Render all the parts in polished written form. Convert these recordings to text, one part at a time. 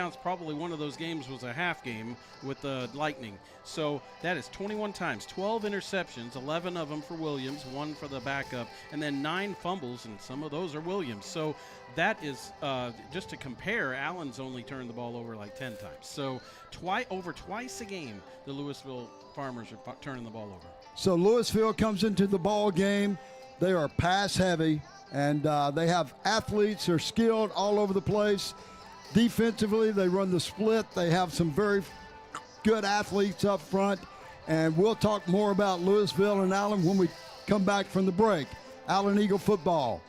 touchdowns. Probably one of those games was a half game with the Lightning. So that is 21 times, 12 interceptions, 11 of them for Williams, 1 for the backup, and then 9 fumbles, and some of those are Williams. So that is, just to compare, Allen's only turned the ball over like 10 times. So over twice a game, the Lewisville Farmers are turning the ball over. So Lewisville comes into the ball game. They are pass heavy, and they have athletes. They're skilled all over the place. Defensively, they run the split. They have some very good athletes up front. And we'll talk more about Lewisville and Allen when we come back from the break. Allen Eagle football.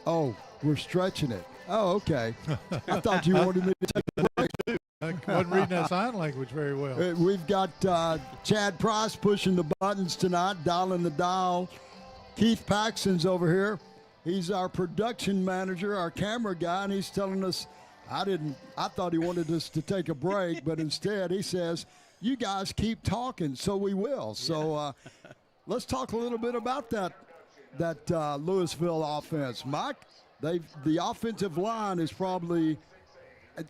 Oh, we're stretching it. Oh, okay. I thought you wanted me to take a break. I wasn't reading that sign language very well. We've got Chad Price pushing the buttons tonight, dialing the dial. Keith Paxton's over here. He's our production manager, our camera guy, and he's telling us, I thought he wanted us to take a break, but instead he says, you guys keep talking, so we will. So let's talk a little bit about that Lewisville offense. Mike, the offensive line is probably,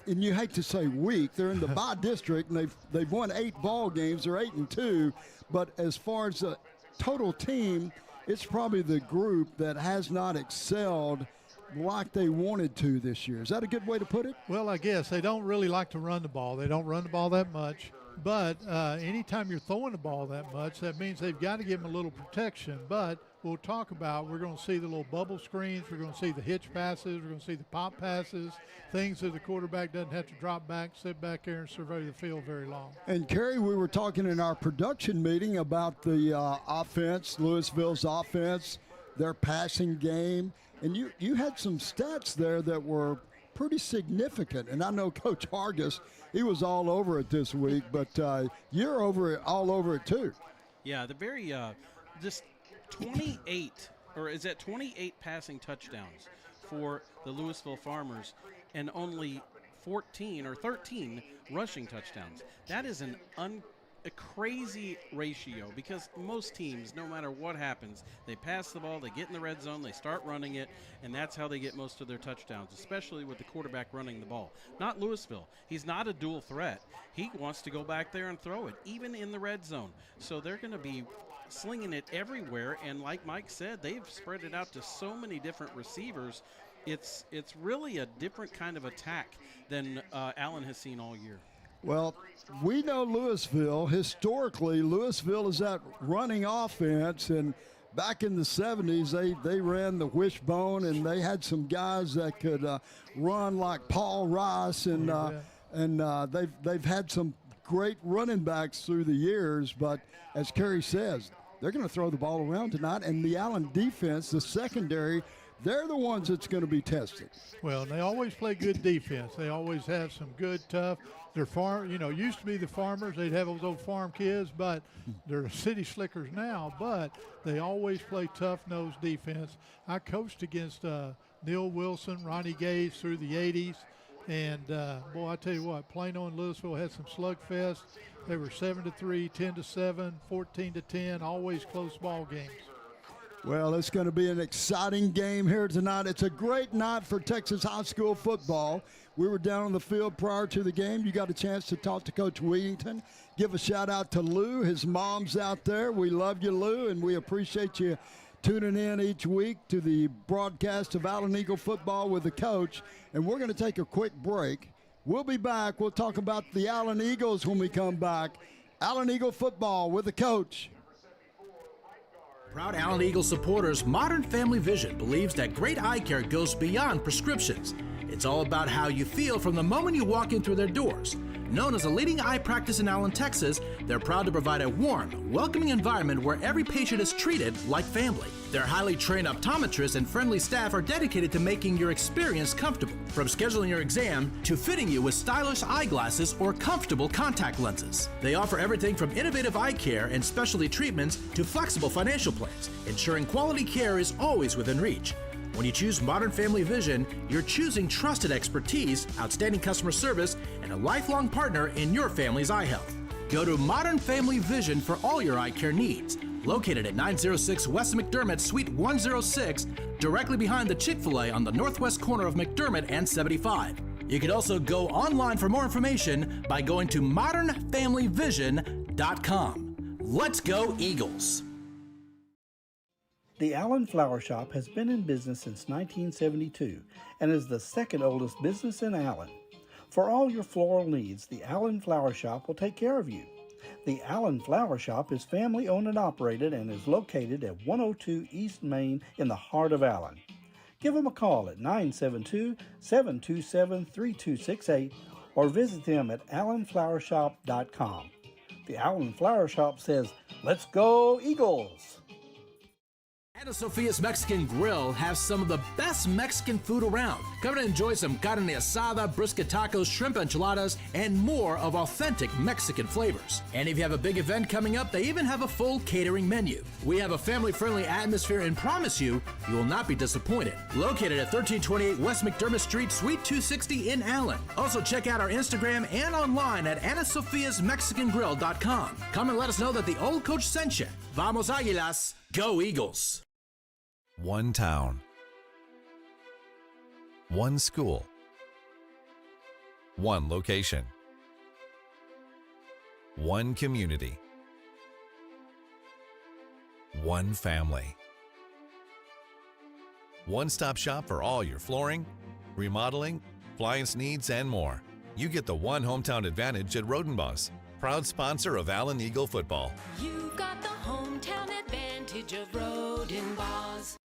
and you hate to say weak, they're in the bye district, and they've won 8 ball games. They're 8-2, but as far as the total team, it's probably the group that has not excelled like they wanted to this year. Is that a good way to put it? Well, I guess they don't really like to run the ball. They don't run the ball that much. But anytime you're throwing the ball that much, that means they've got to give them a little protection. But we're going to see the little bubble screens. We're going to see the hitch passes. We're going to see the pop passes, things that the quarterback doesn't have to drop back, sit back there, and survey the field very long. And, Kerry, we were talking in our production meeting about the offense, Lewisville's offense, their passing game. And you had some stats there that were pretty significant. And I know Coach Hargis, he was all over it this week, but you're all over it too. Yeah, the very just 28, or is that 28 passing touchdowns for the Lewisville Farmers and only 14 or 13 rushing touchdowns. That is a crazy ratio, because most teams, no matter what happens, they pass the ball, they get in the red zone, they start running it, and that's how they get most of their touchdowns, especially with the quarterback running the ball. Not Lewisville. He's not a dual threat. He wants to go back there and throw it, even in the red zone. So they're going to be slinging it everywhere, and like Mike said, they've spread it out to so many different receivers. It's really a different kind of attack than Allen has seen all year. Well, we know Lewisville. Historically, Lewisville is that running offense, and back in the 70s, they ran the wishbone, and they had some guys that could run like Paul Rice, and they've had some great running backs through the years. But as Kerry says, they're going to throw the ball around tonight, and the Allen defense, the secondary, they're the ones that's going to be tested. Well, they always play good defense. They always have some good, tough. They're used to be the farmers. They'd have those old farm kids, but they're city slickers now. But they always play tough-nosed defense. I coached against Neil Wilson, Ronnie Gaze through the 80s. And, boy, I tell you what, Plano and Lewisville had some slugfest. They were 7-3, 10-7, 14-10, always close ball games. Well, it's going to be an exciting game here tonight. It's a great night for Texas high school football. We were down on the field prior to the game. You got a chance to talk to Coach Wheaton. Give a shout-out to Lou. His mom's out there. We love you, Lou, and we appreciate you tuning in each week to the broadcast of Allen Eagle football with the coach. And we're going to take a quick break. We'll be back. We'll talk about the Allen Eagles when we come back. Allen Eagle football with the coach. Proud Allen Eagle supporters, Modern Family Vision believes that great eye care goes beyond prescriptions. It's all about how you feel from the moment you walk in through their doors. Known as a leading eye practice in Allen, Texas, they're proud to provide a warm, welcoming environment where every patient is treated like family. Their highly trained optometrists and friendly staff are dedicated to making your experience comfortable, from scheduling your exam to fitting you with stylish eyeglasses or comfortable contact lenses. They offer everything from innovative eye care and specialty treatments to flexible financial plans, ensuring quality care is always within reach. When you choose Modern Family Vision, you're choosing trusted expertise, outstanding customer service, and a lifelong partner in your family's eye health. Go to Modern Family Vision for all your eye care needs. Located at 906 West McDermott, Suite 106, directly behind the Chick-fil-A on the northwest corner of McDermott and 75. You can also go online for more information by going to modernfamilyvision.com. Let's go Eagles! The Allen Flower Shop has been in business since 1972 and is the second oldest business in Allen. For all your floral needs, the Allen Flower Shop will take care of you. The Allen Flower Shop is family owned and operated and is located at 102 East Main in the heart of Allen. Give them a call at 972-727-3268 or visit them at allenflowershop.com. The Allen Flower Shop says, "Let's go Eagles!" Ana Sophia's Mexican Grill has some of the best Mexican food around. Come and enjoy some carne asada, brisket tacos, shrimp enchiladas, and more of authentic Mexican flavors. And if you have a big event coming up, they even have a full catering menu. We have a family-friendly atmosphere and promise you will not be disappointed. Located at 1328 West McDermott Street, Suite 260 in Allen. Also check out our Instagram and online at AnaSophiasMexicanGrill.com. Come and let us know that the old coach sent you. Vamos Águilas, go Eagles! One town, one school, one location, one community, one family. One-stop shop for all your flooring, remodeling, appliance needs, and more. You get the one hometown advantage at Rodenbos, proud sponsor of Allen Eagle football. You've got the hometown advantage of Rodenbos.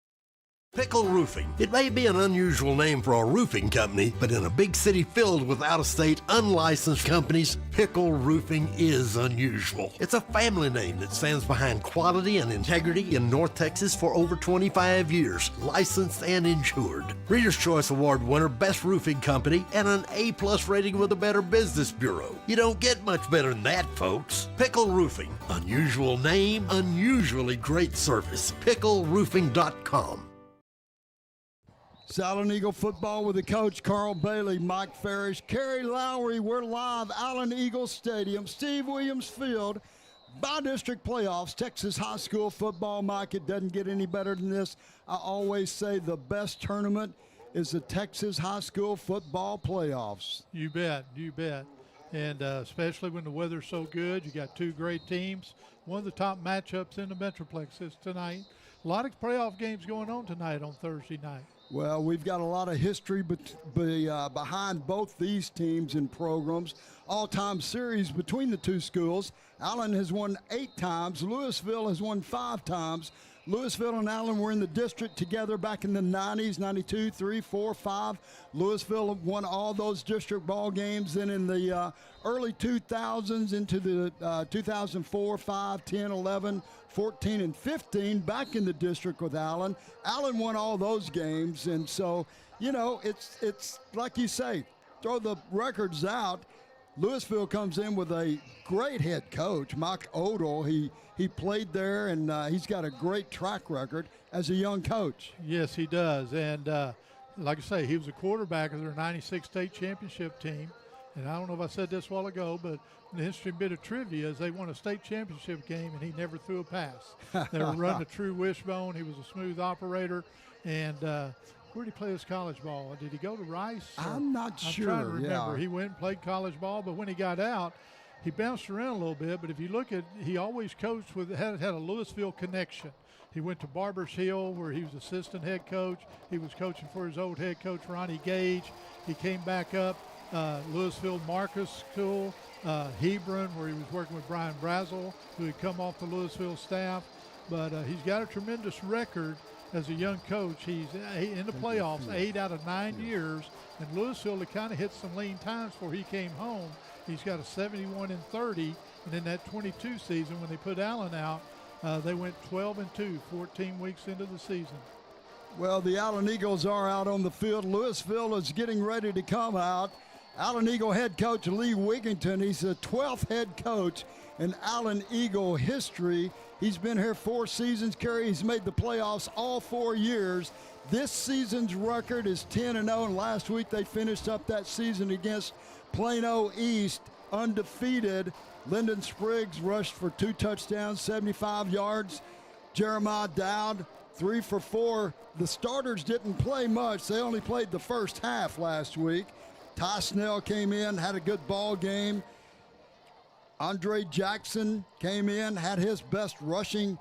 Pickle Roofing. It may be an unusual name for a roofing company, but in a big city filled with out-of-state, unlicensed companies, Pickle Roofing is unusual. It's a family name that stands behind quality and integrity in North Texas for over 25 years, licensed and insured. Reader's Choice Award winner, Best Roofing Company, and an A+ rating with the Better Business Bureau. You don't get much better than that, folks. Pickle Roofing. Unusual name, unusually great service. PickleRoofing.com. Allen Eagle football with the coach Carl Bailey, Mike Farish, Kerry Lowry. We're live, Allen Eagle Stadium, Steve Williams Field, by-district playoffs, Texas high school football. Mike, it doesn't get any better than this. I always say the best tournament is the Texas high school football playoffs. You bet, you bet. And especially when the weather's so good, you got two great teams. One of the top matchups in the Metroplex is tonight. A lot of playoff games going on tonight on Thursday night. Well, we've got a lot of history behind both these teams and programs. All-time series between the two schools. Allen has won 8 times. Lewisville has won 5 times. Lewisville and Allen were in the district together back in the 90s, 92, 3, 4, 5. Lewisville won all those district ball games. Then in the early 2000s into the 2004, 5, 10, 11, 14, and 15 back in the district with Allen. Allen won all those games. And so, you know, it's like you say, throw the records out. Lewisville comes in with a great head coach, Mike Odell. He played there, and he's got a great track record as a young coach. Yes, he does. And like I say, he was a quarterback of their 96 state championship team. And I don't know if I said this a while ago, but the interesting bit of trivia is they won a state championship game, and he never threw a pass. They were running a true wishbone. He was a smooth operator. And where did he play his college ball? Did he go to Rice? I'm not sure. I'm trying to remember. Yeah. He went and played college ball, but when he got out, he bounced around a little bit. But if you look at, he always coached with, had a Lewisville connection. He went to Barbers Hill, where he was assistant head coach. He was coaching for his old head coach, Ronnie Gage. He came back up, Lewisville Marcus School, Hebron, where he was working with Brian Brazel, who had come off the Lewisville staff. But he's got a tremendous record as a young coach. He's in the playoffs 8 out of 9 years, and Lewisville had kind of hit some lean times before he came home. He's got a 71-30, and in that 22 season, when they put Allen out, they went 12-2, 14 weeks into the season. Well, the Allen Eagles are out on the field. Lewisville is getting ready to come out. Allen Eagle head coach Lee Wigington, he's the 12th head coach in Allen Eagle history. He's been here 4 seasons. Kerry, he's made the playoffs all 4 years. This season's record is 10-0, and last week they finished up that season against Plano East, undefeated. Lyndon Spriggs rushed for 2 touchdowns, 75 yards. Jeremiah Dowd, 3 for 4. The starters didn't play much. They only played the first half last week. Ty Snell came in, had a good ball game. Andre Jackson came in, had his best rushing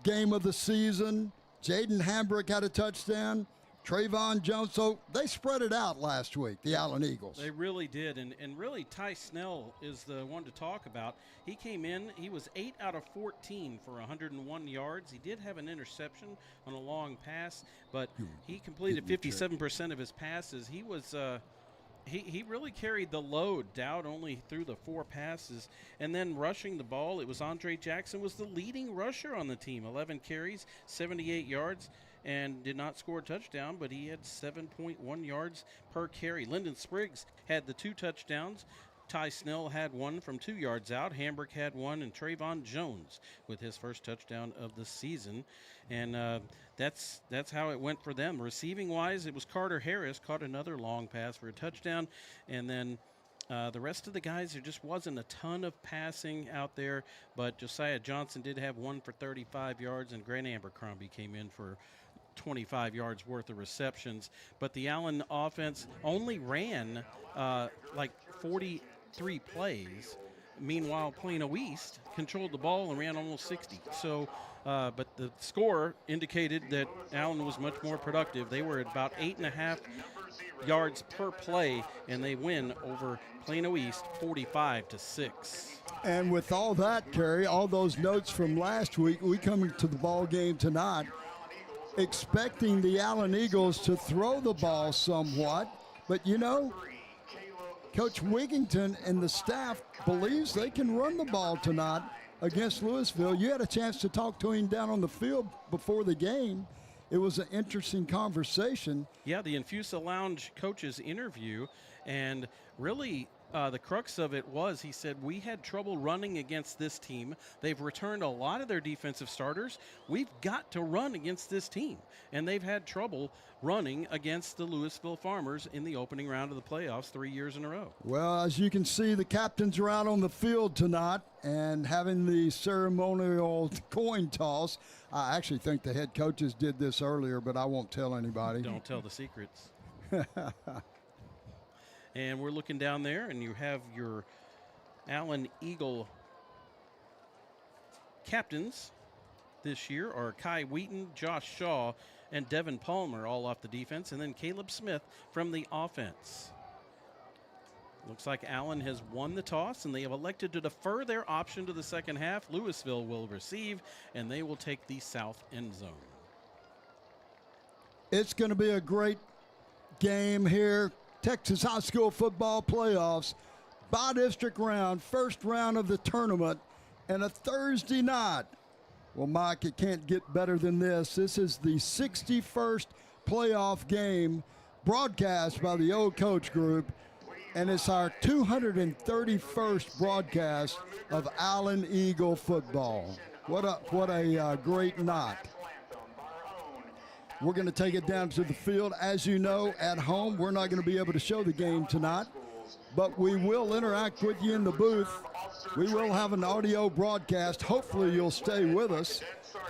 game of the season. Jaden Hambrick had a touchdown. Trayvon Jones. So they spread it out last week, the Allen Eagles. They really did. And really, Ty Snell is the one to talk about. He came in, he was 8 out of 14 for 101 yards. He did have an interception on a long pass, but he completed 57% of his passes. He was he really carried the load. Dowd only threw the 4 passes. And then rushing the ball, it was Andre Jackson was the leading rusher on the team. 11 carries, 78 yards, and did not score a touchdown, but he had 7.1 yards per carry. Lyndon Spriggs had the 2 touchdowns. Ty Snell had 1 from 2 yards out. Hambrick had 1, and Trayvon Jones with his first touchdown of the season. And that's how it went for them. Receiving-wise, it was Carter Harris caught another long pass for a touchdown. And then the rest of the guys, there just wasn't a ton of passing out there. But Josiah Johnson did have 1 for 35 yards, and Grant Abercrombie came in for 25 yards worth of receptions. But the Allen offense only ran like 43 plays. Meanwhile, Plano East controlled the ball and ran almost 60. So, but the score indicated that Allen was much more productive. They were at about 8.5 yards per play, and they win over Plano East 45-6. And with all that, Kerry, all those notes from last week, we come to the ball game tonight expecting the Allen Eagles to throw the ball somewhat. But, you know, Coach Wigington and the staff believes they can run the ball tonight against Lewisville. You had a chance to talk to him down on the field before the game. It was an interesting conversation. Yeah, the Infusa Lounge coach's interview, and really the crux of it was he said, we had trouble running against this team. They've returned a lot of their defensive starters. We've got to run against this team. And they've had trouble running against the Lewisville Farmers in the opening round of the playoffs 3 years in a row. Well, as you can see, the captains are out on the field tonight and having the ceremonial coin toss. I actually think the head coaches did this earlier, but I won't tell anybody. Don't tell the secrets. And we're looking down there, and you have your Allen Eagle captains this year are Kai Wheaton, Josh Shaw, and Devin Palmer all off the defense, and then Caleb Smith from the offense. Looks like Allen has won the toss, and they have elected to defer their option to the second half. Lewisville will receive, and they will take the south end zone. It's going to be a great game here. Texas High School football playoffs, bi-district round, first round of the tournament, and a Thursday night. Well, Mike, it can't get better than this. This is the 61st playoff game broadcast by the Old Coach Group, and it's our 231st broadcast of Allen Eagle football. What a great night. We're going to take it down to the field. As you know, at home, we're not going to be able to show the game tonight, but we will interact with you in the booth. We will have an audio broadcast. Hopefully you'll stay with us.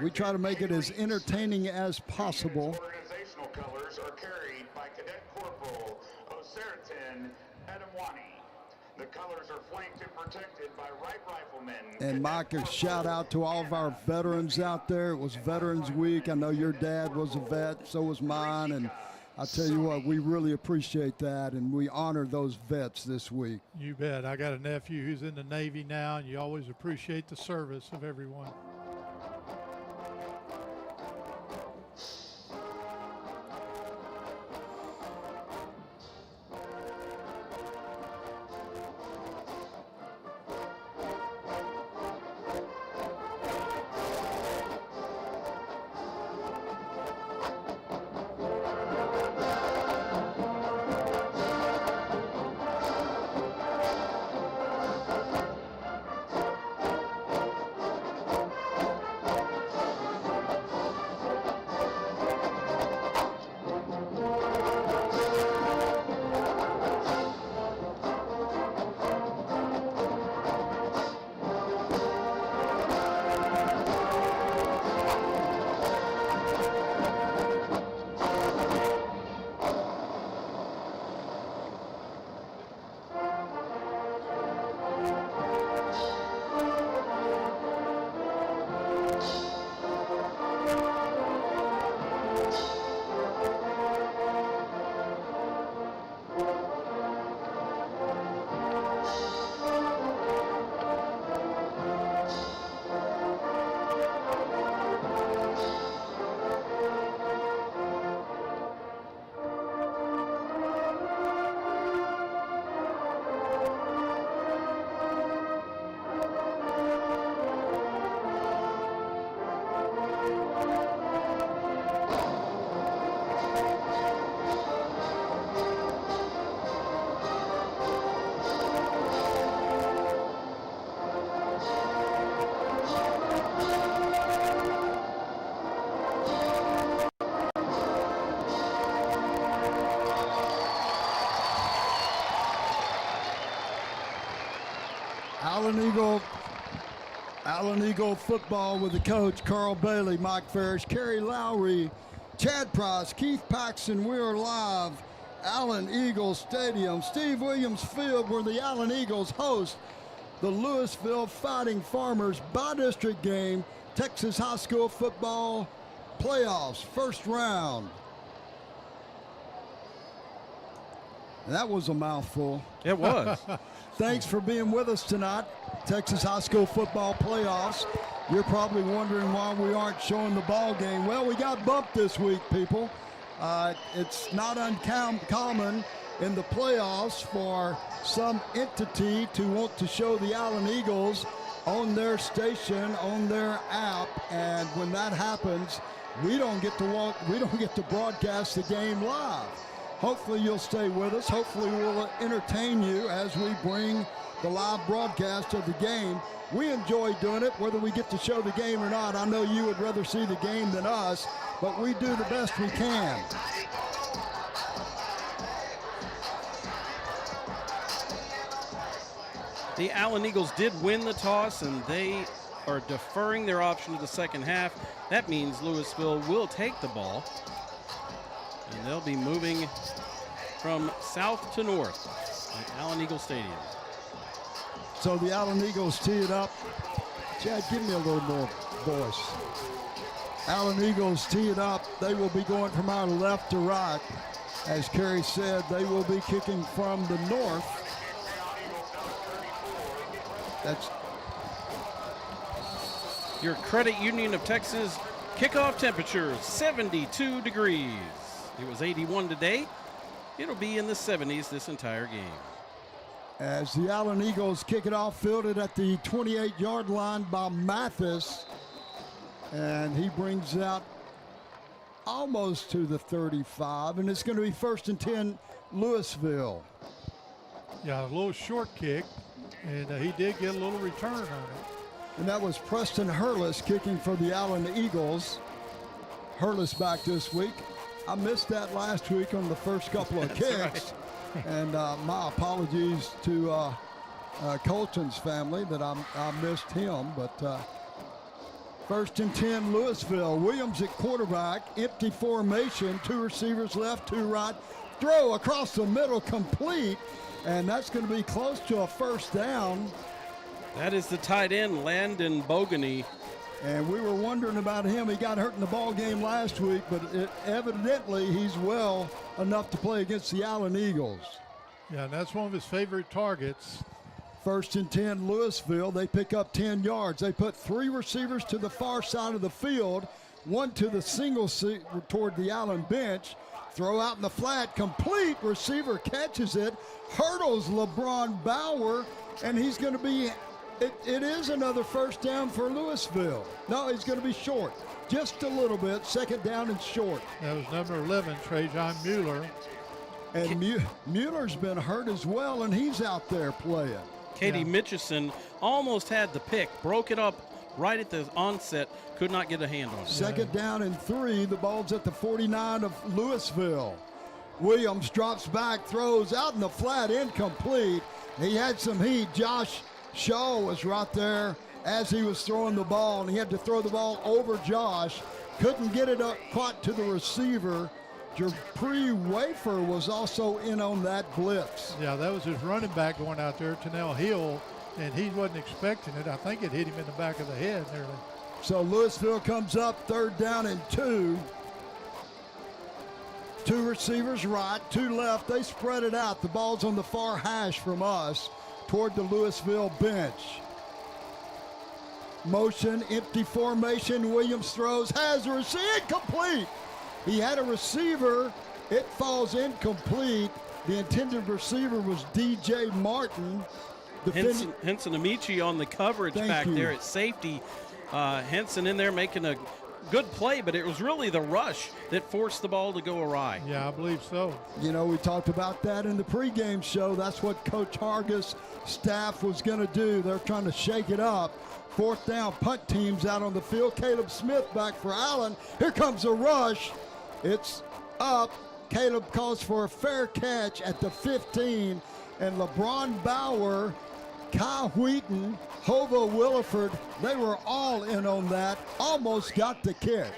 We try to make it as entertaining as possible. Organizational colors are carried by Cadet Corporal Oseritan Adamwani. The colors are flanked and protected by right riflemen. And Mike, a shout out to all of our veterans out there. It was Veterans Week. I know your dad was a vet, so was mine. And I tell you what, we really appreciate that, and we honor those vets this week. You bet. I got a nephew who's in the Navy now, and you always appreciate the service of everyone. Allen Eagle football with the coach, Carl Bailey, Mike Ferris, Kerry Lowry, Chad Price, Keith Paxton. We are live, Allen Eagle Stadium, Steve Williams Field, where the Allen Eagles host the Lewisville Fighting Farmers by-district game, Texas High School football playoffs, first round. And that was a mouthful. It was. Thanks for being with us tonight. Texas High School football playoffs. You're probably wondering why we aren't showing the ball game. Well, we got bumped this week, people. It's not uncommon in the playoffs for some entity to want to show the Allen Eagles on their station, on their app, and when that happens, we don't get to broadcast the game live. Hopefully you'll stay with us. Hopefully we'll entertain you as we bring the live broadcast of the game. We enjoy doing it, whether we get to show the game or not. I know you would rather see the game than us, but we do the best we can. The Allen Eagles did win the toss, and they are deferring their option to the second half. That means Lewisville will take the ball, and they'll be moving from south to north at Allen Eagle Stadium. So the Allen Eagles tee it up. Chad, give me a little more voice. Allen Eagles tee it up. They will be going from our left to right. As Kerry said, they will be kicking from the north. That's your Credit Union of Texas kickoff temperature, 72 degrees. It was 81 today. It'll be in the 70s this entire game. As the Allen Eagles kick it off, fielded at the 28-yard line by Mathis. And he brings out almost to the 35, and it's going to be 1st and 10, Lewisville. Yeah, a little short kick, and he did get a little return on it. And that was Preston Hurlis kicking for the Allen Eagles. Hurlis back this week. I missed that last week on the first couple of kicks. Right. And my apologies to Colton's family that I missed him. But 1st and 10, Lewisville. Williams at quarterback, empty formation, 2 receivers left, 2 right. Throw across the middle, complete. And that's going to be close to a first down. That is the tight end, Landon Bogany. And we were wondering about him. He got hurt in the ball game last week, but evidently he's well enough to play against the Allen Eagles. Yeah, and that's one of his favorite targets. 1st and 10, Lewisville. They pick up 10 yards. They put 3 receivers to the far side of the field, 1 to the single toward the Allen bench. Throw out in the flat, complete. Receiver catches it, hurdles LeBron Bauer, and he's going to be, it is another first down for Lewisville. No, he's going to be short, just a little bit. 2nd down and short. That was number 11, Trajan Mueller. And Mueller's been hurt as well, and he's out there playing. Katie Mitchison almost had the pick, broke it up right at the onset, could not get a hand on it. 2nd down and 3. The ball's at the 49 of Lewisville. Williams drops back, throws out in the flat, incomplete. He had some heat. Josh Shaw was right there as he was throwing the ball, and he had to throw the ball over Josh. Couldn't get it up quite to the receiver. Dupree Wafer was also in on that blitz. Yeah, that was his running back going out there, Tennell Hill, and he wasn't expecting it. I think it hit him in the back of the head nearly. So Lewisville comes up 3rd down and 2. 2 receivers right, 2 left. They spread it out. The ball's on the far hash from us toward the Lewisville bench. Motion, empty formation. Williams throws, has a receiver, incomplete. He had a receiver. It falls incomplete. The intended receiver was DJ Martin. Henson Amici on the coverage there at safety. Henson in there making a good play, but it was really the rush that forced the ball to go awry. Yeah, I believe so. You know, we talked about that in the pregame show. That's what Coach Hargis' staff was going to do. They're trying to shake it up. 4th down, punt teams out on the field. Caleb Smith back for Allen. Here comes a rush. It's up. Caleb calls for a fair catch at the 15, and LeBron Bauer Kyle Wheaton, Hova Williford, they were all in on that, almost got the kick.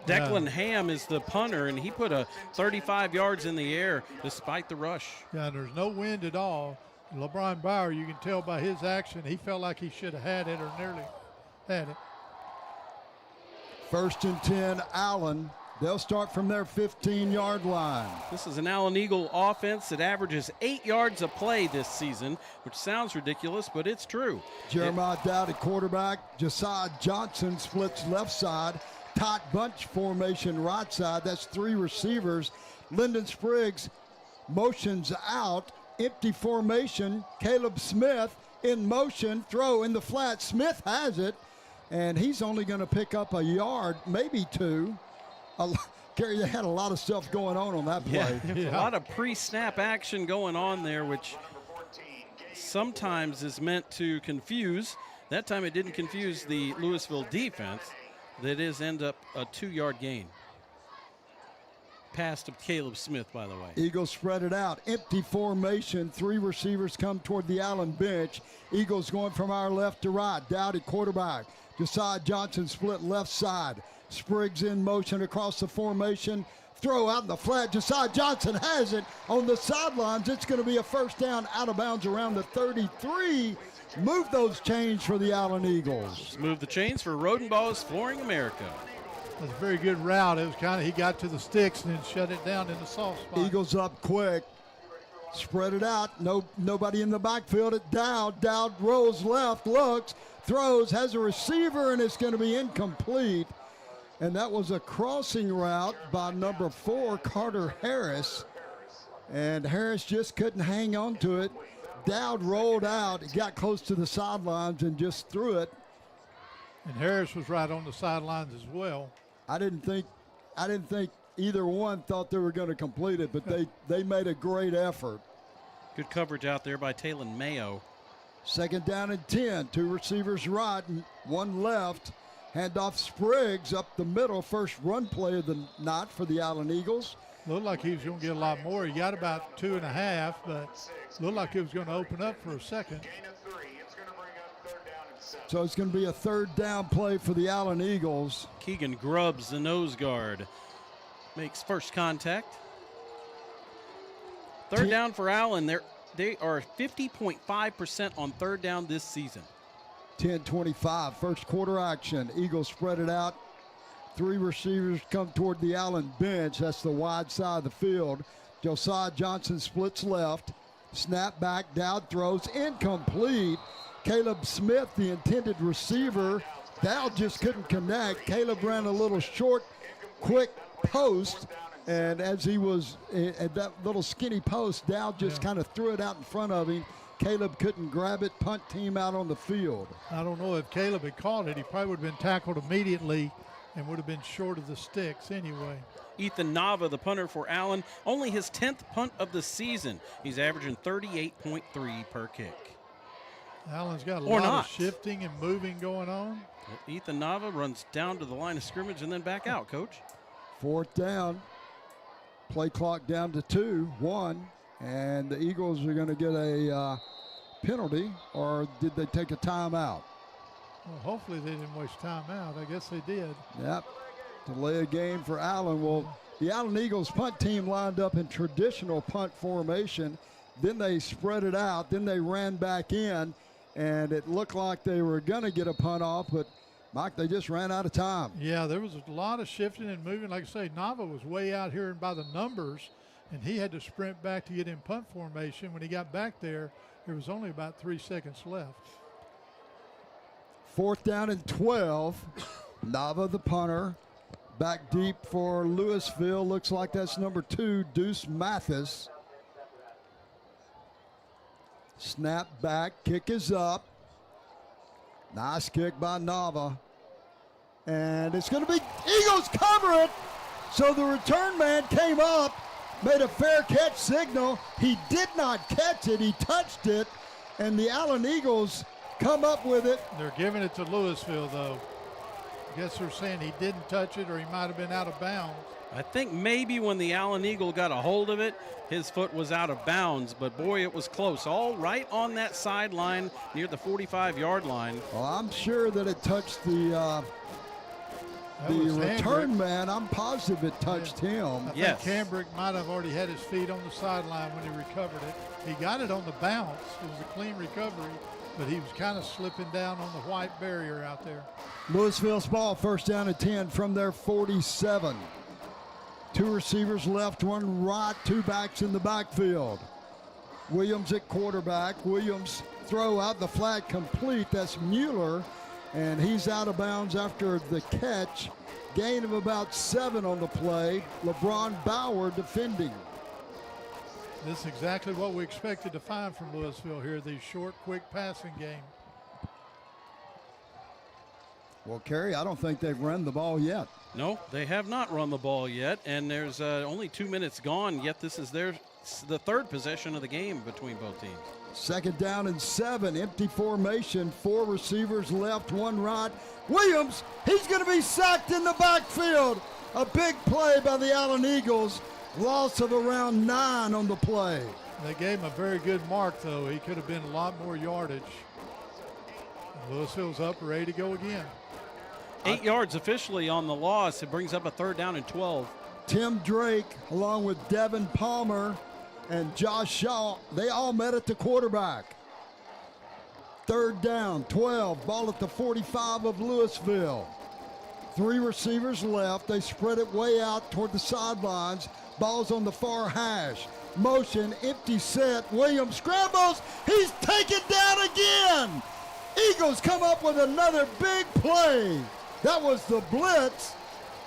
Declan Ham is the punter, and he put a 35 yards in the air despite the rush. Yeah, there's no wind at all. LeBron Bauer, you can tell by his action, he felt like he should have had it or nearly had it. 1st and 10, Allen. They'll start from their 15-yard line. This is an Allen Eagle offense that averages 8 yards a play this season, which sounds ridiculous, but it's true. Jeremiah Dowd at quarterback. Josiah Johnson splits left side. Tight bunch formation right side. That's 3 receivers. Lyndon Spriggs motions out. Empty formation. Caleb Smith in motion. Throw in the flat. Smith has it, and he's only going to pick up a yard, maybe 2. Gary, they had a lot of stuff going on that play. Yeah, a lot of pre-snap action going on there, which sometimes is meant to confuse. That time it didn't confuse the Lewisville defense. That is end up a 2-yard gain. Pass to Caleb Smith, by the way. Eagles spread it out. Empty formation. 3 receivers come toward the Allen bench. Eagles going from our left to right. Dowd at quarterback. Josiah Johnson split left side. Spriggs in motion across the formation. Throw out in the flat. Josiah Johnson has it on the sidelines. It's going to be a first down out of bounds around the 33. Move those chains for the Allen Eagles. Move the chains for Rodenbaugh's Flooring America. That's a very good route. It was kind of, he got to the sticks and then shut it down in the soft spot. Eagles up quick. Spread it out. Nobody in the backfield at Dowd. Dowd rolls left, looks, throws, has a receiver, and it's going to be incomplete. And that was a crossing route by number 4, Carter Harris. And Harris just couldn't hang on to it. Dowd rolled out, got close to the sidelines and just threw it. And Harris was right on the sidelines as well. I didn't think either one thought they were going to complete it, but they made a great effort. Good coverage out there by Talon Mayo. 2nd down and 10. 2 receivers right and 1 left. Handoff Spriggs up the middle. First run play of the night for the Allen Eagles. Looked like he was going to get a lot more. He got about 2.5, but looked like it was going to open up for a second. So it's going to be a 3rd down play for the Allen Eagles. Keegan Grubbs, the nose guard, makes first contact. 3rd down for Allen. They are 50.5% on 3rd down this season. 10-25, first quarter action. Eagles spread it out. 3 receivers come toward the Allen bench. That's the wide side of the field. Josiah Johnson splits left. Snap back, Dowd throws, incomplete. Caleb Smith, the intended receiver. Dowd just couldn't connect. Caleb ran a little short, quick post. And as he was at that little skinny post, Dowd just kind of threw it out in front of him. Caleb couldn't grab it, punt team out on the field. I don't know if Caleb had caught it. He probably would have been tackled immediately and would have been short of the sticks anyway. Ethan Nava, the punter for Allen, only his 10th punt of the season. He's averaging 38.3 per kick. Allen's got a lot of shifting and moving going on. Ethan Nava runs down to the line of scrimmage and then back out, Coach. 4th down. Play clock down to 2-1. And the Eagles are going to get a penalty, or did they take a timeout? Well, hopefully they didn't waste time out. I guess they did. Yep. Delay a game for Allen. Well, the Allen Eagles punt team lined up in traditional punt formation. Then they spread it out. Then they ran back in, and it looked like they were going to get a punt off, but, Mike, they just ran out of time. Yeah, there was a lot of shifting and moving. Like I say, Nava was way out here and by the numbers, and he had to sprint back to get in punt formation. When he got back there was only about 3 seconds left. 4th down and 12. Nava, the punter, back deep for Lewisville. Looks like that's number 2, Deuce Mathis. Snap back, kick is up. Nice kick by Nava. And it's going to be, Eagles cover it. So the return man came up, made a fair catch signal. He did not catch it. He touched it. And the Allen Eagles come up with it. They're giving it to Lewisville, though. I guess they're saying he didn't touch it or he might have been out of bounds. I think maybe when the Allen Eagle got a hold of it, his foot was out of bounds, but boy, it was close. All right on that sideline near the 45-yard line. Well, I'm sure that it touched the return man. I'm positive it touched him. I think Cambrick might have already had his feet on the sideline when he recovered it. He got it on the bounce. It was a clean recovery, but he was kind of slipping down on the white barrier out there. Lewisville's ball, first down and 10 from their 47. 2 receivers left, 1 right, 2 backs in the backfield. Williams at quarterback. Williams throw out the flag complete. That's Mueller, and he's out of bounds after the catch. Gain of about 7 on the play. LeBron Bauer defending. This is exactly what we expected to find from Lewisville here, these short, quick passing game. Well, Kerry, I don't think they've run the ball yet. No, they have not run the ball yet, and there's only 2 minutes gone, yet this is the 3rd possession of the game between both teams. Second down and 7, empty formation, 4 receivers left, 1 right. Williams, he's going to be sacked in the backfield. A big play by the Allen Eagles. Loss of around 9 on the play. They gave him a very good mark, though. He could have been a lot more yardage. Lewisville's up, ready to go again. 8 yards officially on the loss. It brings up a 3rd down and 12. Tim Drake, along with Devin Palmer and Josh Shaw, they all met at the quarterback. 3rd down, 12, ball at the 45 of Lewisville. 3 receivers left. They spread it way out toward the sidelines. Ball's on the far hash. Motion, empty set. Williams scrambles. He's taken down again. Eagles come up with another big play. That was the blitz.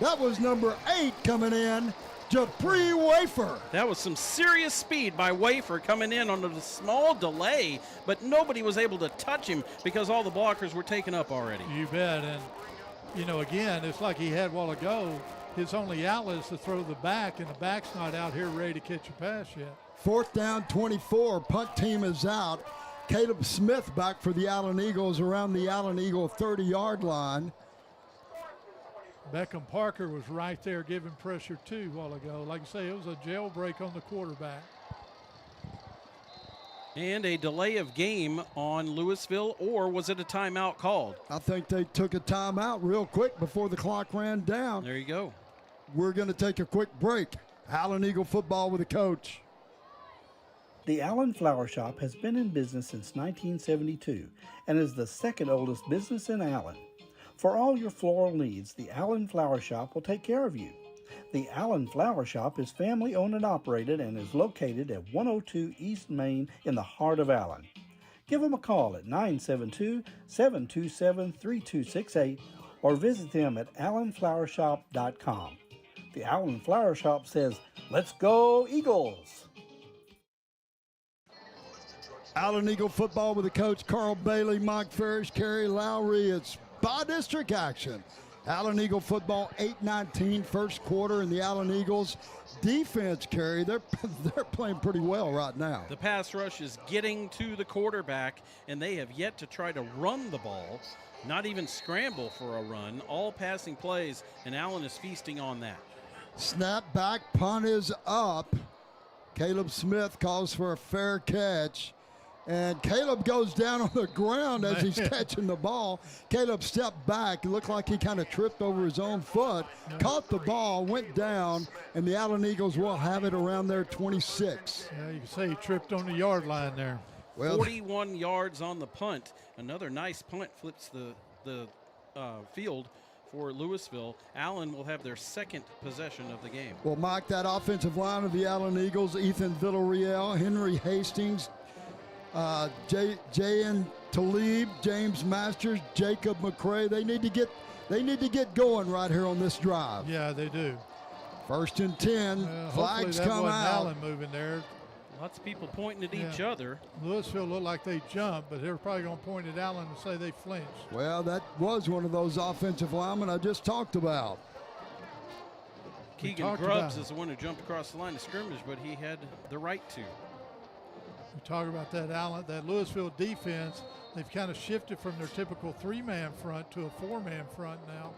That was number 8 coming in, Japri Wafer. That was some serious speed by Wafer coming in on a small delay, but nobody was able to touch him because all the blockers were taken up already. You bet. And, you know, again, it's like he had a while ago. His only outlet is to throw the back, and the back's not out here ready to catch a pass yet. 4th down, 24. Punt team is out. Caleb Smith back for the Allen Eagles around the Allen Eagle 30-yard line. Beckham Parker was right there giving pressure too a while ago. Like I say, it was a jailbreak on the quarterback. And a delay of game on Lewisville, or was it a timeout called? I think they took a timeout real quick before the clock ran down. There you go. We're going to take a quick break. Allen Eagle football with a coach. The Allen Flower Shop has been in business since 1972 and is the 2nd oldest business in Allen. For all your floral needs, the Allen Flower Shop will take care of you. The Allen Flower Shop is family owned and operated and is located at 102 East Main in the heart of Allen. Give them a call at 972-727-3268 or visit them at allenflowershop.com. The Allen Flower Shop says, "Let's go Eagles!" Allen Eagle football with the coach Carl Bailey, Mike Ferris, Kerry Lowry. It's by district action. Allen Eagle football 8-19 first quarter, and the Allen Eagles defense, Kerry, they're playing pretty well right now. The pass rush is getting to the quarterback, and they have yet to try to run the ball, not even scramble for a run. All passing plays, and Allen is feasting on that. Snap back, punt is up. Caleb Smith calls for a fair catch. And Caleb goes down on the ground as he's catching the ball. Caleb stepped back. It looked like he kind of tripped over his own foot, caught the ball, went down, and the Allen Eagles will have it around their 26. Yeah, you can say he tripped on the yard line there. Well, 41 yards on the punt. Another nice punt flips the field for Lewisville. Allen will have their 2nd possession of the game. Well, Mike, that offensive line of the Allen Eagles, Ethan Villarreal, Henry Hastings, J.N. Talib, James Masters, Jacob McCray. They need to get going right here on this drive. Yeah, they do. 1st and 10. Flags come out. Allen moving there. Lots of people pointing at each other. Lewisville looked like they jumped, but they were probably going to point at Allen and say they flinched. Well, that was one of those offensive linemen I just talked about. Keegan Grubbs is the one who jumped across the line of scrimmage, but he had the right to. We talk about that Lewisville defense. They've kind of shifted from their typical 3-man front to a 4-man front now.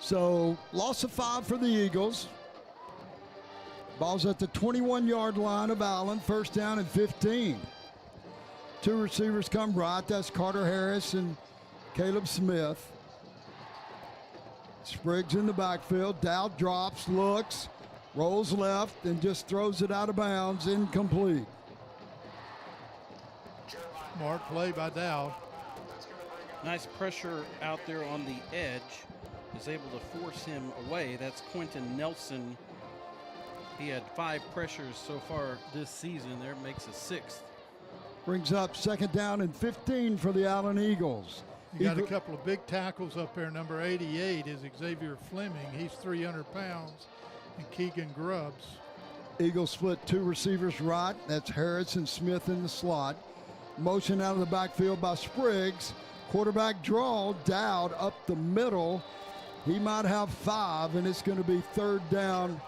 So loss of 5 for the Eagles. Ball's at the 21-yard line of Allen, first down and 15. 2 receivers come right. That's Carter Harris and Caleb Smith. Spriggs in the backfield. Dowd drops, looks, rolls left, and just throws it out of bounds, incomplete. Smart play by Dowd. Nice pressure out there on the edge. Is able to force him away. That's Quentin Nelson. He had 5 pressures so far this season. There makes a 6th. Brings up second down and 15 for the Allen Eagles. You got a couple of big tackles up there. Number 88 is Xavier Fleming. He's 300 pounds. And Keegan Grubbs. Eagles split 2 receivers right. That's Harris and Smith in the slot. Motion out of the backfield by Spriggs. Quarterback draw. Dowd up the middle. He might have 5, and it's going to be third down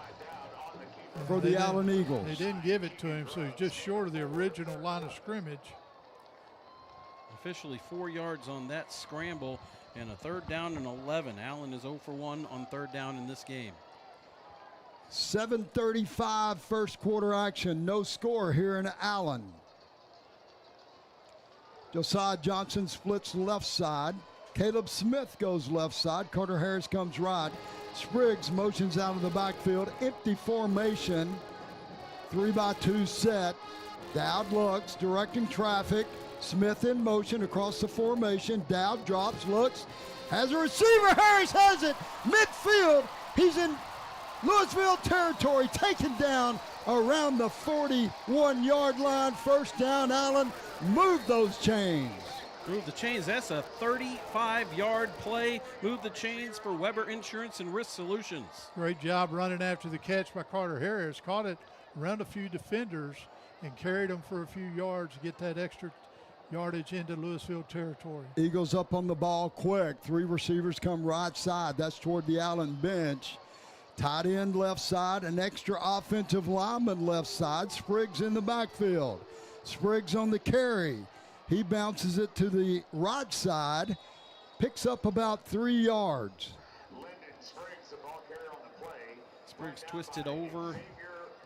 for the Allen Eagles. They didn't give it to him, so he's just short of the original line of scrimmage. Officially 4 yards on that scramble and a third down and 11. Allen is 0 for 1 on third down in this game. 7:35 first quarter action. No score here in Allen. Josiah Johnson splits left side. Caleb Smith goes left side. Carter Harris comes right. Spriggs motions out of the backfield. Empty formation. 3-by-2 set. Dowd looks, directing traffic. Smith in motion across the formation. Dowd drops, looks, has a receiver. Harris has it. Midfield. He's in Lewisville territory, taken down around the 41-yard line. First down, Allen. Move those chains. Move the chains. That's a 35-yard play. Move the chains for Weber Insurance and Risk Solutions. Great job running after the catch by Carter Harris. Caught it around a few defenders and carried them for a few yards to get that extra yardage into Lewisville territory. Eagles up on the ball quick. 3 receivers come right side. That's toward the Allen bench. Tight end left side, an extra offensive lineman left side. Spriggs in the backfield. Spriggs on the carry. He bounces it to the right side, picks up about 3 yards. Spriggs twisted over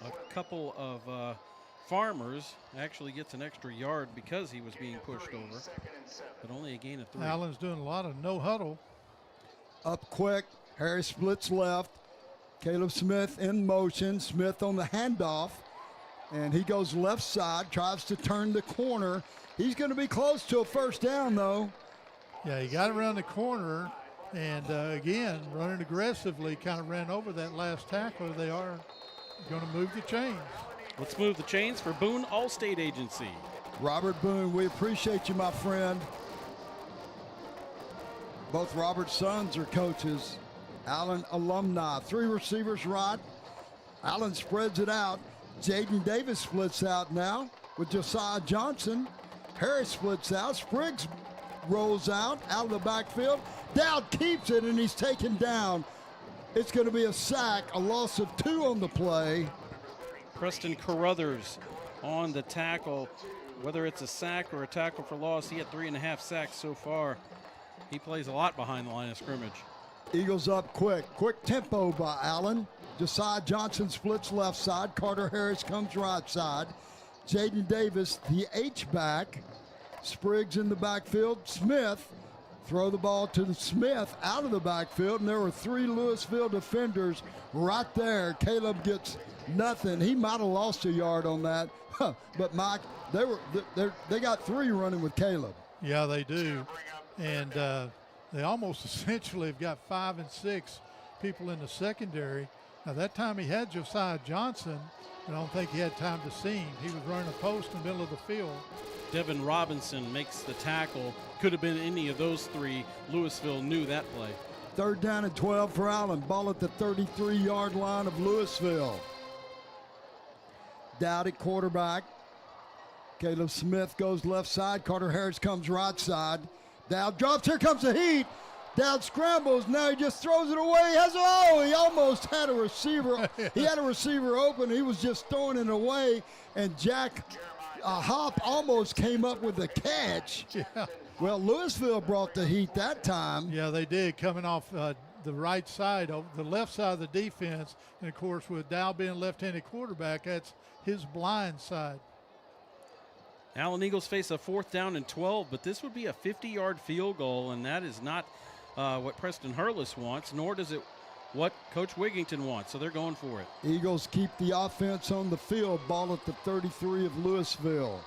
a couple of farmers. Actually gets an extra yard because he was being pushed over, but only a gain of 3. Allen's doing a lot of no huddle. Up quick. Harris splits left. Caleb Smith in motion. Smith on the handoff. And he goes left side, tries to turn the corner. He's going to be close to a first down, though. Yeah, he got around the corner, and again, running aggressively, kind of ran over that last tackler. They are going to move the chains. Let's move the chains for Boone Allstate Agency. Robert Boone, we appreciate you, my friend. Both Robert's sons are coaches. Allen alumni. 3 receivers right. Allen spreads it out. Jaden Davis splits out now with Josiah Johnson. Harris splits out. Spriggs rolls out of the backfield. Dowd keeps it, and he's taken down. It's going to be a sack, a loss of 2 on the play. Preston Carruthers on the tackle. Whether it's a sack or a tackle for loss, he had 3.5 sacks so far. He plays a lot behind the line of scrimmage. Eagles up quick. Quick tempo by Allen. Josiah Johnson splits left side. Carter Harris comes right side. Jaden Davis, the H-back. Spriggs in the backfield. Smith, throw the ball to the Smith out of the backfield, and there were 3 Lewisville defenders right there. Caleb gets nothing. He might have lost a yard on that, but Mike, they got 3 running with Caleb. Yeah, they do, and they almost essentially have got 5 and 6 people in the secondary. Now that time he had Josiah Johnson, but I don't think he had time to see him. He was running a post in the middle of the field. Devin Robinson makes the tackle. Could have been any of those 3. Lewisville knew that play. Third down and 12 for Allen. Ball at the 33-yard line of Lewisville. Dowd at quarterback. Caleb Smith goes left side. Carter Harris comes right side. Dowd drops. Here comes the heat. Dowd scrambles. Now he just throws it away. He almost had a receiver. He had a receiver open. He was just throwing it away. And Jack Hop almost came up with a catch. Yeah. Well, Lewisville brought the heat that time. Yeah, they did. Coming off the right side, the left side of the defense. And, of course, with Dow being left-handed quarterback, that's his blind side. Allen Eagles face a 4th down and 12, but this would be a 50-yard field goal, and that is not what Preston Hurlis wants, nor does it what Coach Wigington wants, so they're going for it. Eagles keep the offense on the field, ball at the 33 of Lewisville.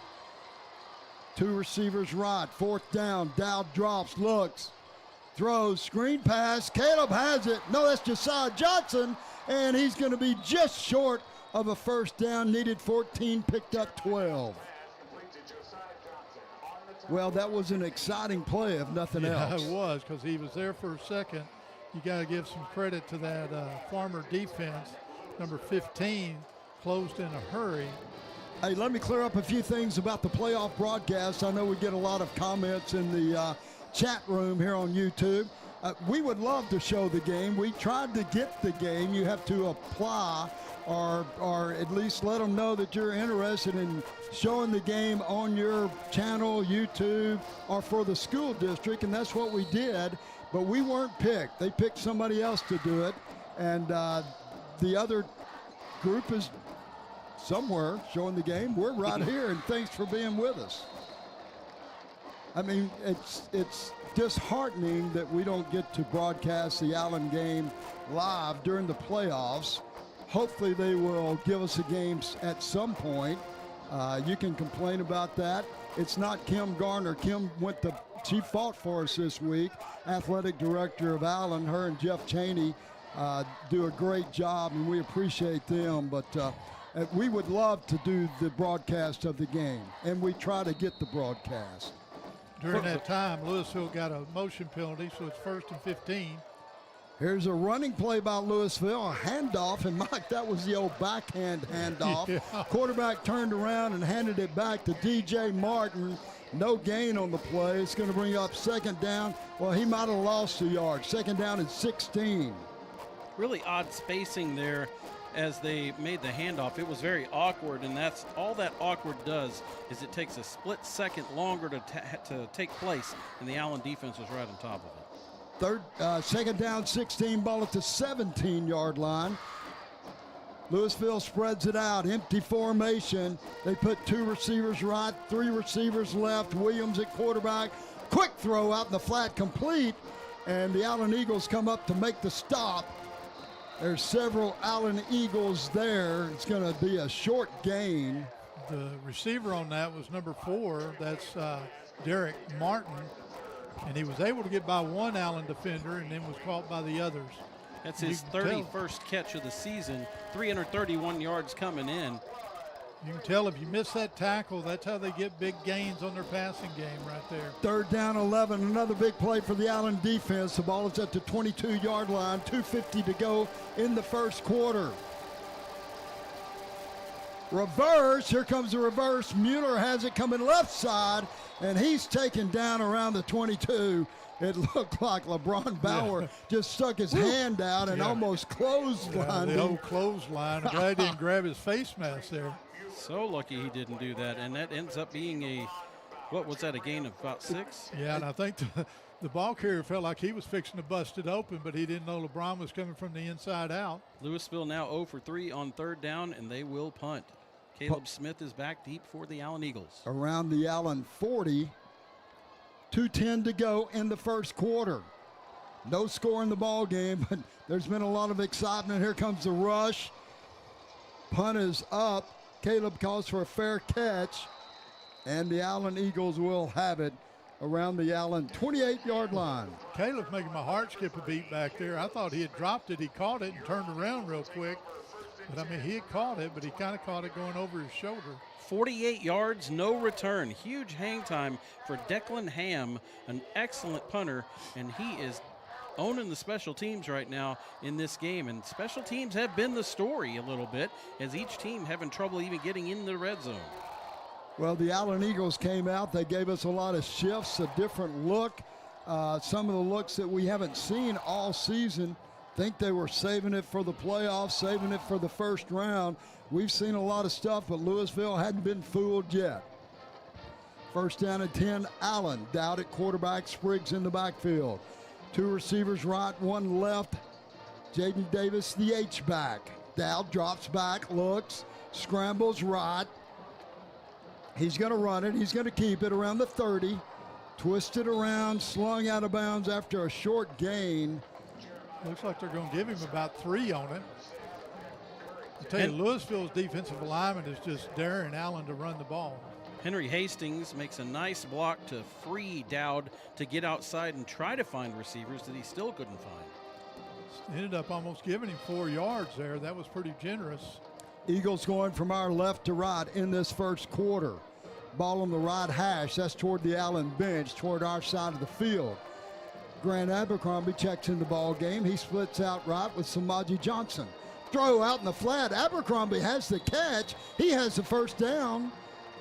2 receivers right, 4th down, Dow drops, looks, throws, screen pass, Caleb has it. No, that's Josiah Johnson, and he's going to be just short of a 1st down, needed 14, picked up 12. Well, that was an exciting play, if nothing else. Yeah, it was, because he was there for a second. You got to give some credit to that Farmer defense. Number 15 closed in a hurry. Hey, let me clear up a few things about the playoff broadcast. I know we get a lot of comments in the chat room here on YouTube. We would love to show the game. We tried to get the game. You have to apply or at least let them know that you're interested in showing the game on your channel, YouTube, or for the school district, and that's what we did. But we weren't picked. They picked somebody else to do it, and the other group is somewhere showing the game. We're right here, and thanks for being with us. I mean, it's disheartening that we don't get to broadcast the Allen game live during the playoffs. Hopefully they will give us a game at some point. You can complain about that. It's not Kim Garner. She fought for us this week. Athletic director of Allen, her and Jeff Cheney do a great job, and we appreciate them. But we would love to do the broadcast of the game, and we try to get the broadcast. During that time, Lewisville got a motion penalty, so it's 1st and 15. Here's a running play by Lewisville, a handoff, and Mike, that was the old backhand handoff. Yeah. Quarterback turned around and handed it back to DJ Martin. No gain on the play. It's going to bring up 2nd down. Well, he might have lost a yard. 2nd down and 16. Really odd spacing there as they made the handoff. It was very awkward, and that's all that awkward does is it takes a split second longer to take place, and the Allen defense was right on top of it. 2nd down, 16, ball at the 17-yard line. Lewisville spreads it out, empty formation. They put 2 receivers right, 3 receivers left. Williams at quarterback. Quick throw out in the flat, complete. And the Allen Eagles come up to make the stop. There's several Allen Eagles there. It's going to be a short gain. The receiver on that was number 4. That's Derek Martin. And he was able to get by one Allen defender and then was caught by the others. That's his 31st catch of the season, 331 yards coming in. You can tell if you miss that tackle, that's how they get big gains on their passing game right there. 3rd down, 11, another big play for the Allen defense. The ball is at the 22-yard line, 2:50 to go in the 1st quarter. Reverse, here comes the reverse. Mueller has it coming left side, and he's taken down around the 22. It looked like LeBron Bauer just stuck his hand out and almost clotheslined the old clothesline. I'm glad he didn't grab his face mask there. So lucky he didn't do that, and that ends up being a gain of about 6? Yeah, and I think the ball carrier felt like he was fixing to bust it open, but he didn't know LeBron was coming from the inside out. Lewisville now 0 for 3 on 3rd down, and they will punt. Caleb Smith is back deep for the Allen Eagles. Around the Allen 40, 2:10 to go in the 1st quarter. No score in the ball game, but there's been a lot of excitement. Here comes the rush. Punt is up. Caleb calls for a fair catch, and the Allen Eagles will have it around the Allen 28-yard line. Caleb's making my heart skip a beat back there. I thought he had dropped it. He caught it and turned around real quick. But, I mean, he had caught it, but he kind of caught it going over his shoulder. 48 yards, no return. Huge hang time for Declan Ham, an excellent punter, and he is owning the special teams right now in this game. And special teams have been the story a little bit, as each team having trouble even getting in the red zone. Well, the Allen Eagles came out. They gave us a lot of shifts, a different look. Some of the looks that we haven't seen all season. Think they were saving it for the playoffs, saving it for the 1st round. We've seen a lot of stuff, but Lewisville hadn't been fooled yet. 1st down and 10, Allen. Dowd at quarterback, Spriggs in the backfield. Two receivers right, one left. Jaden Davis, the H-back. Dowd drops back, looks, scrambles right. He's going to run it. He's going to keep it around the 30. Twisted around, slung out of bounds after a short gain. Looks like they're going to give him about 3 on it. I tell you, Lewisville's defensive alignment is just daring Allen to run the ball. Henry Hastings makes a nice block to free Dowd to get outside and try to find receivers that he still couldn't find. Ended up almost giving him 4 yards there. That was pretty generous. Eagles going from our left to right in this first quarter. Ball on the right hash. That's toward the Allen bench, toward our side of the field. Grant Abercrombie checks in the ball game. He splits out right with Samaji Johnson. Throw out in the flat. Abercrombie has the catch. He has the first down.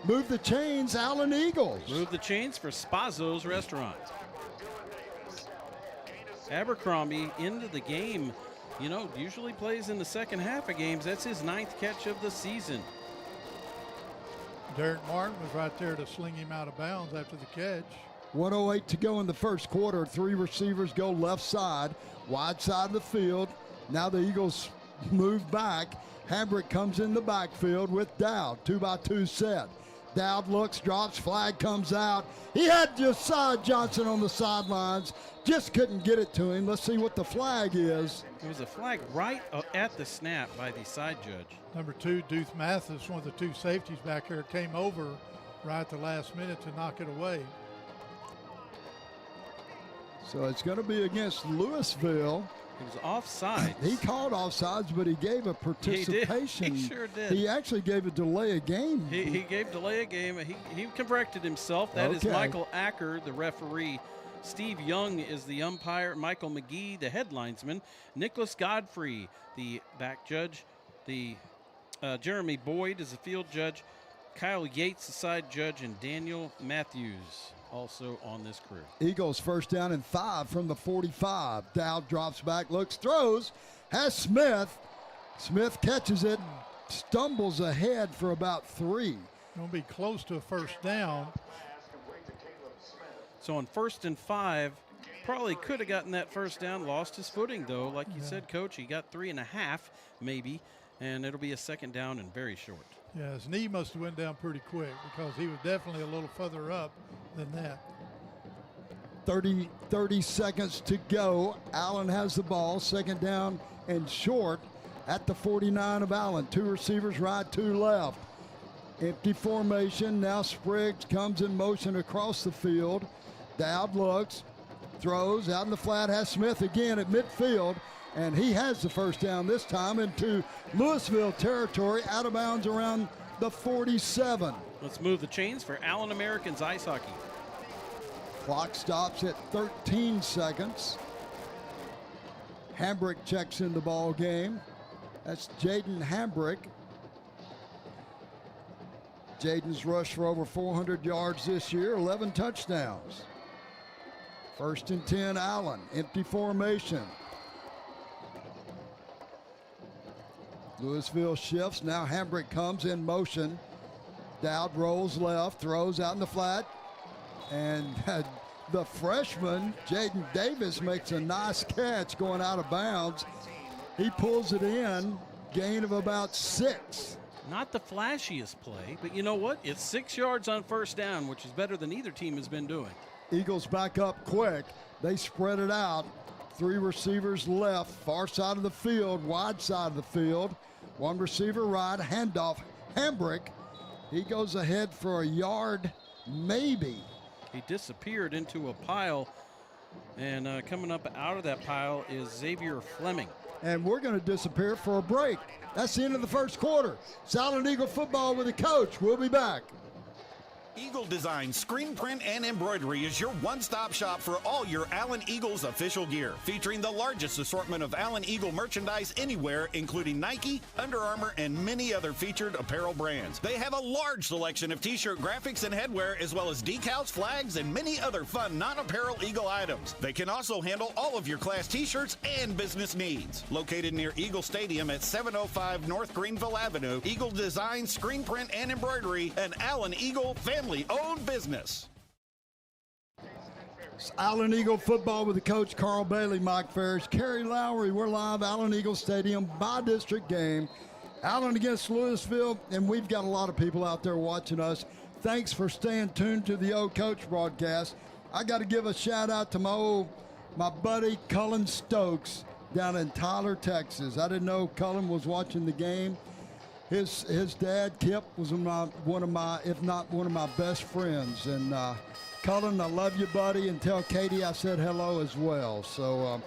Move the chains, Allen Eagles. Move the chains for Spazzo's Restaurant. Abercrombie into the game. You know, usually plays in the second half of games. That's his 9th catch of the season. Derek Martin was right there to sling him out of bounds after the catch. 1:08 to go in the first quarter. 3 receivers go left side, wide side of the field. Now the Eagles move back. Hambrick comes in the backfield with Dowd. 2x2 set. Dowd looks, drops, flag comes out. He had Josiah Johnson on the sidelines. Just couldn't get it to him. Let's see what the flag is. It was a flag right at the snap by the side judge. Number 2, Deuce Mathis, one of the 2 safeties back there, came over right at the last minute to knock it away. So it's going to be against Lewisville. It was offside. He called offsides, but he gave a participation. He sure did. He actually gave a delay of game. He gave delay of game. He corrected himself. That is Michael Acker, the referee. Steve Young is the umpire. Michael McGee, the headlinesman. Nicholas Godfrey, the back judge. The Jeremy Boyd is the field judge. Kyle Yates, the side judge, and Daniel Matthews also on this crew. Eagles first down and 5 from the 45. Dowd drops back, looks, throws, has Smith. Smith catches it, stumbles ahead for about 3. Going to be close to a first down. So on 1st and 5, probably could have gotten that first down, lost his footing though. Like you said, Coach, he got 3.5 maybe, and it'll be a second down and very short. Yeah, his knee must have went down pretty quick because he was definitely a little further up than that. 30 seconds to go. Allen has the ball, second down and short at the 49 of Allen. 2 receivers right, 2 left. Empty formation. Now Spriggs comes in motion across the field. Dowd looks, throws out in the flat, has Smith again at midfield, and he has the first down this time into Lewisville territory, out of bounds around the 47. Let's move the chains for Allen Americans Ice Hockey. Clock stops at 13 seconds. Hambrick checks in the ball game. That's Jaden Hambrick. Jaden's rushed for over 400 yards this year, 11 touchdowns. 1st and 10, Allen, empty formation. Lewisville shifts, now Hambrick comes in motion. Dowd rolls left, throws out in the flat, and the freshman, Jaden Davis, makes a nice catch going out of bounds. He pulls it in, gain of about 6. Not the flashiest play, but you know what? It's 6 yards on first down, which is better than either team has been doing. Eagles back up quick. They spread it out. 3 receivers left, far side of the field, wide side of the field. 1 receiver right, handoff, Hambrick. He goes ahead for a yard, maybe. He disappeared into a pile, and coming up out of that pile is Xavier Fleming. And we're going to disappear for a break. That's the end of the first quarter. Silent Eagle football with the coach. We'll be back. Eagle Design Screen Print and Embroidery is your one-stop shop for all your Allen Eagles official gear, featuring the largest assortment of Allen Eagle merchandise anywhere, including Nike, Under Armour, and many other featured apparel brands. They have a large selection of t-shirt graphics and headwear, as well as decals, flags, and many other fun non-apparel Eagle items. They can also handle all of your class t-shirts and business needs. Located near Eagle Stadium at 705 North Greenville Avenue, Eagle Design Screen Print and Embroidery, an Allen Eagle family-owned business. It's Allen Eagle football with the coach Carl Bailey, Mike Ferris, Kerry Lowry. We're live, Allen Eagle Stadium, bi-district game. Allen against Lewisville, and we've got a lot of people out there watching us. Thanks for staying tuned to the Old Coach broadcast. I got to give a shout out to my buddy Cullen Stokes down in Tyler, Texas. I didn't know Cullen was watching the game. His dad, Kip, was one of my, if not one of my best friends. And Cullen, I love you, buddy, and tell Katie I said hello as well. So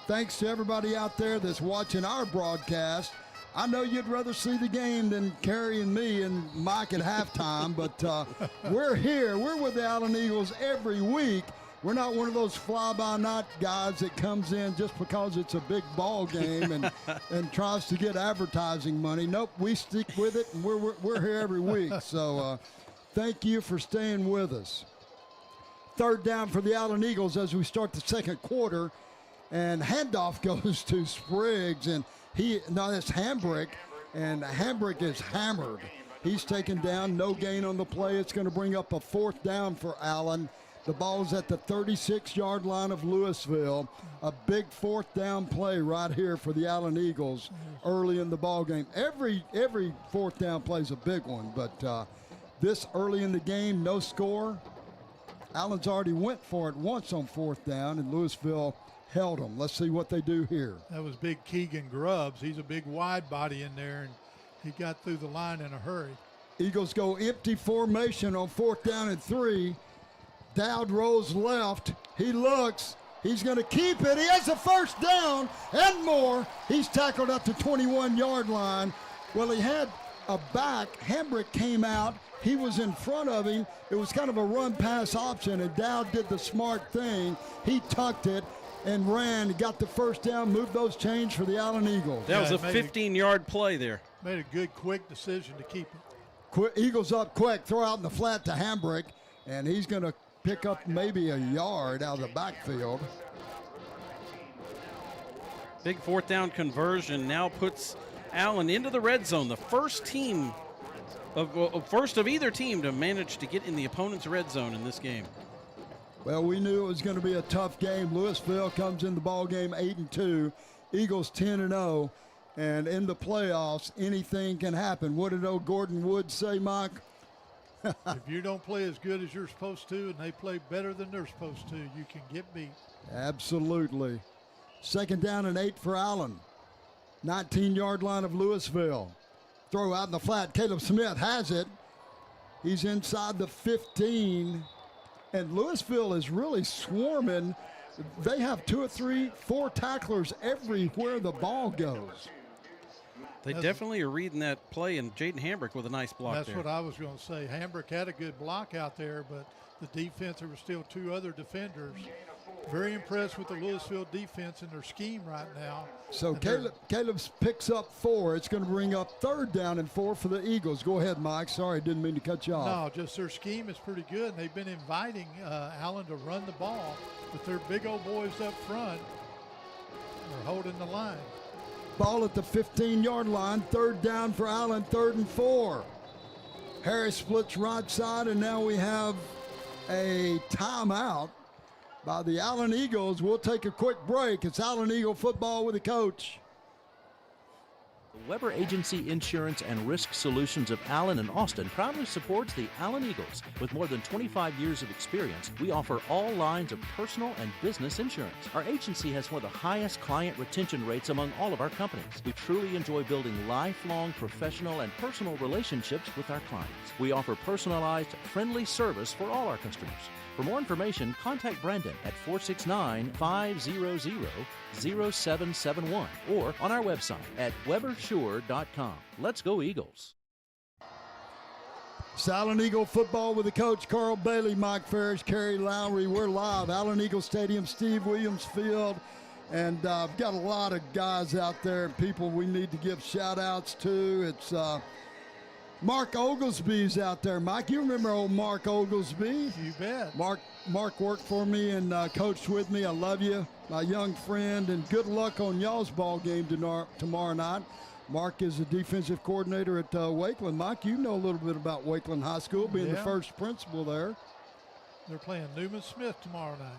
thanks to everybody out there that's watching our broadcast. I know you'd rather see the game than Kerry and me and Mike at halftime, but we're here. We're with the Allen Eagles every week. We're not one of those fly-by-night guys that comes in just because it's a big ball game and tries to get advertising money. Nope, we stick with it, and we're here every week. So thank you for staying with us. Third down for the Allen Eagles as we start the second quarter, and handoff goes to Spriggs, and that's Hambrick, and Hambrick is hammered. He's taken down, no gain on the play. It's going to bring up a fourth down for Allen. The ball is at the 36-yard line of Lewisville. A big fourth down play right here for the Allen Eagles early in the ball game. Every fourth down play is a big one, but this early in the game, no score. Allen's already went for it once on fourth down, and Lewisville held them. Let's see what they do here. That was big Keegan Grubbs. He's a big wide body in there, and he got through the line in a hurry. Eagles go empty formation on fourth down and 3. Dowd rolls left. He looks. He's going to keep it. He has a first down and more. He's tackled up to 21-yard line. Well, he had a back. Hambrick came out. He was in front of him. It was kind of a run-pass option, and Dowd did the smart thing. He tucked it and ran, got the first down, moved those chains for the Allen Eagles. That was a 15-yard play there. Made a good, quick decision to keep it. Eagles up quick, throw out in the flat to Hambrick, and he's going to pick up maybe a yard out of the backfield. Big fourth down conversion now puts Allen into the red zone. The first of either team to manage to get in the opponent's red zone in this game. Well, we knew it was going to be a tough game. Lewisville comes in the ball game 8-2. Eagles 10-0. And in the playoffs, anything can happen. What did old Gordon Wood say, Mike? If you don't play as good as you're supposed to and they play better than they're supposed to, you can get beat. Absolutely. Second down and 8 for Allen. 19-yard line of Lewisville. Throw out in the flat. Caleb Smith has it. He's inside the 15. And Lewisville is really swarming. They have 2 or 3, 4 tacklers everywhere the ball goes. They definitely are reading that play, and Jaden Hambrick with a nice block That's there. what I was going to say. Hambrick had a good block out there, but the defense, there were still 2 other defenders. Very impressed with the Lewisville defense and their scheme right now. So Caleb picks up 4. It's going to bring up third down and 4 for the Eagles. Go ahead, Mike. Sorry, didn't mean to cut you off. No, just their scheme is pretty good. They've been inviting Allen to run the ball, but their big old boys up front are holding the line. Ball at the 15-yard line. Third down for Allen, 3rd and 4. Harris splits right side, and now we have a timeout by the Allen Eagles. We'll take a quick break. It's Allen Eagle football with the coach. Weber Agency Insurance and Risk Solutions of Allen and Austin proudly supports the Allen Eagles. With more than 25 years of experience, we offer all lines of personal and business insurance. Our agency has one of the highest client retention rates among all of our companies. We truly enjoy building lifelong professional and personal relationships with our clients. We offer personalized, friendly service for all our customers. For more information, contact Brandon at 469-500-0771 or on our website at webersure.com. Let's go Eagles. It's Allen Eagle football with the coach, Carl Bailey, Mike Ferris, Kerry Lowry. We're live, Allen Eagle Stadium, Steve Williams Field. And I've got a lot of guys out there and people we need to give shout-outs to. It's Mark Oglesby's out there. Mike, you remember old Mark Oglesby? You bet. Mark worked for me and coached with me. I love you, my young friend, and good luck on y'all's ball game tomorrow night. Mark is the defensive coordinator at Wakeland. Mike, you know a little bit about Wakeland High School, being the first principal there. They're playing Newman Smith tomorrow night.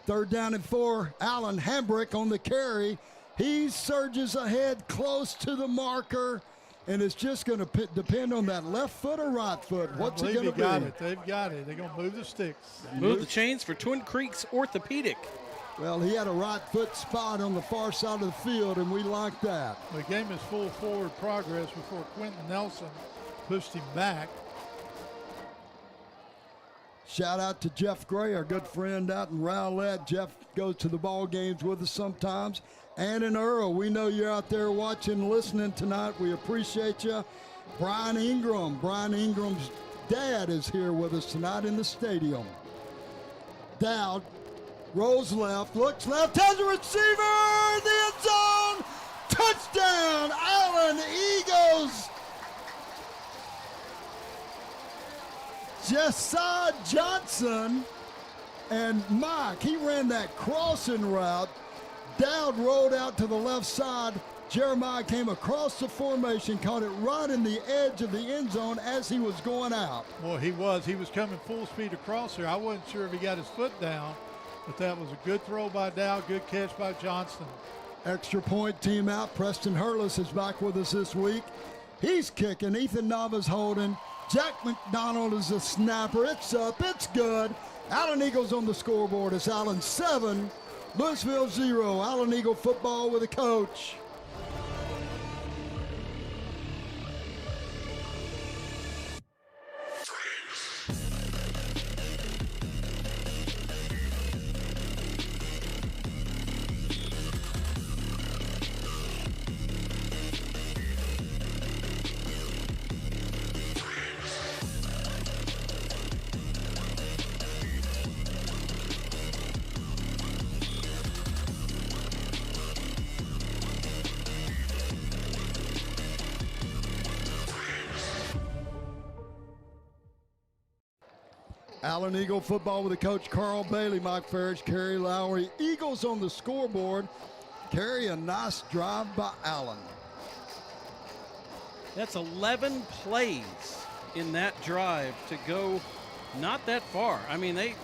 3rd down and 4. Allen Hambrick on the carry. He surges ahead close to the marker, and it's just going to depend on that left foot or right foot. What's it going to be? They've got it. They're going to move the sticks. Move the chains for Twin Creeks Orthopedic. Well, he had a right foot spot on the far side of the field, and we like that. The game is full forward progress before Quentin Nelson pushed him back. Shout out to Jeff Gray, our good friend out in Rowlett. Jeff goes to the ball games with us sometimes. Ann and Earl, we know you're out there watching, listening tonight. We appreciate you. Brian Ingram. Brian Ingram's dad is here with us tonight in the stadium. Dowd rolls left, looks left, has a receiver, the end zone, touchdown, Allen Eagles. Josiah Johnson and Mike, he ran that crossing route. Dowd rolled out to the left side. Jeremiah came across the formation, caught it right in the edge of the end zone as he was going out. Boy, he was coming full speed across there. I wasn't sure if he got his foot down, but that was a good throw by Dowd, good catch by Johnson. Extra point team out. Preston Hurlis is back with us this week. He's kicking. Ethan Nava's holding. Jack McDonald is a snapper. It's up. It's good. Allen Eagles on the scoreboard. It's Allen 7, Lewisville 0. Allen Eagle football with a coach. Allen Eagle football with the coach Carl Bailey, Mike Farris, Kerry Lowry. Eagles on the scoreboard. Kerry, a nice drive by Allen. That's 11 plays in that drive to go not that far. I mean, they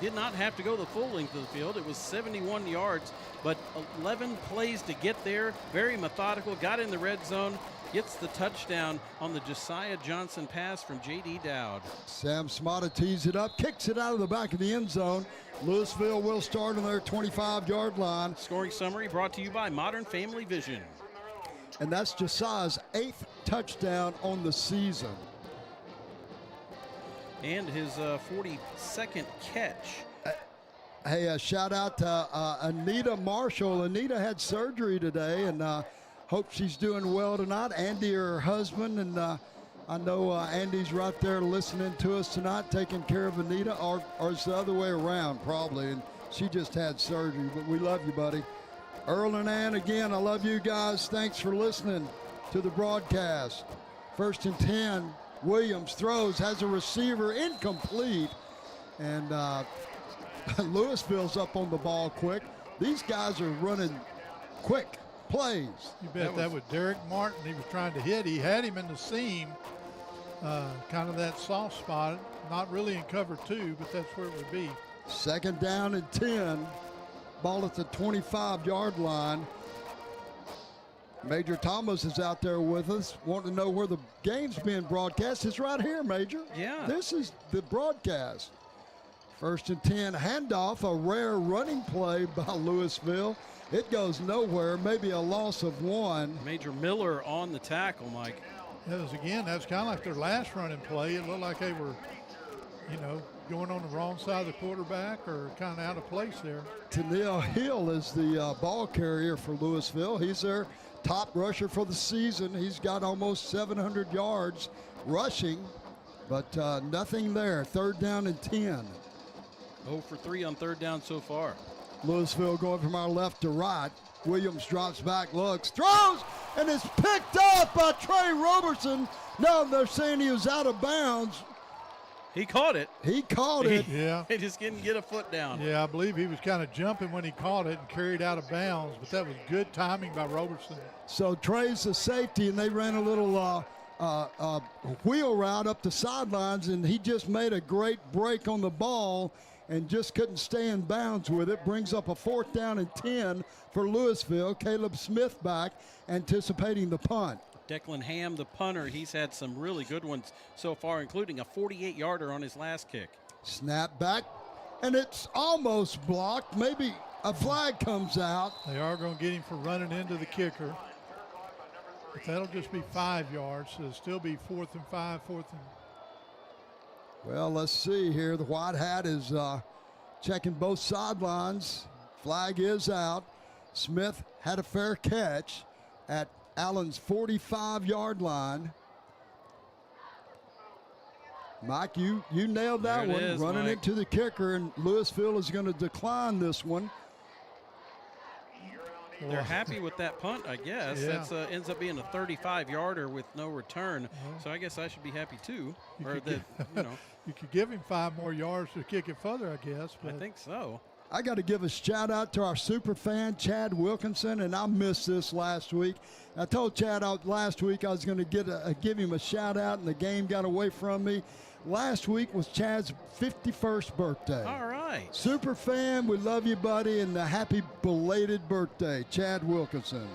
did not have to go the full length of the field. It was 71 yards, but 11 plays to get there. Very methodical, got in the red zone, gets the touchdown on the Josiah Johnson pass from J.D. Dowd. Sam Smotta tees it up, kicks it out of the back of the end zone. Lewisville will start on their 25-yard line. Scoring summary brought to you by Modern Family Vision. And that's Josiah's 8th touchdown on the season. And his 42nd catch. Hey, a shout out to Anita Marshall. Anita had surgery today, and hope she's doing well tonight. Andy, her husband, and I know Andy's right there listening to us tonight, taking care of Anita, or it's the other way around probably, and she just had surgery, but we love you, buddy. Earl and Ann, again, I love you guys. Thanks for listening to the broadcast. 1st and 10, Williams throws, has a receiver, incomplete, and Lewisville's up on the ball quick. These guys are running quick plays. You bet that was Derek Martin. He was trying to hit. He had him in the seam, kind of that soft spot. Not really in cover 2, but that's where it would be. 2nd down and 10. Ball at the 25-yard line. Major Thomas is out there with us, wanting to know where the game's being broadcast. It's right here, Major. Yeah. This is the broadcast. 1st and 10, handoff, a rare running play by Lewisville. It goes nowhere, maybe a loss of 1. Major Miller on the tackle, Mike. That was kind of like their last running play. It looked like they were, going on the wrong side of the quarterback or kind of out of place there. Tennille Hill is the ball carrier for Lewisville. He's their top rusher for the season. He's got almost 700 yards rushing, but nothing there. 3rd down and 10. 0 for 3 on 3rd down so far. Lewisville going from our left to right. Williams drops back, looks, throws, and is picked up by Trey Robertson. No, they're saying he was out of bounds. He caught it. He caught it. Yeah. He just didn't get a foot down. Yeah, I believe he was kind of jumping when he caught it and carried out of bounds, but that was good timing by Robertson. So Trey's the safety, and they ran a little wheel route up the sidelines, and he just made a great break on the ball and just couldn't stay in bounds with it. Brings up a 4th down and 10 for Lewisville. Caleb Smith back, anticipating the punt. Declan Ham, the punter, he's had some really good ones so far, including a 48-yarder on his last kick. Snap back, and it's almost blocked. Maybe a flag comes out. They are going to get him for running into the kicker. But that'll just be 5 yards, so it'll still be 4th and 5, 4th and... Well, let's see here. The white hat is checking both sidelines. Flag is out. Smith had a fair catch at Allen's 45-yard line. Mike, you nailed that one. Is, running Mike. it to the kicker, and Lewisville is going to decline this one. They're happy with that punt, I guess. Yeah. That's ends up being a 35-yarder with no return. So I guess I should be happy too. You could give him 5 more yards to kick it further, I guess. I But think so. I got to give a shout out to our super fan, Chad Wilkinson, and I missed this last week. I told Chad last week I was going to give him a shout out, and the game got away from me. Last week was Chad's 51st birthday. All right. Super fan, we love you, buddy, and a happy belated birthday, Chad Wilkinson.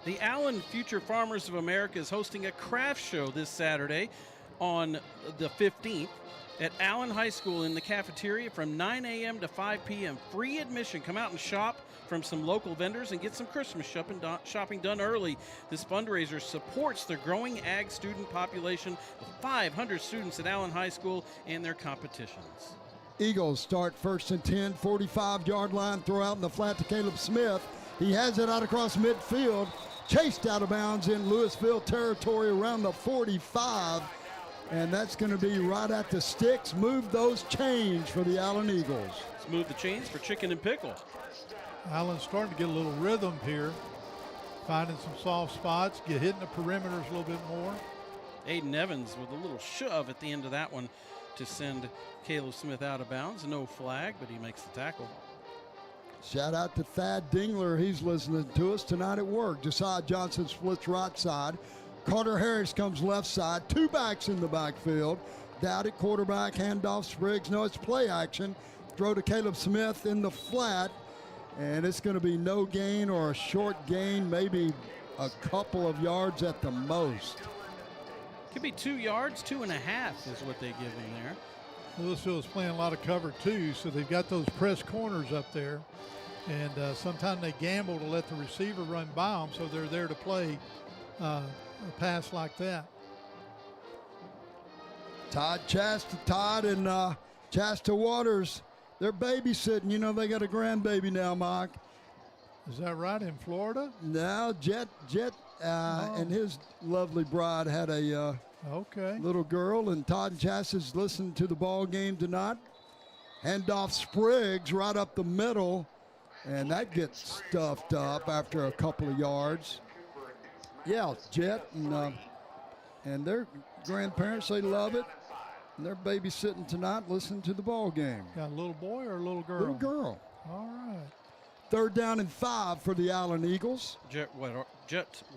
The Allen Future Farmers of America is hosting a craft show this Saturday on the 15th at Allen High School in the cafeteria from 9 a.m. to 5 p.m. Free admission. Come out and shop from some local vendors and get some Christmas shopping done early. This fundraiser supports the growing ag student population of 500 students at Allen High School and their competitions. Eagles start 1st and 10, 45-yard line, throw out in the flat to Caleb Smith. He has it out across midfield, chased out of bounds in Lewisville territory around the 45, and that's going to be right at the sticks. Move those chains for the Allen Eagles. Let's move the chains for Chicken and Pickle. Allen's starting to get a little rhythm here, finding some soft spots, hitting the perimeters a little bit more. Aiden Evans with a little shove at the end of that one to send Caleb Smith out of bounds. No flag, but he makes the tackle. Shout out to Thad Dingler. He's listening to us tonight at work. Josiah Johnson splits right side. Carter Harris comes left side. 2 backs in the backfield. Dowd at quarterback, handoff Spriggs. No, it's play action. Throw to Caleb Smith in the flat. And it's going to be no gain or a short gain, maybe a couple of yards at the most. Could be 2 yards, 2.5 is what they give him there. Lewisville is playing a lot of cover too, so they've got those press corners up there. And sometimes they gamble to let the receiver run by them, so they're there to play a pass like that. Todd and Chasta Waters, they're babysitting. You know they got a grandbaby now, Mike. Is that right, in Florida? No, Jet and his lovely bride had a little girl, and Todd and Chasta's listening to the ball game tonight. Handoff Spriggs right up the middle, and that gets stuffed up after a couple of yards. Yeah, Jet and their grandparents, they love it. And they're babysitting tonight, listening to the ball game. Got a little boy or a little girl? Little girl. All right. 3rd down and 5 for the Allen Eagles. Jet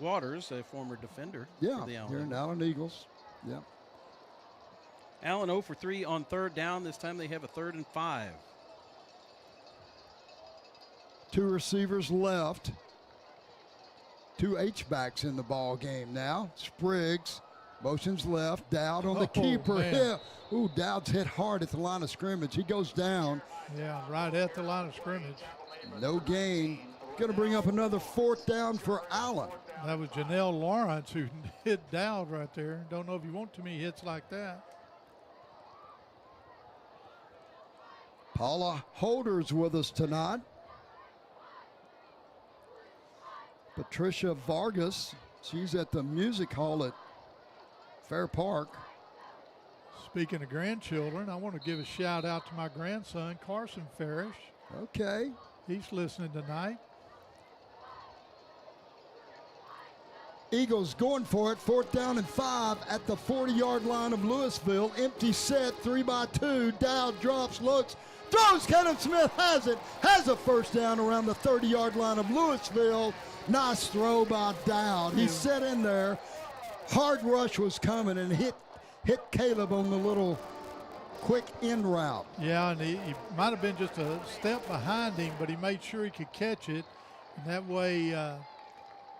Waters, a former defender for the Allen here in Allen Eagles. Yeah. Allen 0 for 3 on 3rd down. This time they have a 3rd and 5. 2 receivers left. 2 H-backs in the ball game now. Spriggs motions left. Dowd on the keeper. Man. Ooh, Dowd's hit hard at the line of scrimmage. He goes down. Yeah, right at the line of scrimmage. No gain. Going to bring up another 4th down for Allen. That was Janelle Lawrence who hit Dowd right there. Don't know if you want too many hits like that. Paula Holder's with us tonight. Patricia Vargas, she's at the music hall at Fair Park. Speaking of grandchildren, I want to give a shout out to my grandson, Carson Farish. Okay. He's listening tonight. Eagles going for it. 4th down and 5 at the 40-yard line of Lewisville. Empty set, 3-by-2. Dowd drops, looks, throws. Caleb Smith has it. Has a 1st down around the 30-yard line of Lewisville. Nice throw by Dowd. He set in there. Hard rush was coming and hit Caleb on the little quick in route. Yeah, and he might have been just a step behind him, but he made sure he could catch it. And that way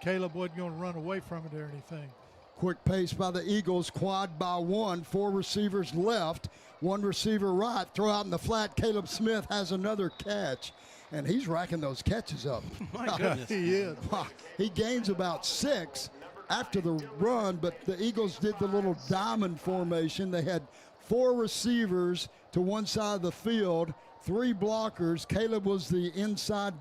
Caleb wasn't going to run away from it or anything. Quick pace by the Eagles, quad by one. 4 receivers left, 1 receiver right. Throw out in the flat. Caleb Smith has another catch, and he's racking those catches up. My goodness. He is. He gains about 6 after the run, but the Eagles did the little diamond formation. They had 4 receivers to one side of the field, 3 blockers. Caleb was the inside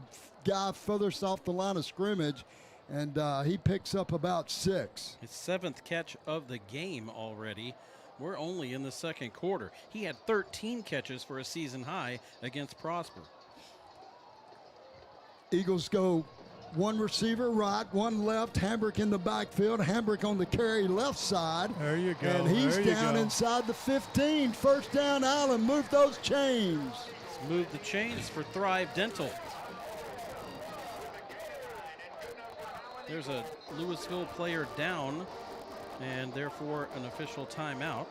guy furthest off the line of scrimmage, and he picks up about 6. His 7th catch of the game already. We're only in the second quarter. He had 13 catches for a season high against Prosper. Eagles go 1 receiver right, 1 left. Hambrick in the backfield. Hambrick on the carry left side. There you go. And he's down inside the 15. First down, Allen. Move those chains. Let's move the chains for Thrive Dental. There's a Lewisville player down, and therefore an official timeout.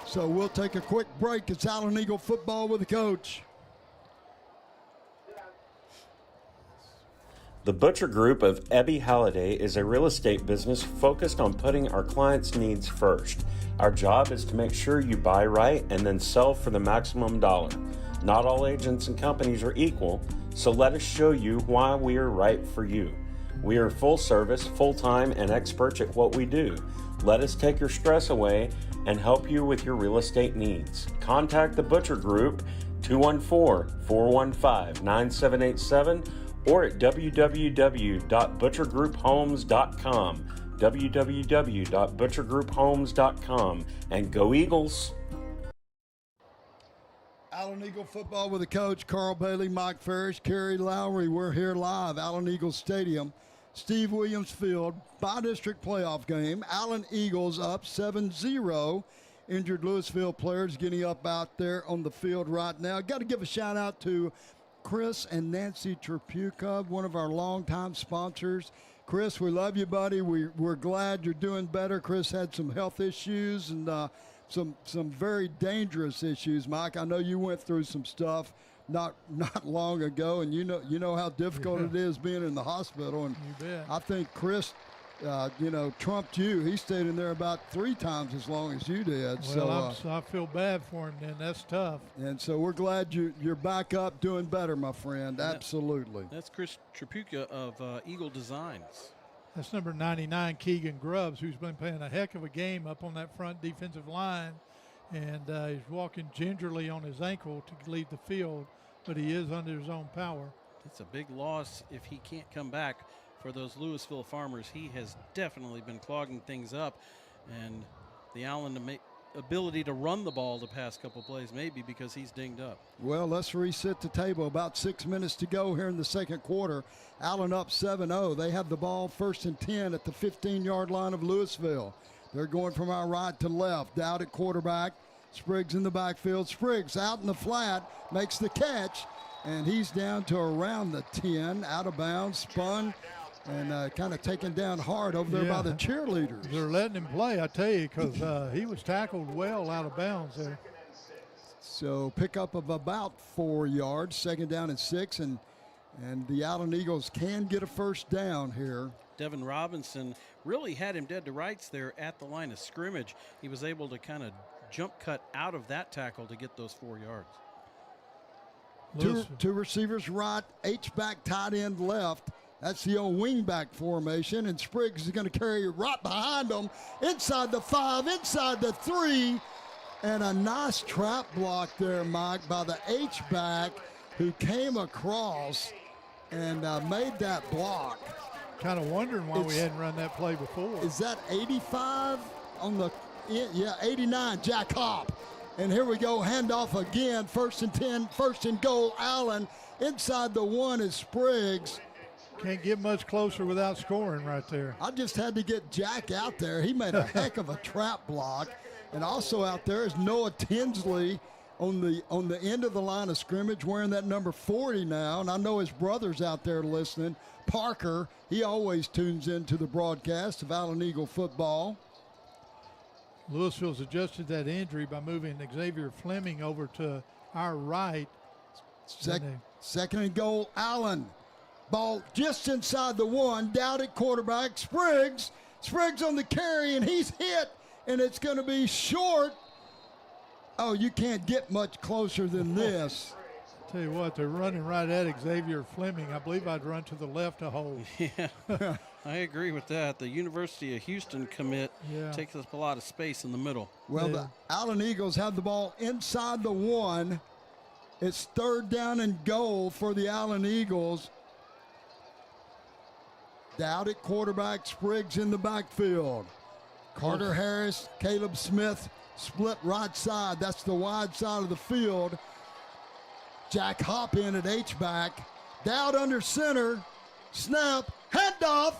So we'll take a quick break. It's Allen Eagle football with the coach. The Butcher Group of Ebby Halliday is a real estate business focused on putting our clients' needs first. Our job is to make sure you buy right and then sell for the maximum dollar. Not all agents and companies are equal, so let us show you why we are right for you. We are full service, full-time, and experts at what we do. Let us take your stress away and help you with your real estate needs. Contact the Butcher Group, 214-415-9787, or at www.butchergrouphomes.com, www.butchergrouphomes.com, and go Eagles! Allen Eagle football with the coach, Carl Bailey, Mike Ferris, Kerry Lowry. We're here live, Allen Eagle Stadium, Steve Williams Field, bi-district playoff game. Allen Eagles up 7-0. Injured Lewisville players getting up out there on the field right now. Got to give a shout out to Chris and Nancy Trapuka, one of our longtime sponsors. Chris, we love you, buddy. We're glad you're doing better. Chris had some health issues and some very dangerous issues. Mike, I know you went through some stuff not long ago, and you know how difficult it is being in the hospital. And You bet. I think Chris, trumped you. He stayed in there about 3 times as long as you did. Well, I feel bad for him then. That's tough. And so we're glad you're back up doing better, my friend. Absolutely. That's Chris Trapuka of Eagle Designs. That's number 99, Keegan Grubbs, who's been playing a heck of a game up on that front defensive line. And he's walking gingerly on his ankle to leave the field, but he is under his own power. It's a big loss if he can't come back for those Lewisville Farmers. He has definitely been clogging things up, and the Allen ability to run the ball the past couple plays maybe because he's dinged up. Well, let's reset the table. About 6 minutes to go here in the second quarter. Allen up 7-0. They have the ball 1st and 10 at the 15-yard line of Lewisville. They're going from our right to left. Out at quarterback. Spriggs in the backfield. Spriggs out in the flat, makes the catch, and he's down to around the 10, out of bounds, spun, and kind of taken down hard over there by the cheerleaders. They're letting him play, I tell you, because he was tackled well out of bounds there. So pickup of about 4 yards, 2nd down and 6, and the Allen Eagles can get a first down here. Devin Robinson really had him dead to rights there at the line of scrimmage. He was able to kind of jump cut out of that tackle to get those 4 yards. Two receivers right, H-back tight end left. That's the old wing-back formation, and Spriggs is going to carry it right behind them, inside the 5, inside the 3, and a nice trap block there, Mike, by the H-back who came across and made that block. Kind of wondering why we hadn't run that play before. Is that 85 on the, 89, Jack Hopp. And here we go, handoff again, 1st and 10, 1st and goal, Allen. Inside the 1 is Spriggs. Can't get much closer without scoring right there. I just had to get Jack out there. He made a heck of a trap block. And also out there is Noah Tinsley on the end of the line of scrimmage wearing that number 40 now. And I know his brother's out there listening. Parker, he always tunes into the broadcast of Allen Eagle football. Lewisville's adjusted that injury by moving Xavier Fleming over to our right. Second and goal, Allen. Ball just inside the 1, down at quarterback, Spriggs. Spriggs on the carry, and he's hit, and it's going to be short. Oh, you can't get much closer than this. Tell you what, they're running right at Xavier Fleming. I believe I'd run to the left to hold. Yeah, I agree with that. The University of Houston commit takes up a lot of space in the middle. Well, the Allen Eagles have the ball inside the 1. It's 3rd down and goal for the Allen Eagles. Down at quarterback, Spriggs in the backfield. Carter Harris, Caleb Smith split right side. That's the wide side of the field. Jack Hop in at H-back. Down under center. Snap. Handoff.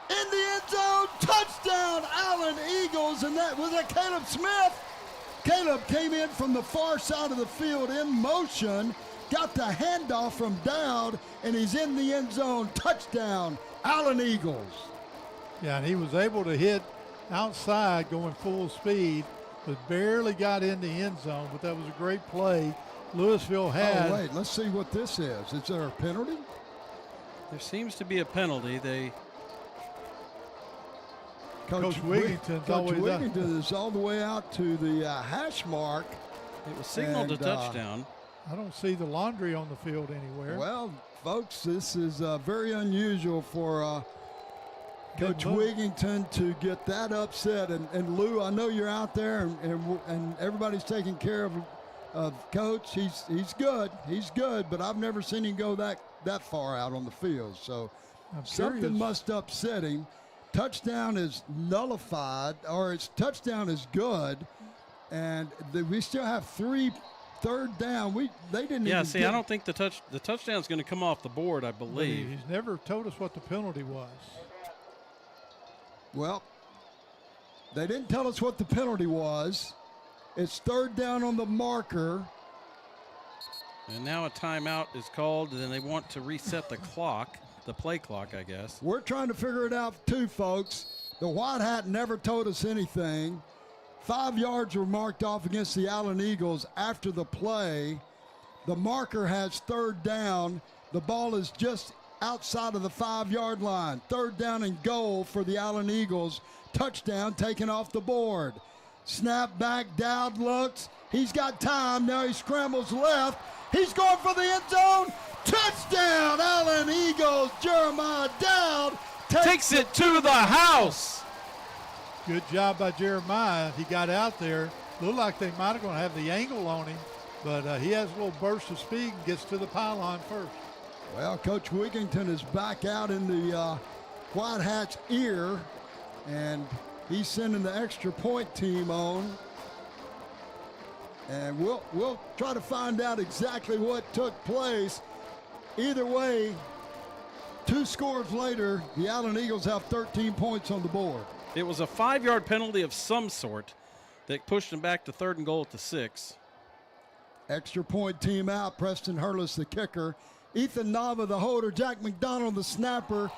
In the end zone. Touchdown, Allen Eagles. And that was Caleb Smith. Caleb came in from the far side of the field in motion. Got the handoff from Dowd, and he's in the end zone. Touchdown, Allen Eagles. Yeah, and he was able to hit outside going full speed, but barely got in the end zone, but that was a great play. Lewisville had. Oh, wait, let's see what this is. Is there a penalty? There seems to be a penalty. Coach Wigington's always Wigington is all the way out to the hash mark. It was signaled a touchdown. I don't see the laundry on the field anywhere. Well, folks, this is very unusual for Coach Wigington to get that upset. And Lou, I know you're out there, and everybody's taking care of Coach. He's good. He's good, but I've never seen him go that far out on the field. So something must upset him. Touchdown is nullified, or its touchdown is good, and we still have 3rd down. They didn't. Yeah, see, I don't think the touchdown's going to come off the board, I believe. He's never told us what the penalty was. Well, they didn't tell us what the penalty was. It's 3rd down on the marker. And now a timeout is called, and then they want to reset the clock, the play clock, I guess. We're trying to figure it out too, folks. The White Hat never told us anything. 5 yards were marked off against the Allen Eagles after the play. The marker has 3rd down. The ball is just outside of the 5-yard line. 3rd down and goal for the Allen Eagles. Touchdown taken off the board. Snap back, Dowd looks. He's got time. Now he scrambles left. He's going for the end zone. Touchdown, Allen Eagles. Jeremiah Dowd takes it to the house. Good job by Jeremiah. He got out there. Looked like they might have going to have the angle on him, but he has a little burst of speed and gets to the pylon first. Well, Coach Wigington is back out in the White Hat's ear, and he's sending the extra point team on. And we'll try to find out exactly what took place. Either way, 2 scores later, the Allen Eagles have 13 points on the board. It was a 5-yard penalty of some sort that pushed them back to 3rd and goal at the 6. Extra point team out. Preston Hurlis, the kicker. Ethan Nava, the holder. Jack McDonald, the snapper.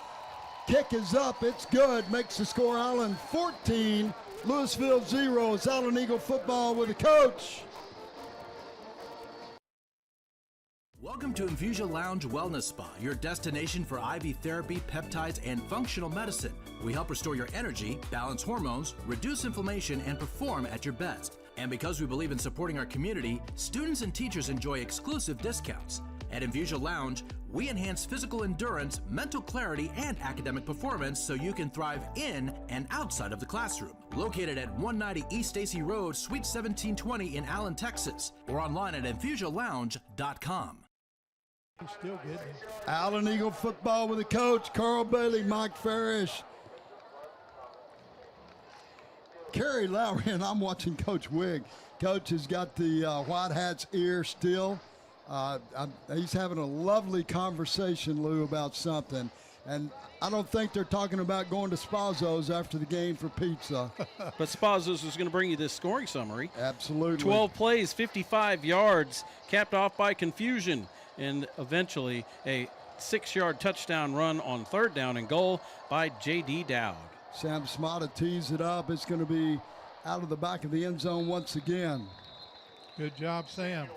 Kick is up. It's good. Makes the score Allen 14. Lewisville 0. It's Allen Eagle football with a coach. Welcome to Infusia Lounge Wellness Spa, your destination for IV therapy, peptides, and functional medicine. We help restore your energy, balance hormones, reduce inflammation, and perform at your best. And because we believe in supporting our community, students and teachers enjoy exclusive discounts. At Infusia Lounge, we enhance physical endurance, mental clarity, and academic performance so you can thrive in and outside of the classroom. Located at 190 East Stacy Road, Suite 1720 in Allen, Texas, or online at infusialounge.com. He's still getting it. Allen Eagle football with the coach, Carl Bailey, Mike Farish, Kerry Lowry, and I'm watching Coach Wig. Coach has got the White Hat's ear still. He's having a lovely conversation, Lou, about something. And I don't think they're talking about going to Spazzo's after the game for pizza. But Spazzo's is going to bring you this scoring summary. Absolutely. 12 plays, 55 yards, capped off by confusion, and eventually a 6-yard touchdown run on 3rd down and goal by J.D. Dowd. Sam Smata tees it up. It's going to be out of the back of the end zone once again. Good job, Sam.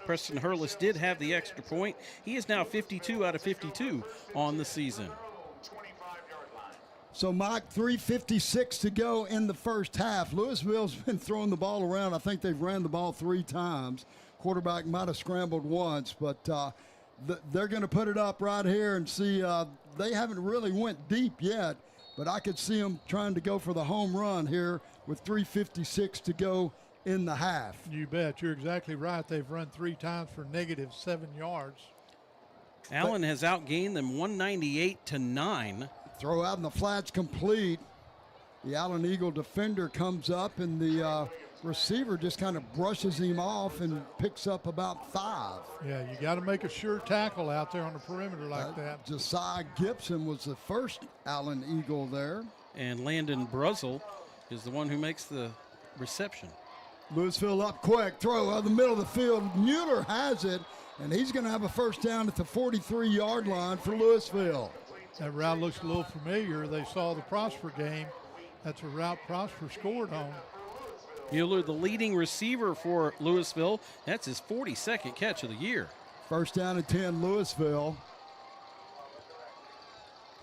Preston Hurlis did have the extra point. He is now 52 out of 52 on the season. So, Mike, 3:56 to go in the first half. Lewisville's been throwing the ball around. I think they've ran the ball 3 times. Quarterback might have scrambled once, but they're going to put it up right here and see. They haven't really went deep yet, but I could see them trying to go for the home run here with 3:56 to go in the half. You bet. You're exactly right. They've run 3 times for -7 yards. Allen has outgained them 198-9. Throw out in the flats complete. The Allen Eagle defender comes up, and the receiver just kind of brushes him off and picks up about 5. Yeah, you got to make a sure tackle out there on the perimeter like that. Josiah Gibson was the first Allen Eagle there. And Landon Bruzzle is the one who makes the reception. Lewisville up quick, throw out the middle of the field. Mueller has it, and he's going to have a first down at the 43-yard line for Lewisville. That route looks a little familiar. They saw the Prosper game. That's a route Prosper scored on. Mueller, the leading receiver for Lewisville. That's his 42nd catch of the year. First down and 10, Lewisville.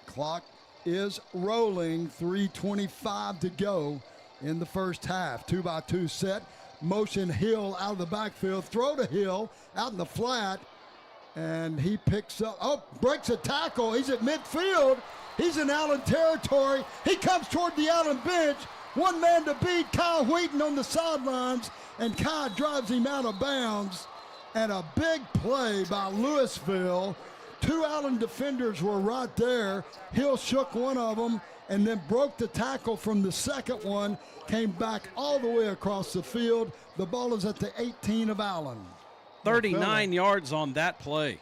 Clock is rolling, 3:25 to go in the first half. 2-by-2 set. Motion Hill out of the backfield. Throw to Hill out in the flat. And he picks up, breaks a tackle. He's at midfield. He's in Allen territory. He comes toward the Allen bench. One man to beat, Kyle Wheaton on the sidelines. And Kyle drives him out of bounds. And a big play by Lewisville. 2 Allen defenders were right there. Hill shook one of them and then broke the tackle from the second one. Came back all the way across the field. The ball is at the 18 of Allen. 39 yards on that play.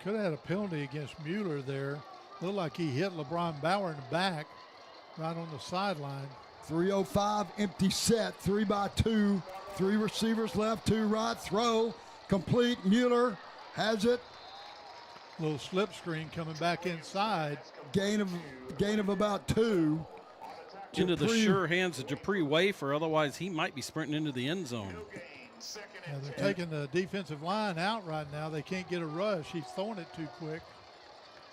Could have had a penalty against Mueller there. Looked like he hit LeBron Bauer in the back, right on the sideline. 3:05, empty set, 3-by-2. 3 receivers left, 2 right. Throw, complete. Mueller has it. Little slip screen coming back inside. Gain of about 2. Into the sure hands of Dupree Wafer, otherwise he might be sprinting into the end zone. Yeah, they're taking the defensive line out right now. They can't get a rush. He's throwing it too quick.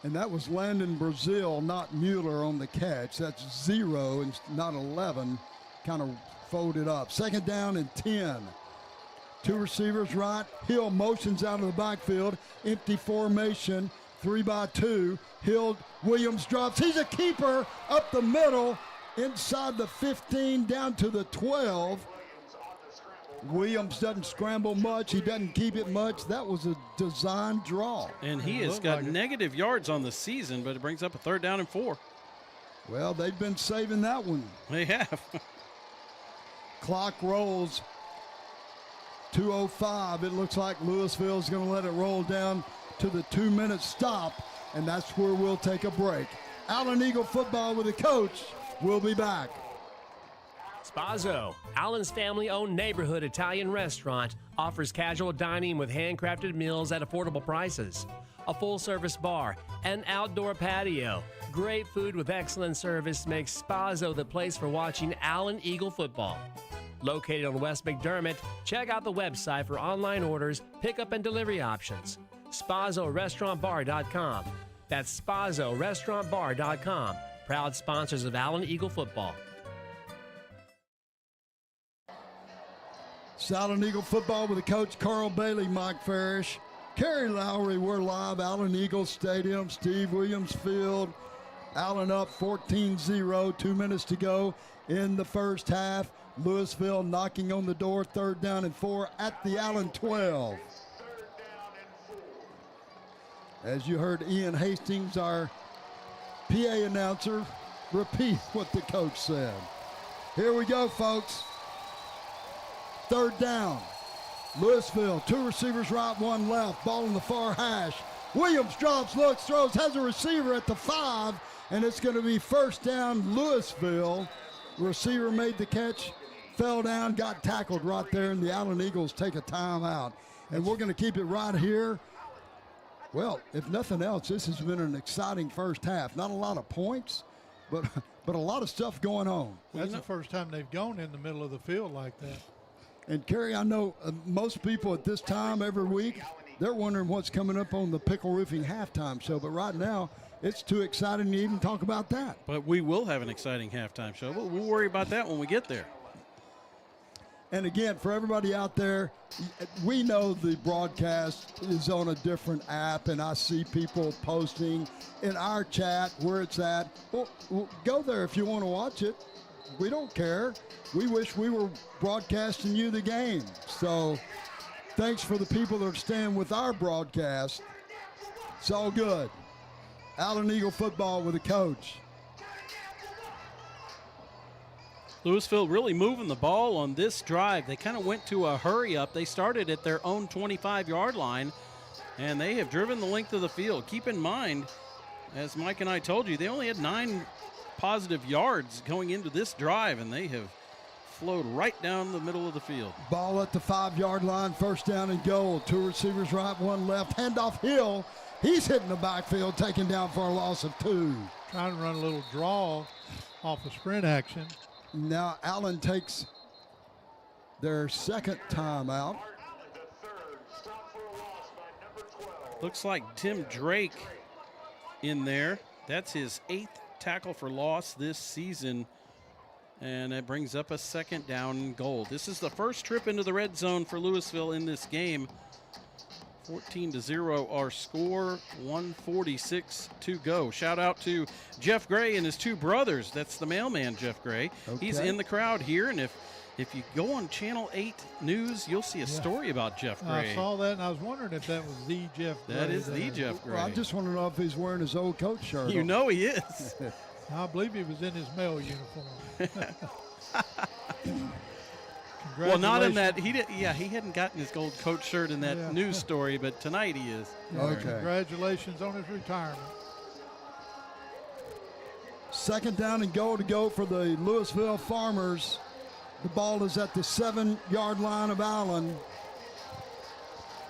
And that was Landon Brazil, not Mueller on the catch. That's 0 and not 11. Kind of folded up. Second down and 10. 2 receivers right. Hill motions out of the backfield. Empty formation. 3-by-2. Hill, Williams drops. He's a keeper up the middle. Inside the 15 down to the 12. Williams doesn't scramble much. He doesn't keep it much. That was a design draw. And he has got negative yards on the season, but it brings up a 3rd down and 4. Well, they've been saving that one. They have. Clock rolls. 2:05. It looks like Lewisville's going to let it roll down to the 2-minute stop, and that's where we'll take a break. Allen Eagle football with the coach. We'll be back. Spazzo, Allen's family-owned neighborhood Italian restaurant, offers casual dining with handcrafted meals at affordable prices, a full-service bar, and outdoor patio. Great food with excellent service makes Spazzo the place for watching Allen Eagle football. Located on West McDermott, check out the website for online orders, pickup, and delivery options. SpazzoRestaurantBar.com. That's SpazzoRestaurantBar.com. Proud sponsors of Allen Eagle football. Allen Eagle football with the coach Carl Bailey, Mike Farish, Kerry Lowry. We're live, Allen Eagle Stadium, Steve Williams Field. Allen up 14-0, 2 minutes to go in the first half. Lewisville knocking on the door, 3rd down and 4 at the Allen 12. As you heard Ian Hastings, our PA announcer, repeat what the coach said. Here we go, folks. 3rd down. Lewisville, 2 receivers right, 1 left. Ball in the far hash. Williams drops, looks, throws, has a receiver at the 5, and it's going to be 1st down, Lewisville. Receiver made the catch, fell down, got tackled right there, and the Allen Eagles take a timeout. And we're going to keep it right here. Well, if nothing else, this has been an exciting first half. Not a lot of points, but a lot of stuff going on. That's the first time they've gone in the middle of the field like that. And, Kerry, I know most people at this time every week, they're wondering what's coming up on the Pickle Roofing halftime show. But right now, it's too exciting to even talk about that. But we will have an exciting halftime show. But we'll worry about that when we get there. And again, for everybody out there, we know the broadcast is on a different app, and I see people posting in our chat where it's at. Well, go there if you want to watch it. We don't care. We wish we were broadcasting you the game. So thanks for the people that are staying with our broadcast. It's all good. Allen Eagle football with a coach. Lewisville really moving the ball on this drive. They kind of went to a hurry up. They started at their own 25-yard line, and they have driven the length of the field. Keep in mind, as Mike and I told you, they only had 9 positive yards going into this drive, and they have flowed right down the middle of the field. Ball at the 5-yard line, first down and goal. 2 receivers right, 1 left. Handoff Hill. He's hitting the backfield, taken down for a loss of 2. Trying to run a little draw off of sprint action. Now Allen takes their second timeout. Looks like Tim Drake in there. That's his 8th tackle for loss this season. And it brings up a second down and goal. This is the first trip into the red zone for Lewisville in this game. 14-0 our score, 1:46 to go. Shout out to Jeff Gray and his 2 brothers. That's the mailman, Jeff Gray. Okay. He's in the crowd here, and if you go on Channel 8 News, you'll see a story about Jeff Gray. I saw that, and I was wondering if that was the Jeff Gray. That is the Jeff Gray. Well, I just want to know if he's wearing his old coach shirt. You know he is. I believe he was in his mail uniform. Well, not in that. He hadn't gotten his gold coach shirt in that news story, but tonight he is. Okay. Congratulations on his retirement. Second down and goal to go for the Lewisville Farmers. The ball is at the 7-yard line of Allen.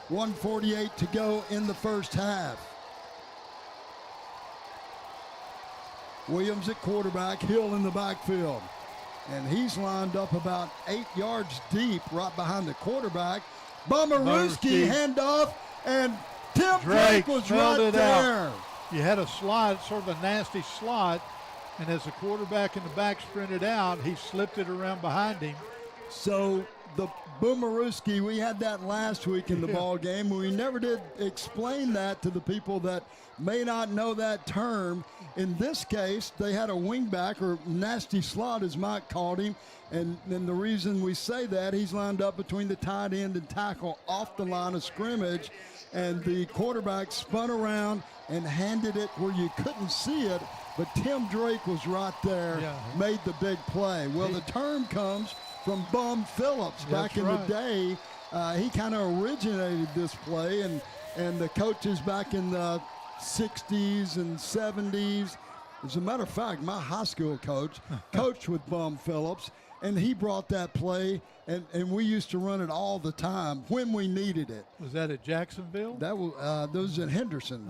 1:48 to go in the first half. Williams at quarterback, Hill in the backfield. And he's lined up about 8 yards deep right behind the quarterback. Bomarewski handoff, and Tim Drake was right there. You had a slot, sort of a nasty slot, and as the quarterback in the back sprinted out, he slipped it around behind him. So the Bomarewski, we had that last week in the ball game. We never did explain that to the people that may not know that term. In this case, they had a wingback, or nasty slot as Mike called him, and the reason we say that, he's lined up between the tight end and tackle off the line of scrimmage, and the quarterback spun around and handed it where you couldn't see it, but Tim Drake was right there, made the big play. Well, the term comes from Bum Phillips. Back in the day, he kind of originated this play, and the coaches back in the 60s and 70s. As a matter of fact, my high school coach coached with Bum Phillips, and he brought that play, and we used to run it all the time when we needed it. Was that at Jacksonville? That was in Henderson.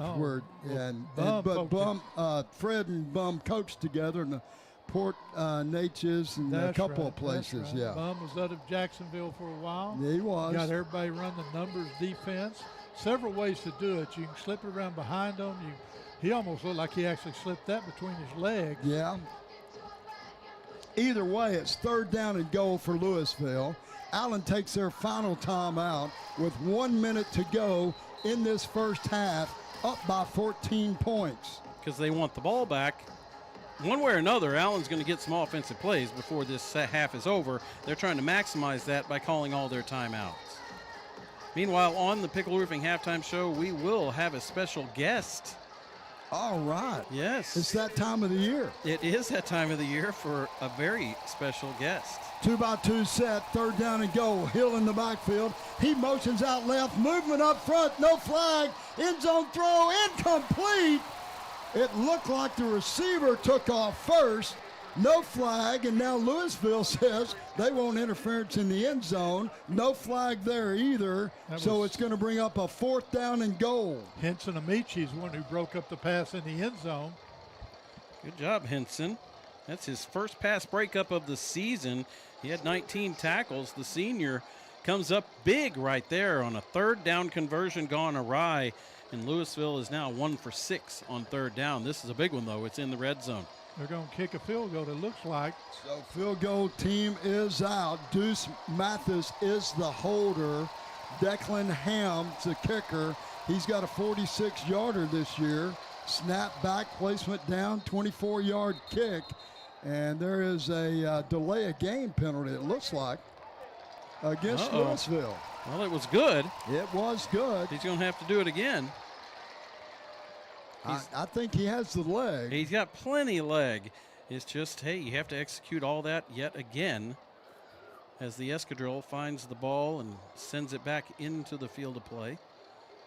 Fred and Bum coached together in the Port Neches and a couple of places. Right. Yeah. Bum was out of Jacksonville for a while. Yeah, he was. Got everybody run the numbers defense. Several ways to do it. You can slip it around behind them. He almost looked like he actually slipped that between his legs. Yeah. Either way, it's third down and goal for Lewisville. Allen takes their final timeout with 1 minute to go in this first half, up by 14 points. Because they want the ball back. One way or another, Allen's going to get some offensive plays before this half is over. They're trying to maximize that by calling all their timeouts. Meanwhile, on the Pickle Roofing Halftime Show, we will have a special guest. All right. Yes. It's that time of the year. It is that time of the year for a very special guest. 2-by-2 set, third down and goal. Hill in the backfield. He motions out left, movement up front, no flag. End zone throw, incomplete. It looked like the receiver took off first. No flag, and now Lewisville says they want interference in the end zone. No flag there either, so it's going to bring up a fourth down and goal. Henson Amici is the one who broke up the pass in the end zone. Good job, Henson. That's his first pass breakup of the season. He had 19 tackles. The senior comes up big right there on a third down conversion gone awry. And Lewisville is now 1 for 6 on third down. This is a big one, though. It's in the red zone. They're going to kick a field goal, it looks like. So field goal team is out. Deuce Mathis is the holder. Declan Ham's the kicker. He's got a 46-yarder this year. Snap back, placement down, 24-yard kick. And there is a delay of game penalty, it looks like, against Lewisville. Well, it was good. It was good. He's going to have to do it again. I think he has the leg. He's got plenty of leg. It's just, hey, you have to execute all that yet again as the Escadrille finds the ball and sends it back into the field of play.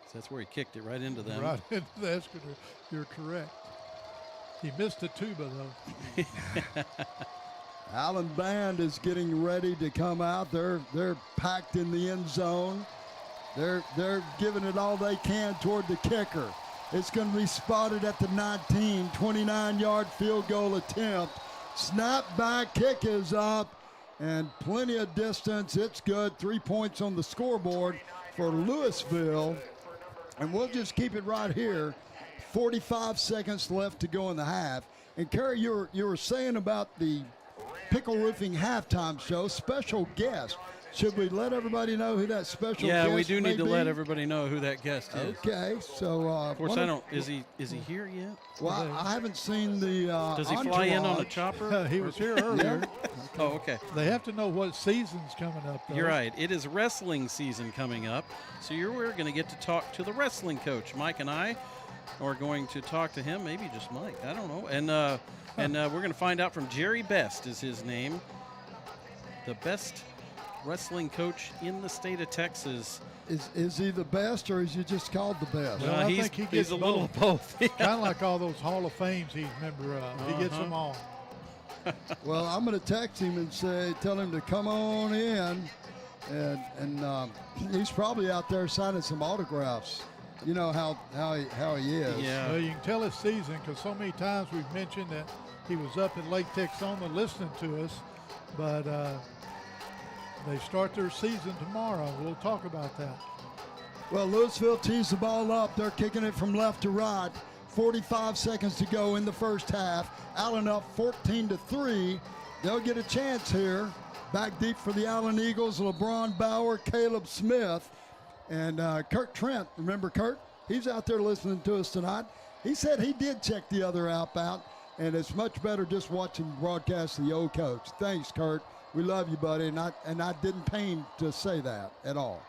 So that's where he kicked it, right into them. Right into the Escadrille. You're correct. He missed the tuba, though. Allen Band is getting ready to come out. They're packed in the end zone. They're giving it all they can toward the kicker. It's going to be spotted at the 19, 29-yard field goal attempt. Snap back, kick is up, and plenty of distance. It's good. 3 points on the scoreboard for Lewisville. And we'll just keep it right here. 45 seconds left to go in the half. And Kerry, you were saying about the Pickle Roofing halftime show, special guest. Should we let everybody know who that special guest is? Yeah, we do need to let everybody know who that guest is. Okay, so of course I don't. Is he here yet? Well, I haven't seen the. Does he fly in on a chopper? He was here earlier. Oh, okay. They have to know what season's coming up, though. You're right. It is wrestling season coming up, so we're going to get to talk to the wrestling coach. Mike and I are going to talk to him. Maybe just Mike. I don't know. And we're going to find out from Jerry Best is his name, the best wrestling coach in the state of Texas. Is he the best, or is he just called the best? Well, I think he gets a little of both. Kind of like all those Hall of Fames he's a member of. He gets them all. Well, I'm going to text him and tell him to come on in, and he's probably out there signing some autographs. You know how he is. Yeah. Well, you can tell his season because so many times we've mentioned that he was up in Lake Texoma listening to us, but they start their season tomorrow. We'll talk about that. Well, Lewisville tees the ball up. They're kicking it from left to right. 45 seconds to go in the first half. Allen up 14-3. They'll get a chance here. Back deep for the Allen Eagles, LeBron Bauer, Caleb Smith, and Kurt Trent. Remember Kurt? He's out there listening to us tonight. He said he did check the other app out, and it's much better just watching broadcast the old coach. Thanks, Kurt. We love you, buddy, and I didn't pain to say that at all.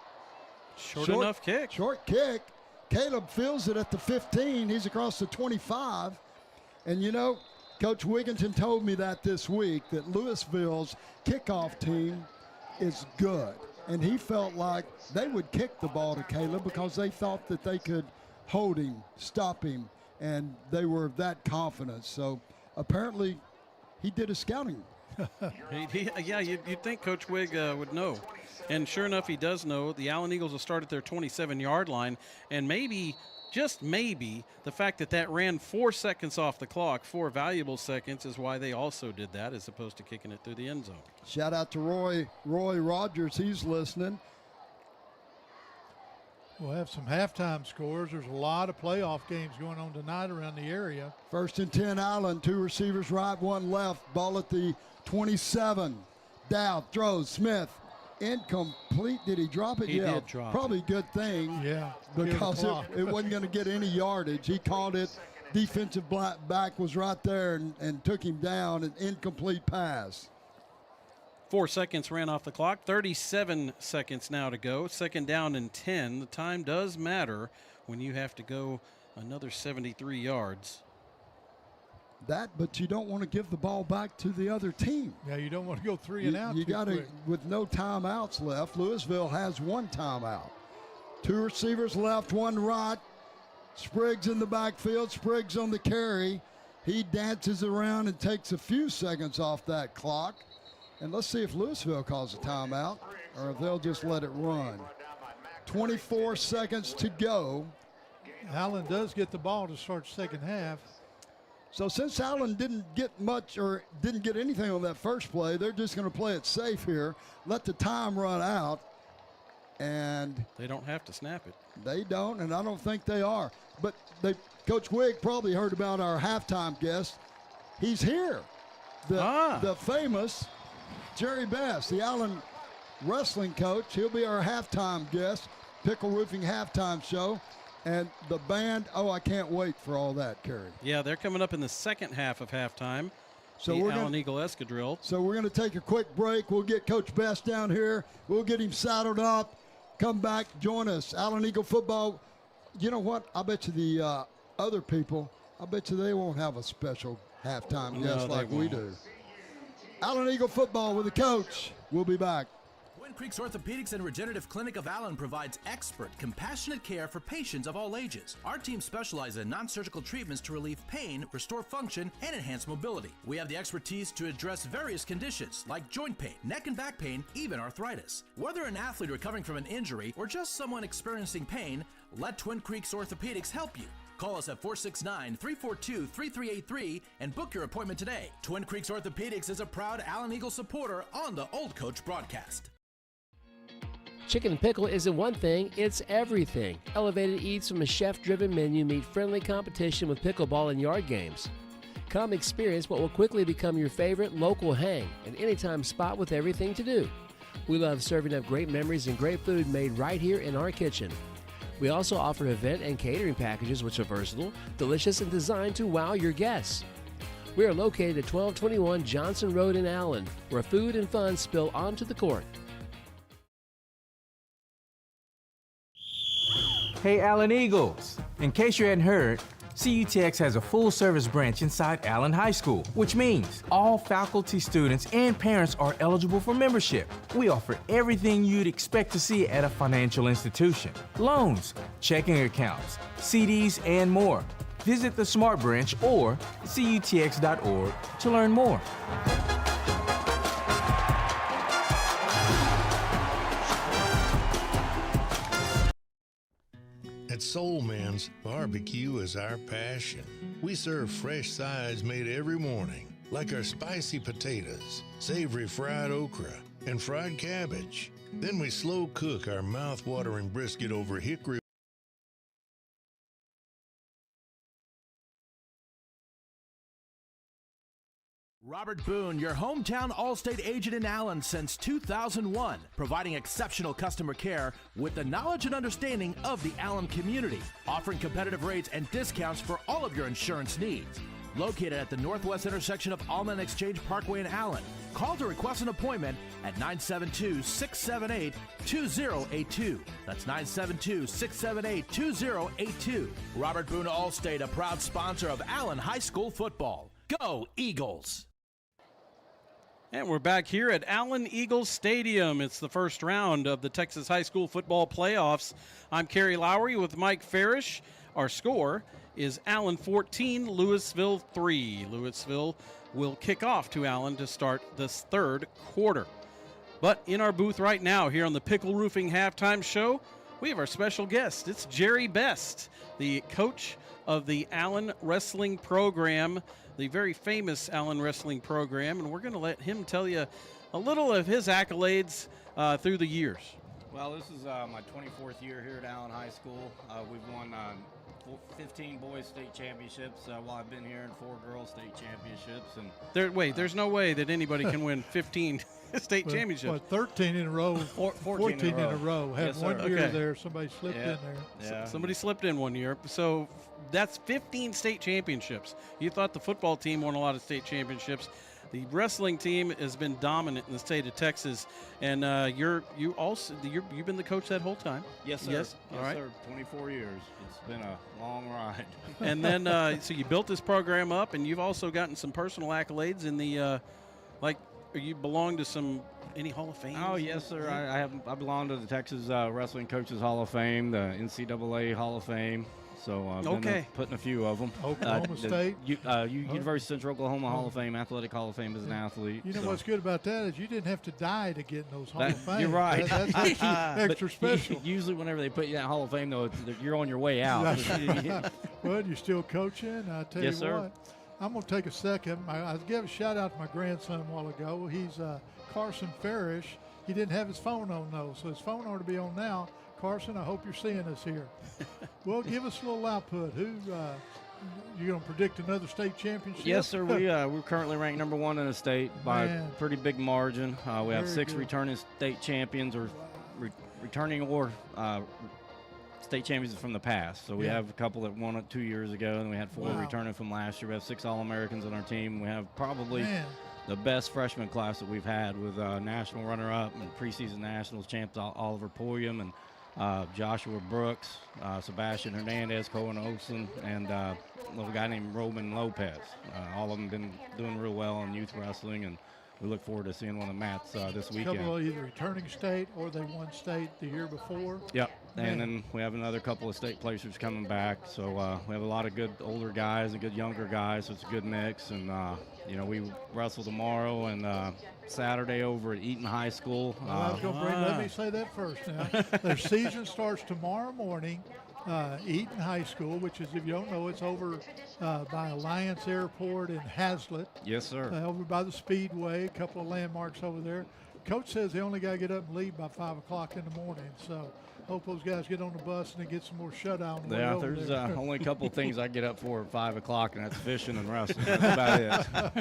Short enough kick. Short kick. Caleb feels it at the 15. He's across the 25. And, you know, Coach Wigginton told me that this week, that Lewisville's kickoff team is good. And he felt like they would kick the ball to Caleb because they thought that they could hold him, stop him, and they were that confident. So apparently he did his scouting. Yeah, you'd think Coach Wigg would know. And sure enough, he does know. The Allen Eagles will start at their 27-yard line. And maybe, just maybe, the fact that ran 4 seconds off the clock, 4 valuable seconds, is why they also did that as opposed to kicking it through the end zone. Shout out to Roy Rogers. He's listening. We'll have some halftime scores. There's a lot of playoff games going on tonight around the area. 1st and 10, Allen. 2 receivers right, 1 left. Ball at the 27. Dow throws. Smith. Incomplete. Did he drop it? He did drop probably a good thing. Yeah. Because it wasn't going to get any yardage. He caught it. Defensive back was right there and took him down. An incomplete pass. 4 seconds ran off the clock. 37 seconds now to go. 2nd down and 10. The time does matter when you have to go another 73 yards. But you don't want to give the ball back to the other team. Yeah, you don't want to go 3 and out. You got to, with no timeouts left. Lewisville has 1 timeout. 2 receivers left, 1 right. Spriggs in the backfield. Spriggs on the carry. He dances around and takes a few seconds off that clock. And let's see if Lewisville calls a timeout or if they'll just let it run. 24 seconds to go. Allen does get the ball to start second half. So since Allen didn't get much or didn't get anything on that first play, they're just going to play it safe here, let the time run out, and they don't have to snap it. They don't, and I don't think they are. But Coach Wigg probably heard about our halftime guest. He's here, the famous Jerry Best, the Allen wrestling coach. He'll be our halftime guest, Pickle Roofing halftime show. And the band, I can't wait for all that, Kerry. Yeah, they're coming up in the second half of halftime. So the Allen Eagle Escadrille. So we're going to take a quick break. We'll get Coach Best down here. We'll get him saddled up. Come back, join us. Allen Eagle football. You know what? I bet you the other people, I bet you they won't have a special halftime guest like we do. Allen Eagle football with the coach. We'll be back. Twin Creeks Orthopedics and Regenerative Clinic of Allen provides expert, compassionate care for patients of all ages. Our team specializes in non-surgical treatments to relieve pain, restore function, and enhance mobility. We have the expertise to address various conditions like joint pain, neck and back pain, even arthritis. Whether an athlete recovering from an injury or just someone experiencing pain, let Twin Creeks Orthopedics help you. Call us at 469-342-3383 and book your appointment today. Twin Creeks Orthopedics is a proud Allen Eagle supporter on the Old Coach broadcast. Chicken and Pickle isn't one thing, it's everything. Elevated eats from a chef-driven menu meet friendly competition with pickleball and yard games. Come experience what will quickly become your favorite local hang, an anytime spot with everything to do. We love serving up great memories and great food made right here in our kitchen. We also offer event and catering packages which are versatile, delicious, and designed to wow your guests. We are located at 1221 Johnson Road in Allen, where food and fun spill onto the court. Hey Allen Eagles! In case you hadn't heard, CUTX has a full-service branch inside Allen High School, which means all faculty, students, and parents are eligible for membership. We offer everything you'd expect to see at a financial institution: loans, checking accounts, CDs, and more. Visit the Smart Branch or cutx.org to learn more. At Soul Man's, barbecue is our passion. We serve fresh sides made every morning, like our spicy potatoes, savory fried okra, and fried cabbage. Then we slow cook our mouth-watering brisket over hickory. Robert Boone, your hometown Allstate agent in Allen since 2001, providing exceptional customer care with the knowledge and understanding of the Allen community, offering competitive rates and discounts for all of your insurance needs. Located at the northwest intersection of Allen Exchange Parkway in Allen. Call to request an appointment at 972-678-2082. That's 972-678-2082. Robert Boone Allstate, a proud sponsor of Allen High School football. Go Eagles! And we're back here at Allen Eagles Stadium. It's the first round of the Texas High School Football Playoffs. I'm Kerry Lowry with Mike Farish. Our score is Allen 14, Lewisville 3. Lewisville will kick off to Allen to start this third quarter. But in our booth right now here on the Pickle Roofing Halftime Show, we have our special guest. It's Jerry Best, the coach of the Allen Wrestling Program, the very famous Allen Wrestling Program, and we're going to let him tell you a little of his accolades through the years. Well, this is my 24th year here at Allen High School. We've won 15 boys state championships while I've been here, and 4 girls state championships. And there's no way that anybody can win 15 state championships. What, 13 in a row, 14 in a row. Had yes, one sir. year Okay. there, somebody slipped in there. Yeah. Somebody slipped in one year. So that's 15 state championships. You thought the football team won a lot of state championships. The wrestling team has been dominant in the state of Texas, and you've been the coach that whole time. Yes, sir. Yes, all right. Sir. 24 years. It's been a long ride. And then so you built this program up, and you've also gotten some personal accolades in the you belong to any Hall of Fame? Oh yes, sir. I belong to the Texas Wrestling Coaches Hall of Fame, the NCAA Hall of Fame. So okay, putting a few of them. Oklahoma State, University of Central Oklahoma Hall of Fame, Athletic Hall of Fame as an athlete. You know what's good about that is you didn't have to die to get in those Hall of Fame. You're right. That's extra special. Usually, whenever they put you in that Hall of Fame, though, you're on your way out. Well, you're still coaching. I tell yes, you sir. what. I'm going to take a second. I gave a shout out to my grandson a while ago. He's Carson Farish. He didn't have his phone on, though, so his phone ought to be on now. Carson, I hope you're seeing us here. Well, give us a little output. Who you going to predict another state championship? Yes, sir. We're currently ranked number 1 in the state by a pretty big margin. We have 6 returning state champions or returning or state champions from the past. So we have a couple that won it 2 years ago, and we had 4 returning from last year. We have 6 All-Americans on our team. We have probably the best freshman class that we've had with national runner-up and preseason nationals champs Oliver Pulliam and Joshua Brooks, Sebastian Hernandez, Cohen Olson, and a little guy named Roman Lopez. All of them been doing real well in youth wrestling, and we look forward to seeing one of the mats this weekend. A couple of either returning state or they won state the year before. Yep. And then we have another couple of state placers coming back. So we have a lot of good older guys and good younger guys. So it's a good mix. And, we wrestle tomorrow and Saturday over at Eaton High School. Let me say that first now. Their season starts tomorrow morning. Eaton High School, which is, if you don't know, it's over by Alliance Airport in Hazlitt. Yes, sir. Over by the Speedway, a couple of landmarks over there. Coach says they only got to get up and leave by 5 o'clock in the morning. So hope those guys get on the bus and they get some more shut-eye. Yeah, there's only a couple of things I get up for at 5 o'clock, and that's fishing and wrestling. That's about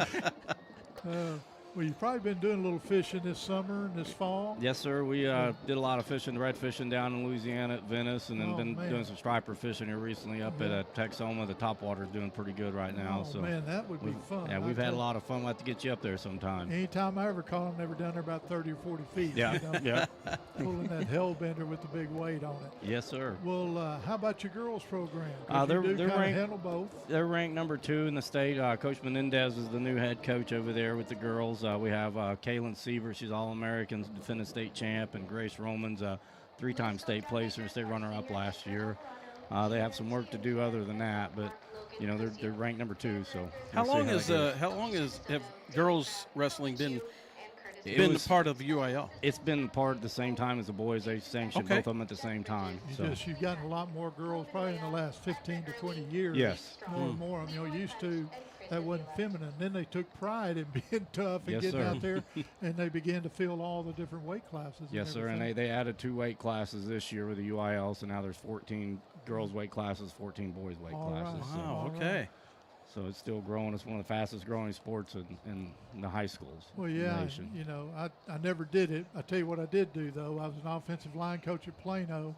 it. Well, you've probably been doing a little fishing this summer and this fall. Yes, sir. We did a lot of fishing, red fishing down in Louisiana at Venice, and then doing some striper fishing here recently up at Texoma. The topwater is doing pretty good right now. Oh, man, that would be fun. Yeah, we've had a lot of fun. We'll have to get you up there sometime. Anytime I ever caught them, they were down there about 30 or 40 feet. Yeah, yeah. Pulling that hellbender with the big weight on it. Yes, sir. Well, how about your girls program? They're ranked, handle both. They're ranked number 2 in the state. Coach Menendez is the new head coach over there with the girls. We have Kaylin Seaver, she's All-American, defending state champ, and Grace Romans, 3-time state placer, state runner-up last year. They have some work to do other than that, but they're ranked number 2. So how long have girls wrestling been part of UIL? It's been part at the same time as the boys. They sanctioned both of them at the same time. You've gotten a lot more girls probably in the last 15 to 20 years. Yes. More and more. Used to. That wasn't feminine. Then they took pride in being tough and getting out there, and they began to fill all the different weight classes. Yes, sir. And they added 2 weight classes this year with the UIL, so now there's 14 girls weight classes, 14 boys weight classes. Right. Wow, okay. So it's still growing. It's one of the fastest growing sports in the high schools. Well, yeah, I never did it. I tell you what I did do, though. I was an offensive line coach at Plano,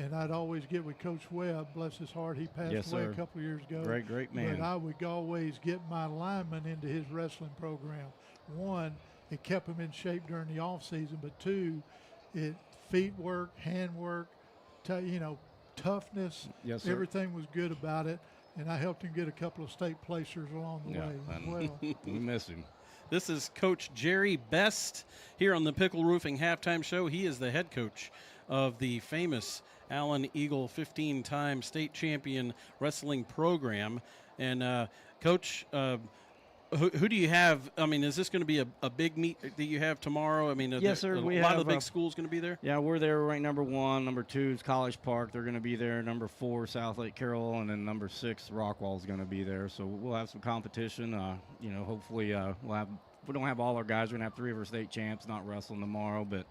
and I'd always get with Coach Webb. Bless his heart, he passed away a couple of years ago. Great man. But I would always get my linemen into his wrestling program. 1, it kept them in shape during the off season, but 2, it feet work, hand work, toughness. Yes, sir. Everything was good about it, and I helped him get a couple of state placers along the way as well. We miss him. This is Coach Jerry Best here on the Pickle Roofing Halftime Show. He is the head coach of the famous Allen Eagle 15-time state champion wrestling program. And, Coach, who do you have? I mean, is this going to be a big meet that you have tomorrow? I mean, yes, sir. A lot of the big schools going to be there? Yeah, we're there. We're ranked number 1. Number 2 is College Park. They're going to be there. Number 4, South Lake Carroll. And then number 6, Rockwall is going to be there. So we'll have some competition. Hopefully we don't have all our guys. We're going to have 3 of our state champs not wrestling tomorrow, but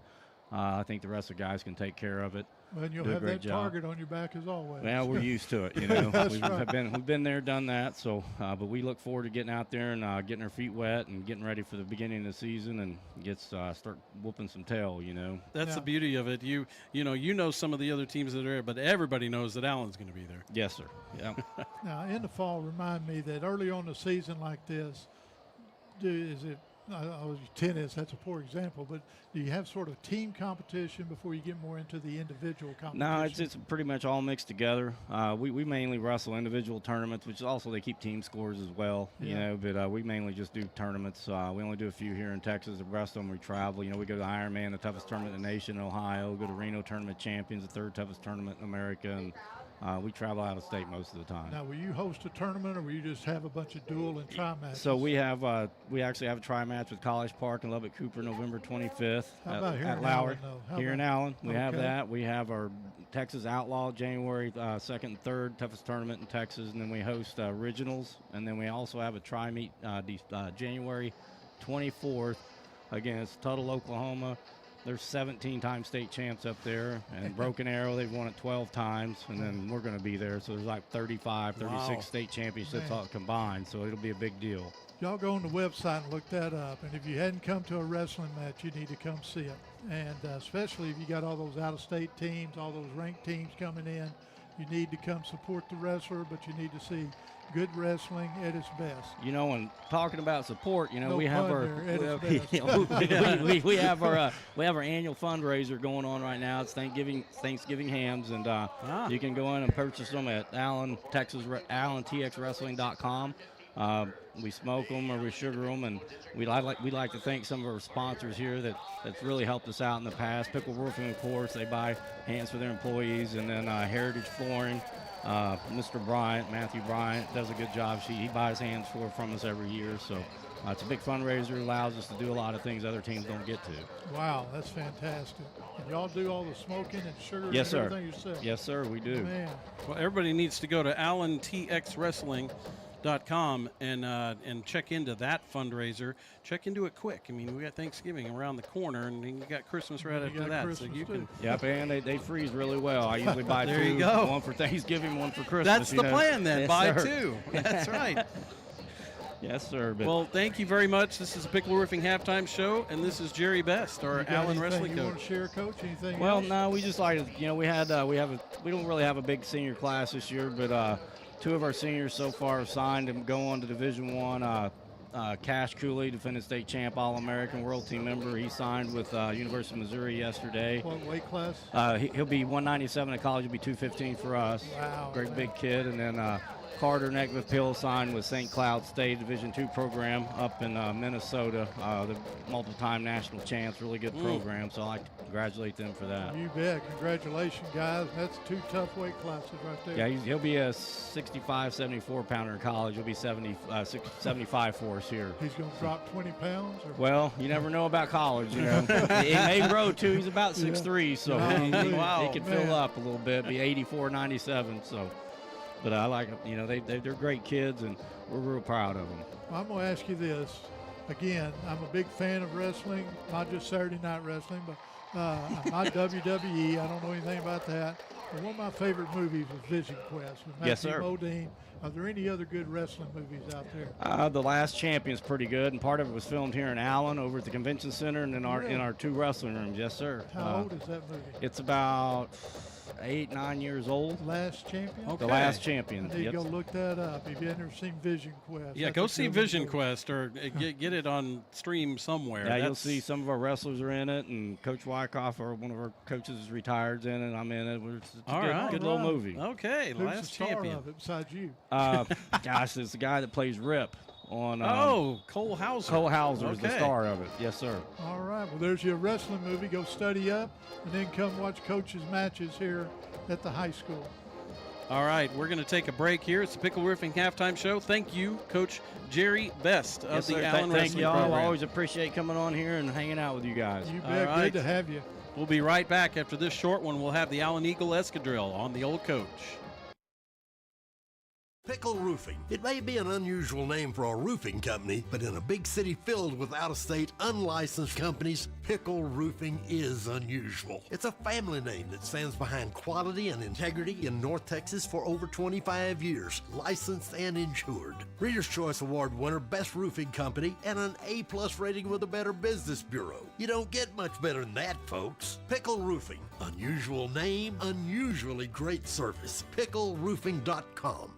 I think the rest of the guys can take care of it. Well, and you'll have that target on your back as always. Well, we're used to it, We've been there, done that. So, but we look forward to getting out there and getting our feet wet and getting ready for the beginning of the season and start whooping some tail. That's the beauty of it. You know some of the other teams that are there, but everybody knows that Allen's going to be there. Yes, sir. Yeah. Now, in the fall, remind me that early on the season like this, tennis, that's a poor example, but do you have sort of team competition before you get more into the individual competition? No, it's pretty much all mixed together. We mainly wrestle individual tournaments, which also they keep team scores as well, but we mainly just do tournaments. We only do a few here in Texas. The rest of them we travel. We go to the Ironman, the toughest tournament in the nation in Ohio, go to Reno Tournament Champions, the 3rd toughest tournament in America, and We travel out of state most of the time. Now, will you host a tournament, or will you just have a bunch of dual and tri matches? So we actually have a tri match with College Park and Lubbock Cooper November 25th How about here at in Lowry. Allen, though? Here in Allen, we have Okay. that. We have our Texas Outlaw January 2nd and 3rd, toughest tournament in Texas, and then we host regionals, and then we also have a tri meet January 24th against Tuttle, Oklahoma. There's 17-time state champs up there, and Broken Arrow, they've won it 12 times, and then we're going to be there. So there's like 35, 36 Wow. state championships Man. all combined, so it'll be a big deal. Y'all go on the website and look that up. And if you hadn't come to a wrestling match, you need to come see it. And especially if you got all those out-of-state teams, all those ranked teams coming in, you need to come support the wrestler, but you need to see good wrestling at its best. You know, and talking about support, you know, No we have pun our there, at its best. we have our annual fundraiser going on right now. It's Thanksgiving hams, and you can go in and purchase them at AllenTXWrestling.com. We smoke them or we sugar them, and we'd like to thank some of our sponsors here that's really helped us out in the past. Pickle Roofing, of course, they buy hands for their employees, and then Heritage Flooring. Mr. Bryant, Matthew Bryant, does a good job. He buys hands from us every year, so it's a big fundraiser. Allows us to do a lot of things other teams don't get to. Wow, that's fantastic. And y'all do all the smoking and sugar Yes, and sir. everything yourself? Yes, sir, we do. Man. Well, everybody needs to go to AllenTXWrestling.com and check into that fundraiser. Check into it quick. I mean, we got Thanksgiving around the corner, and you got Christmas right after got that. Christmas so you too. can. Yep, and they freeze really well. I usually buy There two, you go. one for Thanksgiving, one for Christmas. That's you the know. plan then. Yes, Buy sir. two. That's right. Yes, sir. But Well, thank you very much. This is the Pickle Roofing Halftime Show, and this is Jerry Best, our You got Allen anything Wrestling you want coach. to share, Coach? Anything well, else? no, we just like to, we don't really have a big senior class this year, but two of our seniors so far have signed and go on to Division I. Cash Cooley, defending state champ, All-American World Team member. He signed with University of Missouri yesterday. What weight class? He'll be 197 at college. He'll be 215 for us. Wow, Great man. big kid. And then Carter Neckville signed with St. Cloud State Division II program up in Minnesota. The multiple-time national champs. Really good program. So I'd like to congratulate them for that. You bet. Congratulations, guys. That's two tough weight classes right there. Yeah, he'll be a 65, 74-pounder in college. He'll be 75 for us here. He's going to drop 20 pounds? Or? Well, you never know about college, you know. He may grow, too. He's about 6'3", so Wow, he can fill up a little bit, be 84, 97, so. But I like them. You know, they're great kids, and we're real proud of them. Well, I'm going to ask you this. Again, I'm a big fan of wrestling, not just Saturday Night Wrestling, but I'm not WWE. I don't know anything about that. But one of my favorite movies was Vision Quest with Matthew Yes, sir. Modine. Are there any other good wrestling movies out there? The Last Champion's pretty good, and part of it was filmed here in Allen over at the convention center and in our two wrestling rooms. Yes, sir. How old is that movie? It's about 8, 9 years old. Last Champion? The Last Champion. I need to Yep. go look that up. If you've never seen Vision Quest. Yeah, that's go a see good Vision movie. Quest or get it on stream somewhere. Yeah, you'll That's- see some of our wrestlers are in it, and Coach Wyckoff, or one of our coaches, is retired in it. I'm in it. It's a All right. good little movie. Okay, Who's the Last star Champion. of it besides you? Gosh, it's the guy that plays Rip on. Cole Hauser. Cole Hauser is the Okay. star of it. Yes, sir. All right. Well, there's your wrestling movie. Go study up and then come watch Coach's matches here at the high school. All right, we're going to take a break here. It's the Pickle Roofing Halftime Show. Thank you, Coach Jerry Best of Yes, the sir. Allen Thank Wrestling y'all. I Program. always appreciate coming on here and hanging out with you guys. You All bet. right. Good to have you. We'll be right back after this short one. We'll have the Allen Eagle Escadrille on the old coach. Pickle Roofing. It may be an unusual name for a roofing company, but in a big city filled with out-of-state, unlicensed companies, Pickle Roofing is unusual. It's a family name that stands behind quality and integrity in North Texas for over 25 years, licensed and insured. Reader's Choice Award winner, Best Roofing Company, and an A+ rating with the Better Business Bureau. You don't get much better than that, folks. Pickle Roofing. Unusual name, unusually great service. PickleRoofing.com.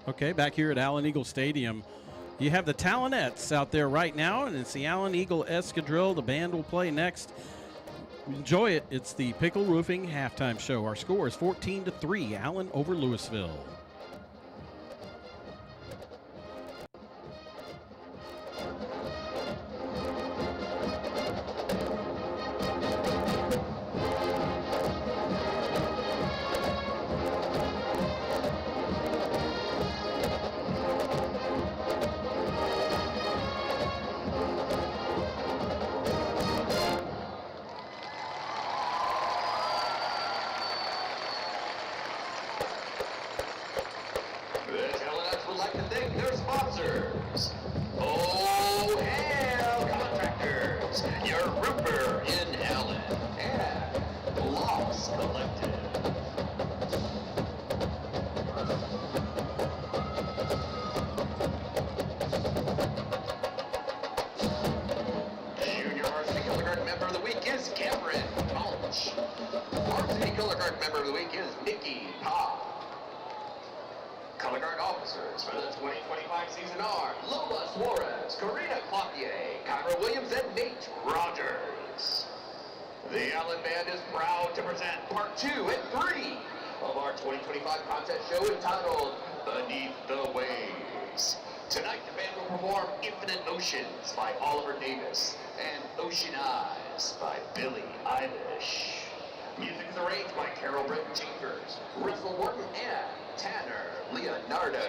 Okay, back here at Allen Eagle Stadium, you have the Talonets out there right now, and it's the Allen Eagle Escadrille. The band will play next. Enjoy it. It's the Pickle Roofing halftime show. Our score is 14-3, Allen over Lewisville. The Talents would like to thank their sponsors. Oh, hell, contractors, your roofer in Allen, and Loss Collective. Junior varsity color guard member of the week is Cameron Mulch. Varsity color guard member of the week is Nikki Ha. Color guard officers for the 2025 season are Lola Suarez, Karina Clothier, Kyra Williams, and Nate Rogers. The Allen Band is proud to present part 2 and 3 of our 2025 contest show entitled Beneath the Waves. Tonight the band will perform Infinite Oceans by Oliver Davis and Ocean Eyes by Billie Eilish. Music is arranged by Carol Britton Chambers, Russell Morton, and Tanner Leonardo.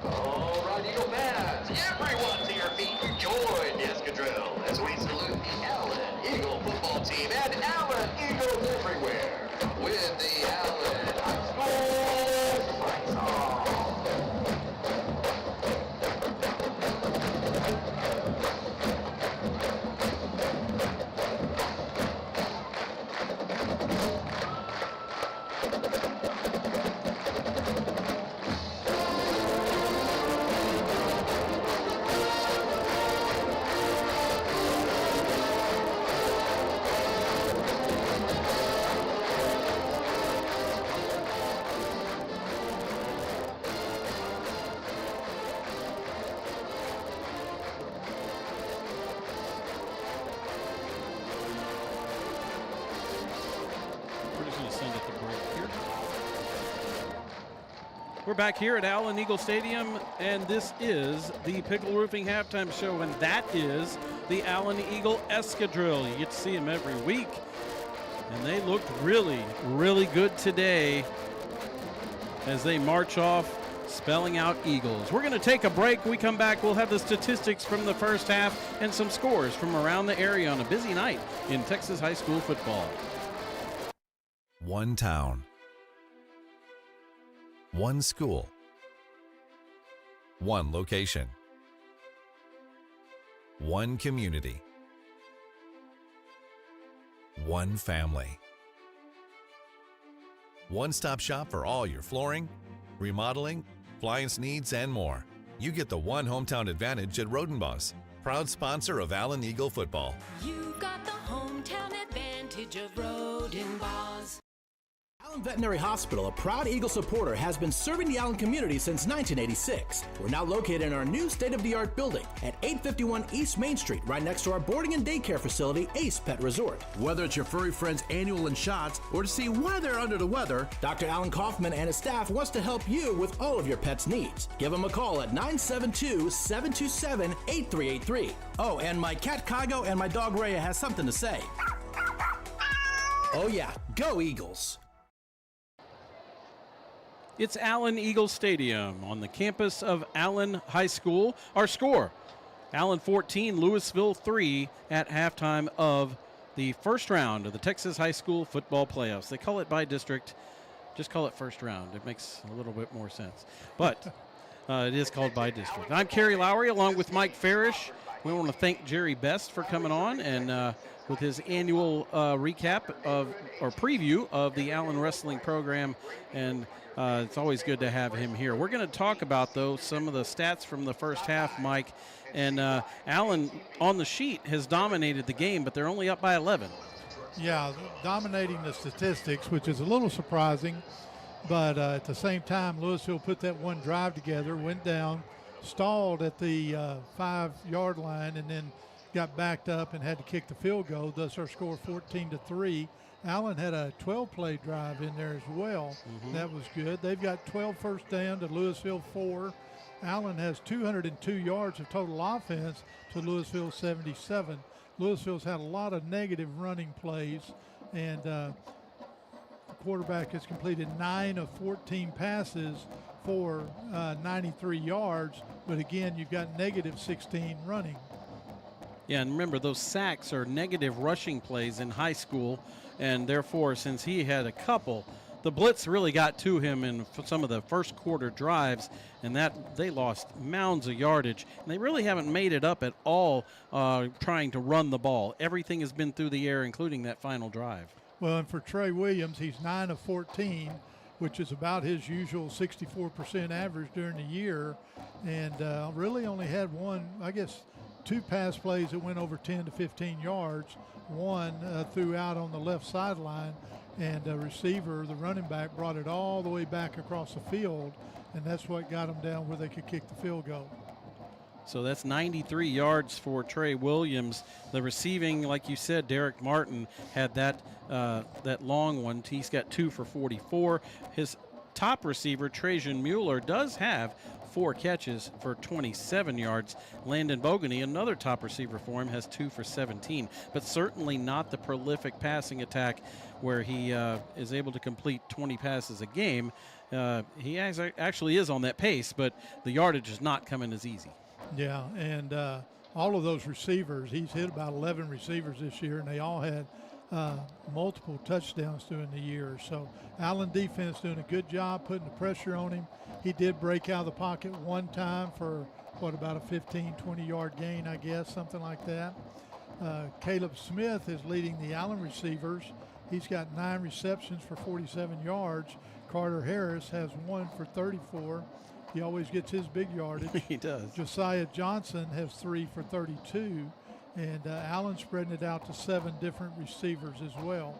All right, Eagle fans, everyone to your feet. Join the escadrille as we salute the Allen Eagle football team and Allen Eagles everywhere with the Allen High School fight song. We're just going to send it to break here. We're back here at Allen Eagle Stadium, and this is the Pickle Roofing Halftime Show, and that is the Allen Eagle Escadrille. You get to see them every week, and they looked really, really good today as they march off spelling out Eagles. We're going to take a break. When we come back, we'll have the statistics from the first half and some scores from around the area on a busy night in Texas high school football. One town. One school. One location. One community. One family. One-stop shop for all your flooring, remodeling, appliance needs, and more. You get the one hometown advantage at Rodenbos, proud sponsor of Allen Eagle football. You've got the hometown advantage of Rodenbos. Allen Veterinary Hospital, a proud Eagle supporter, has been serving the Allen community since 1986. We're now located in our new state-of-the-art building at 851 East Main Street, right next to our boarding and daycare facility, Ace Pet Resort. Whether it's your furry friend's annual and shots or to see why they're under the weather, Dr. Alan Kaufman and his staff wants to help you with all of your pet's needs. Give them a call at 972-727-8383. Oh, and my cat Kygo and my dog Rhea has something to say. Oh yeah, go Eagles! It's Allen Eagle Stadium on the campus of Allen High School. Our score, Allen 14, Lewisville 3 at halftime of the first round of the Texas High School Football Playoffs. They call it by district. Just call it first round. It makes a little bit more sense. But it is called by district. I'm Kerry Lowry along with Mike Farish. We want to thank Jerry Best for coming on and with his annual recap of or preview of the Allen Wrestling program, and it's always good to have him here. We're going to talk about, though, some of the stats from the first half, Mike. And Allen, on the sheet, has dominated the game, but they're only up by 11. Yeah, dominating the statistics, which is a little surprising. But at the same time, Lewisville put that one drive together, went down, stalled at the 5-yard line, and then got backed up and had to kick the field goal. Thus, our score 14-3. Allen had a 12-play drive in there as well. That was good. They've got 12 first down to Lewisville 4. Allen has 202 yards of total offense to Lewisville 77. Lewisville's had a lot of negative running plays, and the quarterback has completed 9 of 14 passes for 93 yards. But again, you've got negative 16 running. Yeah, and remember, those sacks are negative rushing plays in high school, and therefore, since he had a couple, the blitz really got to him in some of the first quarter drives, and that they lost mounds of yardage. And they really haven't made it up at all trying to run the ball. Everything has been through the air, including that final drive. Well, and for Trey Williams, he's 9 of 14, which is about his usual 64% average during the year, and really only had one, I guess, 2 pass plays that went over 10 to 15 yards. One threw out on the left sideline, and the receiver, the running back, brought it all the way back across the field, and that's what got them down where they could kick the field goal. So that's 93 yards for Trey Williams. The receiving, like you said, Derek Martin had that long one. He's got 2 for 44. His top receiver, Trajan Mueller, does have 4 catches for 27 yards. Landon Bogany, another top receiver for him, has 2 for 17, but certainly not the prolific passing attack where he is able to complete 20 passes a game. He actually is on that pace, but the yardage is not coming as easy. Yeah, and all of those receivers, he's hit about 11 receivers this year, and they all had multiple touchdowns during the year. So Allen defense doing a good job putting the pressure on him. He did break out of the pocket one time for, about a 15, 20-yard gain, I guess, something like that. Caleb Smith is leading the Allen receivers. He's got 9 receptions for 47 yards. Carter Harris has 1 for 34. He always gets his big yardage. He does. Josiah Johnson has 3 for 32. And Allen spreading it out to 7 different receivers as well.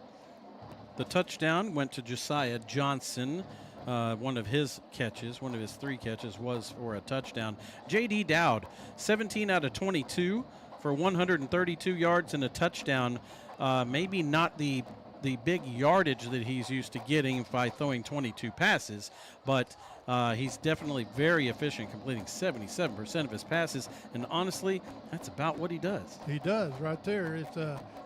The touchdown went to Josiah Johnson. One of his 3 catches was for a touchdown. J.D. Dowd, 17 out of 22 for 132 yards and a touchdown. Maybe not the big yardage that he's used to getting by throwing 22 passes, but he's definitely very efficient, completing 77% of his passes, and honestly, that's about what he does. He does right there. It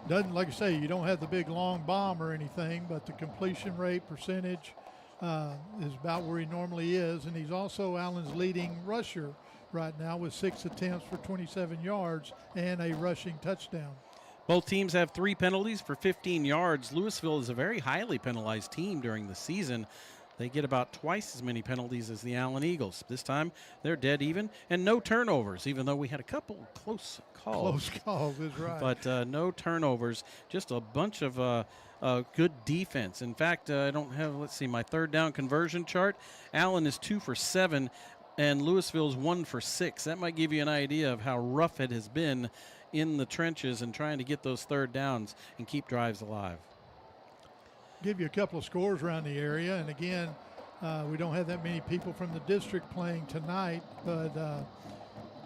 doesn't, like I say, you don't have the big long bomb or anything, but the completion rate percentage is about where he normally is, and he's also Allen's leading rusher right now with 6 attempts for 27 yards and a rushing touchdown. Both teams have 3 penalties for 15 yards. Lewisville is a very highly penalized team during the season. They get about twice as many penalties as the Allen Eagles. This time, they're dead even, and no turnovers, even though we had a couple close calls. Close calls is right. But no turnovers, just a bunch of good defense. In fact, I don't have, my 3rd down conversion chart. Allen is 2 for 7, and Lewisville's 1 for 6. That might give you an idea of how rough it has been in the trenches and trying to get those 3rd downs and keep drives alive. Give you a couple of scores around the area, and again, we don't have that many people from the district playing tonight, but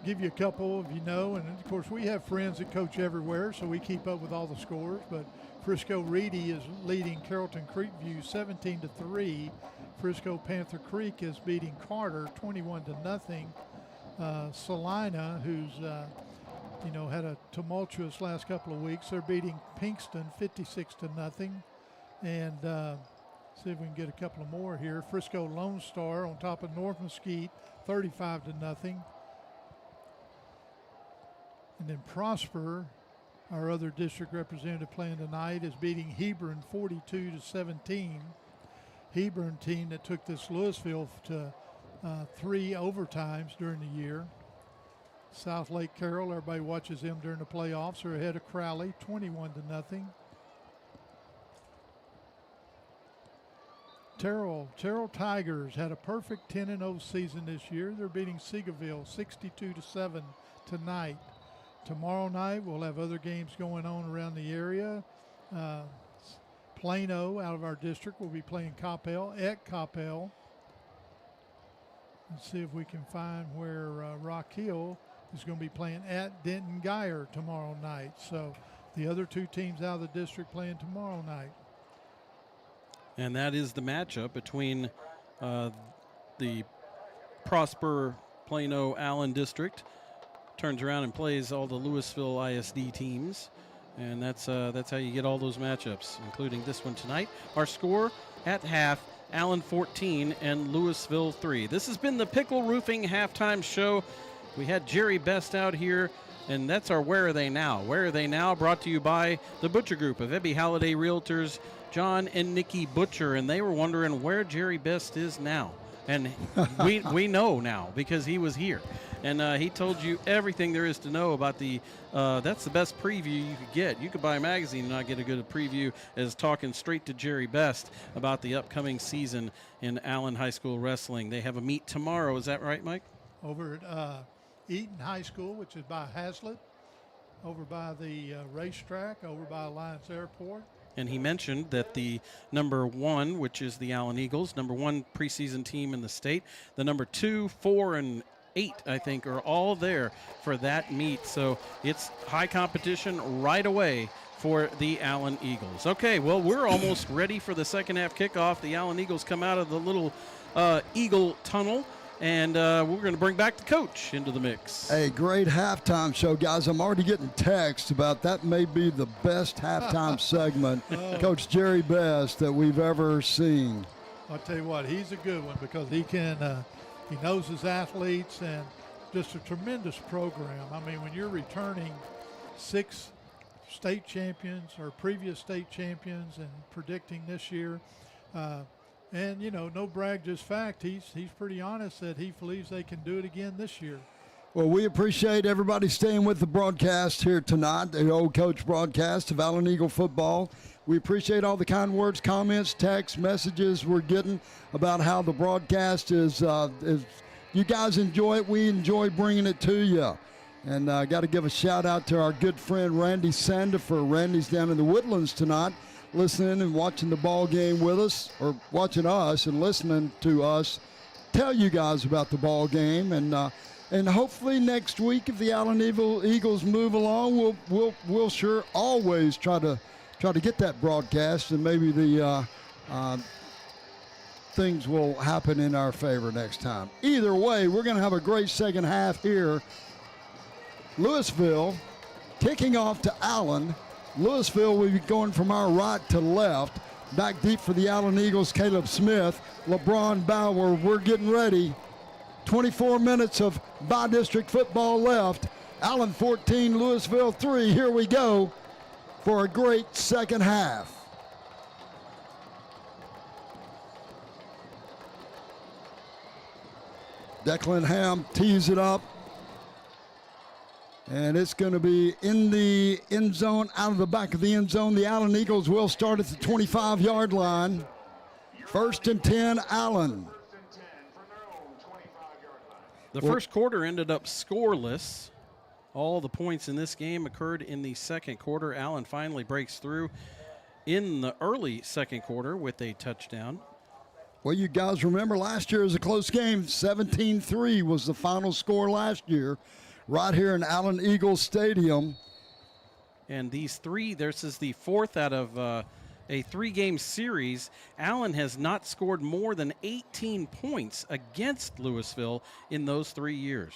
give you a couple of and of course we have friends that coach everywhere, so we keep up with all the scores. But Frisco Reedy is leading Carrollton Creekview 17-3. Frisco Panther Creek is beating Carter 21-0. Salina, who's had a tumultuous last couple of weeks, they're beating Pinkston 56-0. And see if we can get a couple of more here. Frisco Lone Star on top of North Mesquite, 35-0. And then Prosper, our other district representative playing tonight, is beating Hebron 42-17. Hebron team that took this Lewisville to 3 overtimes during the year. South Lake Carroll, everybody watches them during the playoffs, are ahead of Crowley, 21-0. Terrell Tigers had a perfect 10-0 season this year. They're beating Seagoville 62-7 tonight. Tomorrow night we'll have other games going on around the area. Plano, out of our district, will be playing Coppell at Coppell. Let's see if we can find where Rock Hill is going to be playing at Denton Geyer tomorrow night. So the other 2 teams out of the district playing tomorrow night. And that is the matchup between the Prosper Plano Allen district. Turns around and plays all the Lewisville ISD teams. And that's how you get all those matchups, including this one tonight. Our score at half, Allen 14 and Lewisville 3. This has been the Pickle Roofing Halftime Show. We had Jerry Best out here, and that's our Where Are They Now? Where Are They Now? Brought to you by the Butcher Group of Ebby Halliday Realtors, John and Nikki Butcher, and they were wondering where Jerry Best is now. And we know now because he was here. And he told you everything there is to know about that's the best preview you could get. You could buy a magazine and not get a good preview as talking straight to Jerry Best about the upcoming season in Allen High School Wrestling. They have a meet tomorrow. Is that right, Mike? Over at Eaton High School, which is by Hazlitt, over by the racetrack, over by Alliance Airport. And he mentioned that the number 1, which is the Allen Eagles, number 1 preseason team in the state, the number 2, 4, and 8, I think, are all there for that meet. So it's high competition right away for the Allen Eagles. Okay, well, we're almost ready for the second half kickoff. The Allen Eagles come out of the little Eagle tunnel, And we're going to bring back the coach into the mix. A great halftime show, guys. I'm already getting texts about that may be the best halftime segment, Coach Jerry Best, that we've ever seen. I'll tell you what, he's a good one because he knows his athletes and just a tremendous program. I mean, when you're returning 6 state champions or previous state champions and predicting this year, and, no brag, just fact, he's pretty honest that he believes they can do it again this year. Well, we appreciate everybody staying with the broadcast here tonight, the Old Coach broadcast of Allen Eagle football. We appreciate all the kind words, comments, texts, messages we're getting about how the broadcast is you guys enjoy it. We enjoy bringing it to you. And got to give a shout-out to our good friend Randy Sandifer. Randy's down in the Woodlands tonight, listening and watching the ball game with us, or watching us and listening to us tell you guys about the ball game. And hopefully next week, if the Allen Eagles move along, we'll sure always try to get that broadcast, and maybe the things will happen in our favor next time. Either way, we're going to have a great second half here. Lewisville kicking off to Allen. Lewisville will be going from our right to left. Back deep for the Allen Eagles, Caleb Smith, LeBron Bauer. We're getting ready. 24 minutes of by-district football left. Allen 14, Lewisville 3. Here we go for a great second half. Declan Ham tees it up. And it's going to be in the end zone, out of the back of the end zone. The Allen Eagles will start at the 25-yard line. 1st and 10, Allen. The first quarter ended up scoreless. All the points in this game occurred in the second quarter. Allen finally breaks through in the early second quarter with a touchdown. Well, you guys remember last year was a close game. 17-3 was the final score last year, right here in Allen Eagles Stadium. And this is the fourth out of a 3-game series. Allen has not scored more than 18 points against Lewisville in those 3 years.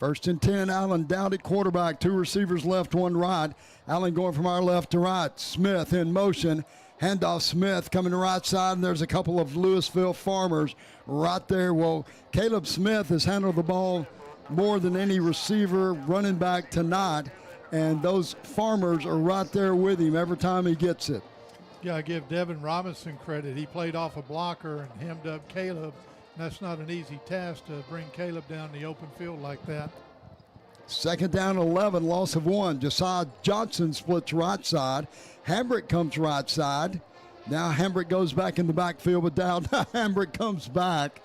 1st and 10, Allen down at quarterback. 2 receivers left, 1 right. Allen going from our left to right. Smith in motion. Handoff Smith coming to right side, and there's a couple of Lewisville farmers right there. Well, Caleb Smith has handled the ball more than any receiver running back tonight, and those farmers are right there with him every time he gets it. Yeah, I give Devin Robinson credit. He played off a blocker and hemmed up Caleb. That's not an easy task to bring Caleb down the open field like that. 2nd down, 11, loss of 1. Josiah Johnson splits right side. Hambrick comes right side. Now Hambrick goes back in the backfield, but down Hambrick comes back.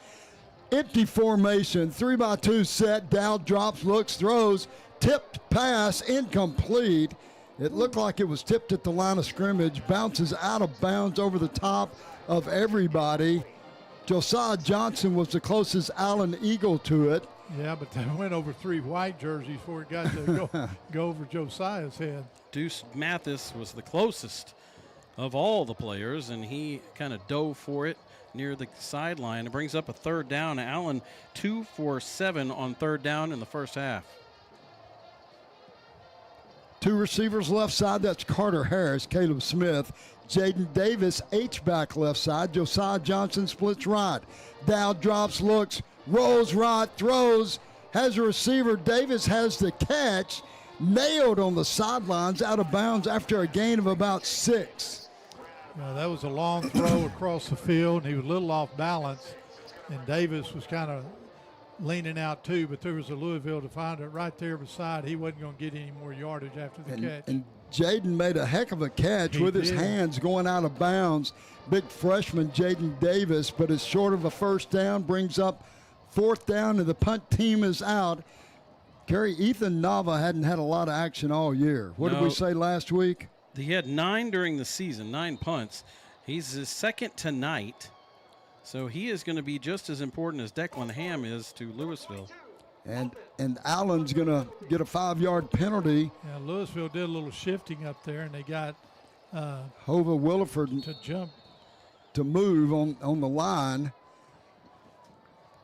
Empty formation, 3-by-2 set. Dow drops, looks, throws, tipped pass, incomplete. It looked like it was tipped at the line of scrimmage, bounces out of bounds over the top of everybody. Josiah Johnson was the closest Allen Eagle to it. Yeah, but they went over 3 white jerseys before it got to go over Josiah's head. Deuce Mathis was the closest of all the players, and he kind of dove for it near the sideline. It brings up a 3rd down. Allen 2 for 7 on 3rd down in the first half. 2 receivers left side. That's Carter Harris, Caleb Smith, Jaden Davis, H-back left side. Josiah Johnson splits right. Dow drops, looks, rolls right, throws, has a receiver. Davis has the catch, nailed on the sidelines, out of bounds after a gain of about 6. That was a long throw across the field, and he was a little off balance, and Davis was kind of leaning out too, but there was a Louisville defender right there beside. He wasn't going to get any more yardage after the catch. And Jaden made a heck of a catch with his hands going out of bounds. Big freshman Jaden Davis, but it's short of a 1st down, brings up 4th down, and the punt team is out. Kerry, Ethan Nava hadn't had a lot of action all year. What did we say last week? He had 9 during the season, 9 punts. He's his 2nd tonight, so he is going to be just as important as Declan Ham is to Lewisville. And Allen's going to get a 5-yard penalty. Yeah, Lewisville did a little shifting up there, and they got Hova Williford to jump, to move on the line.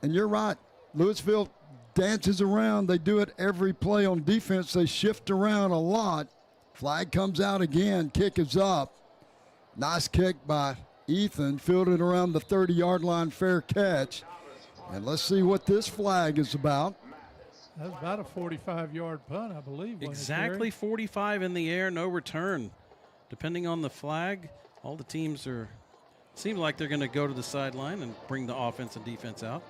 And you're right. Lewisville dances around. They do it every play on defense. They shift around a lot. Flag comes out again. Kick is up. Nice kick by Ethan. Fielded around the 30-yard line. Fair catch. And let's see what this flag is about. That's about a 45-yard punt, I believe. Exactly 45 in the air, no return. Depending on the flag, all the teams seem like they're going to go to the sideline and bring the offense and defense out.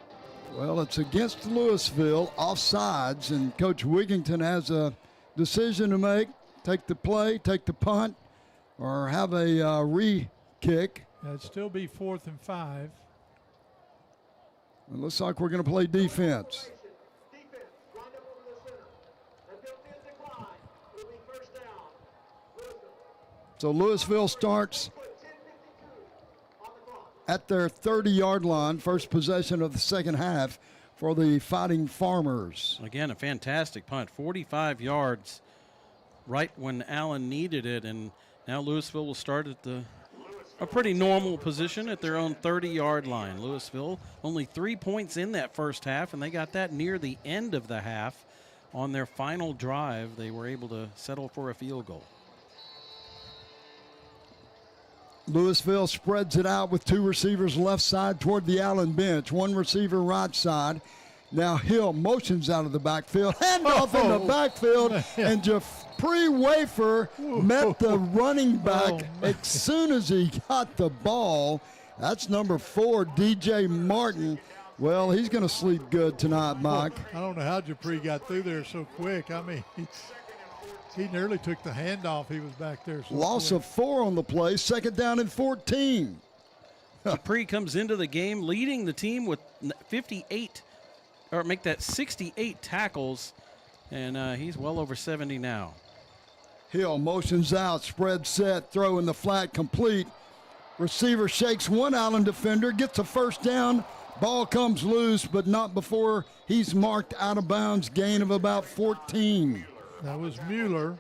Well, it's against Lewisville, offsides, and Coach Wigington has a decision to make. Take the play, take the punt, or have a re-kick. It'd still be 4th and 5. It looks like we're going to play defense. So Lewisville starts at their 30-yard line, first possession of the second half for the Fighting Farmers. Again, a fantastic punt, 45 yards right when Allen needed it, and now Lewisville will start at a pretty normal position at their own 30-yard line. Lewisville only 3 points in that first half, and they got that near the end of the half. On their final drive, they were able to settle for a field goal. Lewisville spreads it out with 2 receivers left side toward the Allen bench. 1 receiver right side. Now Hill motions out of the backfield. Handoff in the backfield. And Jeffrey Wafer met the running back as soon as he got the ball. That's number 4, DJ Martin. Well, he's going to sleep good tonight, Mike. I don't know how Jeffrey got through there so quick. I mean, he nearly took the handoff. He was back there. So Loss quick. of 4 on the play. Second down and 14. Dupree comes into the game leading the team with 68 tackles, and he's well over 70 now. Hill motions out, spread set, throw in the flat, complete. Receiver shakes one Allen defender, gets a first down. Ball comes loose, but not before he's marked out of bounds, gain of about 14. That was Mueller,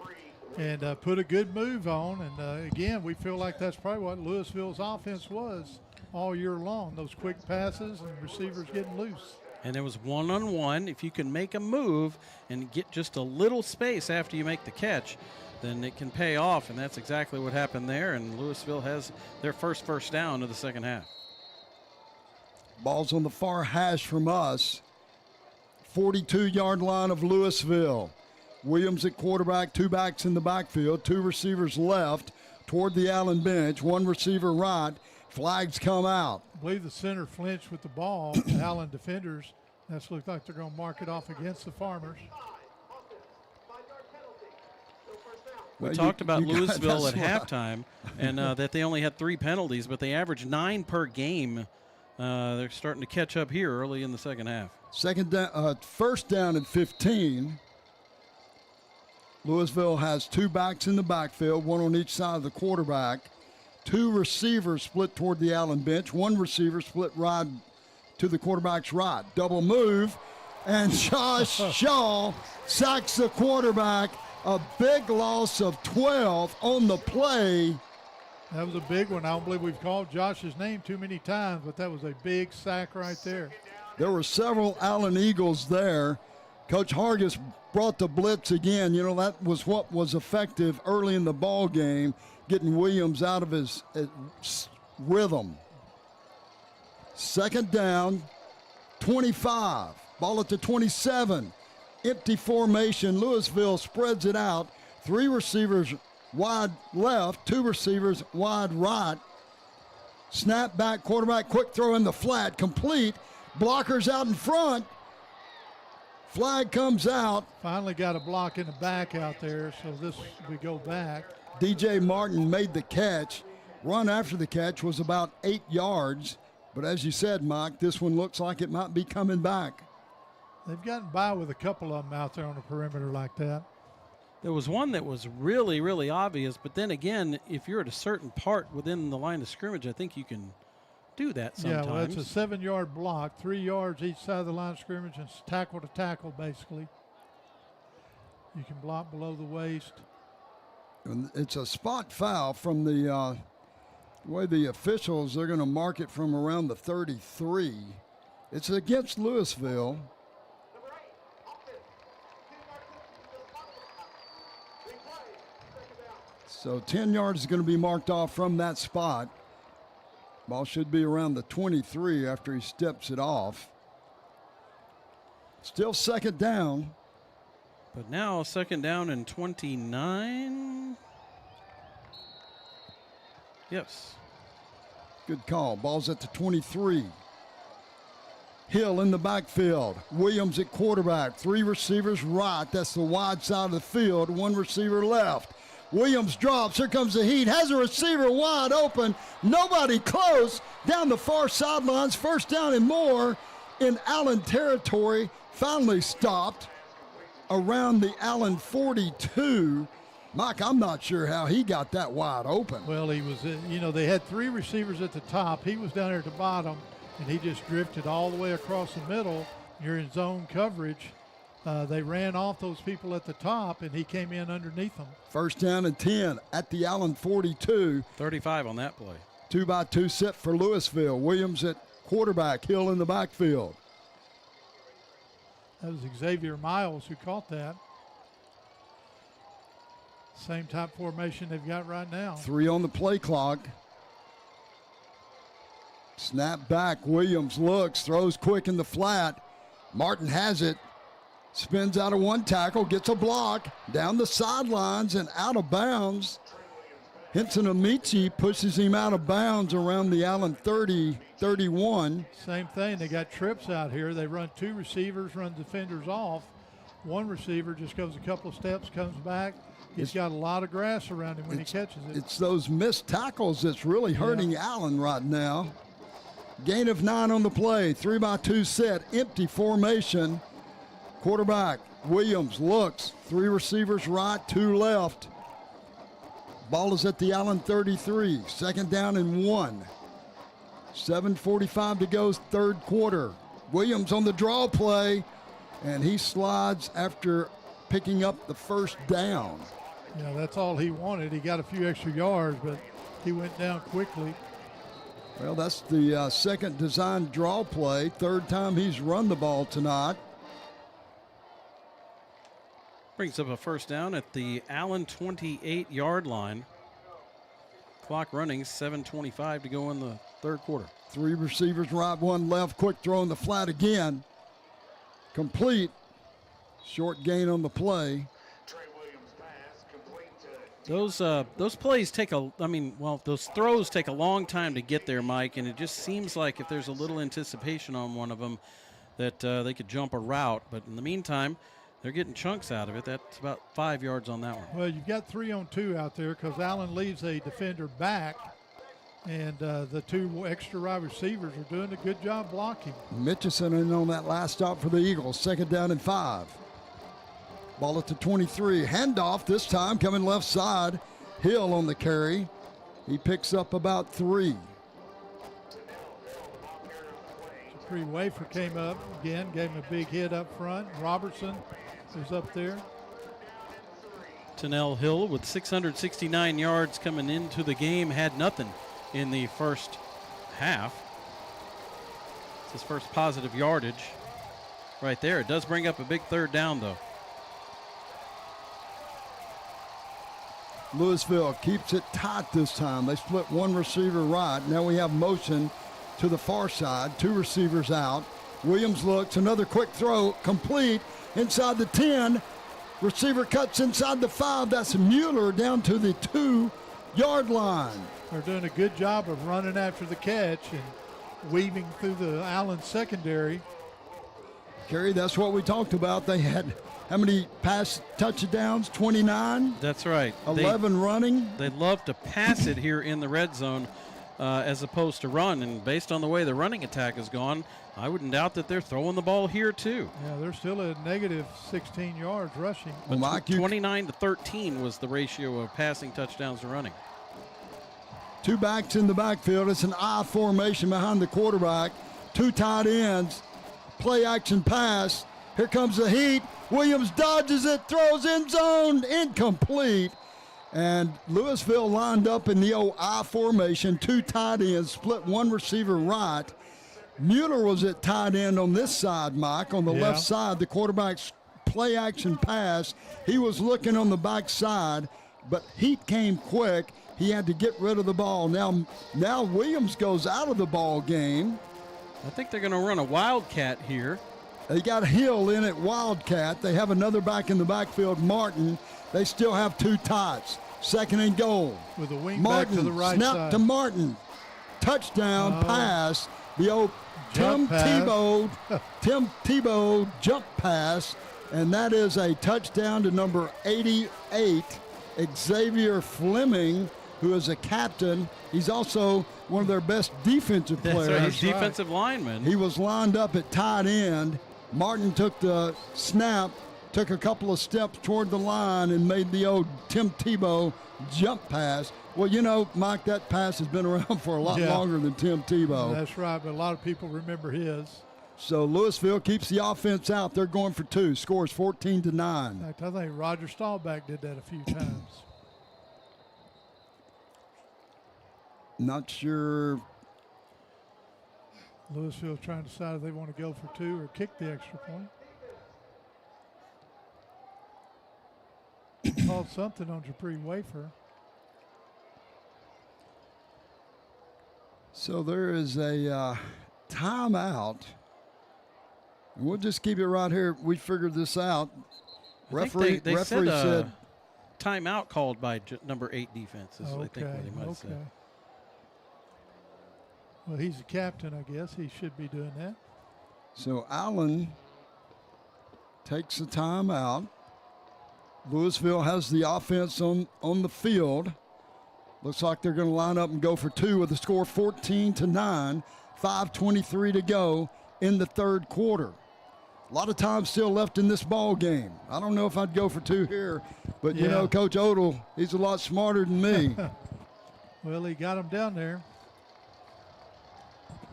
and put a good move on. And again, we feel like that's probably what Lewisville's offense was all year long, those quick passes and receivers getting loose. And it was one-on-one. If you can make a move and get just a little space after you make the catch, then it can pay off, and that's exactly what happened there, and Lewisville has their first down of the second half. Ball's on the far hash from us. 42-yard line of Lewisville. Williams at quarterback, 2 backs in the backfield, 2 receivers left toward the Allen bench, 1 receiver right. Flags come out. I believe the center flinched with the ball. The Allen defenders, that's looked like they're going to mark it off against the Farmers. We talked about Lewisville at halftime and that they only had 3 penalties, but they averaged 9 per game. They're starting to catch up here early in the second half. First down and 15. Lewisville has 2 backs in the backfield, 1 on each side of the quarterback. 2 receivers split toward the Allen bench. 1 receiver split right to the quarterback's right. Double move, and Josh Shaw sacks the quarterback. A big loss of 12 on the play. That was a big one. I don't believe we've called Josh's name too many times, but that was a big sack right there. There were several Allen Eagles there. Coach Hargis brought the blitz again. You know, that was what was effective early in the ball game, getting Williams out of his rhythm. Second down, 25. Ball at the 27. Empty formation. Lewisville spreads it out. 3 receivers wide left, 2 receivers wide right. Snap back, quarterback, quick throw in the flat, complete. Blockers out in front. Flag comes out. Finally got a block in the back out there, so we go back. DJ Martin made the catch. Run after the catch was about 8 yards. But as you said, Mike, this one looks like it might be coming back. They've gotten by with a couple of them out there on the perimeter like that. There was one that was really, really obvious, but then again, if you're at a certain part within the line of scrimmage, I think you can do that sometimes. Yeah, well, it's a 7-yard block, 3 yards each side of the line of scrimmage, and it's tackle to tackle, basically. You can block below the waist. And it's a spot foul from the way the officials, they're going to mark it from around the 33. It's against Lewisville. So 10 yards is going to be marked off from that spot. Ball should be around the 23 after he steps it off. Still second down. But now second down and 29. Yes. Good call. Ball's at the 23. Hill in the backfield. Williams at quarterback. 3 receivers right. That's the wide side of the field. 1 receiver left. Williams drops. Here comes the heat. Has a receiver wide open. Nobody close. Down the far sidelines. First down and more in Allen territory. Finally stopped around the Allen 42. Mike, I'm not sure how he got that wide open. Well, he was, they had 3 receivers at the top. He was down there at the bottom, and he just drifted all the way across the middle. You're in zone coverage. They ran off those people at the top, and he came in underneath them. First down and 10 at the Allen 42. 35 on that play. 2-by-2 set for Lewisville. Williams at quarterback. Hill in the backfield. That was Xavier Miles who caught that. Same type formation they've got right now. 3 on the play clock. Snap back. Williams looks, throws quick in the flat. Martin has it. Spins out of 1 tackle, gets a block, down the sidelines and out of bounds. Henson Amici pushes him out of bounds around the Allen 30, 31. Same thing. They got trips out here. They run 2 receivers, run defenders off. 1 receiver just goes a couple of steps, comes back. He's got a lot of grass around him when he catches it. It's those missed tackles that's really hurting Allen right now. Gain of 9 on the play. 3-by-2 set. Empty formation. Quarterback Williams looks. 3 receivers right, 2 left. Ball is at the Allen 33. Second down and 1. 7:45 to go, third quarter. Williams on the draw play, and he slides after picking up the first down. Yeah, that's all he wanted. He got a few extra yards, but he went down quickly. Well, that's the second designed draw play. Third time he's run the ball tonight. Brings up a first down at the Allen 28-yard line. Clock running, 7:25 to go in the third quarter. 3 receivers right, 1 left. Quick throw in the flat again. Complete. Short gain on the play. Those plays take those throws take a long time to get there, Mike, and it just seems like if there's a little anticipation on one of them that they could jump a route. But in the meantime, they're getting chunks out of it. That's about 5 yards on that one. Well, you've got 3 on 2 out there because Allen leaves a defender back, and the 2 extra wide receivers are doing a good job blocking. Mitchison in on that last stop for the Eagles. Second down and 5. Ball at the 23. Handoff this time coming left side. Hill on the carry. He picks up about 3. Wafer came up again, gave him a big hit up front. Robertson is up there. Tennell Hill with 669 yards coming into the game, had nothing in the first half. It's his first positive yardage right there. It does bring up a big third down, though. Lewisville keeps it tight this time. They split 1 receiver right. Now we have motion to the far side. 2 receivers out. Williams looks. Another quick throw. Complete. Inside the 10. Receiver cuts inside the 5. That's Mueller down to the 2-yard line. They're doing a good job of running after the catch and weaving through the Allen secondary. Kerry, that's what we talked about. They had how many pass touchdowns? 29? That's right. 11 running. They love to pass it here in the red zone as opposed to run. And based on the way the running attack has gone, I wouldn't doubt that they're throwing the ball here too. Yeah, they're still at negative 16 yards rushing. But Mike, 29 to 13 was the ratio of passing touchdowns to running. 2 backs in the backfield. It's an I formation behind the quarterback. 2 tight ends. Play action pass. Here comes the heat. Williams dodges it, throws end zone, incomplete. And Lewisville lined up in the old I formation. 2 tight ends, split 1 receiver right. Mueller was at tight end on this side, Mike. On the left side, the quarterback's play action pass. He was looking on the back side. but heat came quick. He had to get rid of the ball. Now Williams goes out of the ball game. I think they're going to run a wildcat here. They got Hill in at wildcat. They have another back in the backfield, Martin. They still have 2 tots. 2nd and goal. With a wing Martin, back to the right snap side. to Martin. Touchdown pass. The old Tim Jump pass. Tebow jump pass. And that is a touchdown to number 88, Xavier Fleming, who is a captain. He's also one of their best defensive players. That's right, he's defensive lineman. He was lined up at tight end. Martin took the snap, took a couple of steps toward the line, and made the old Tim Tebow jump pass. Well, you know, Mike, that pass has been around for a lot longer than Tim Tebow. That's right, but a lot of people remember his. So Lewisville keeps the offense out. They're going for 2. Scores 14-9. In fact, I think Roger Staubach did that a few times. Not sure. Lewisville trying to decide if they want to go for 2 or kick the extra point. Called something on Dupree Wafer. So there is a timeout. And we'll just keep it right here. We figured this out. Referee said timeout called by number 8 defense. Is I think what he might have said. Well, he's the captain, I guess. He should be doing that. So Allen takes the timeout. Lewisville has the offense on the field. Looks like they're going to line up and go for 2 with the score 14-9. 5:23 to go in the third quarter. A lot of time still left in this ball game. I don't know if I'd go for 2 here, but you know, Coach Odell, he's a lot smarter than me. Well, he got him down there.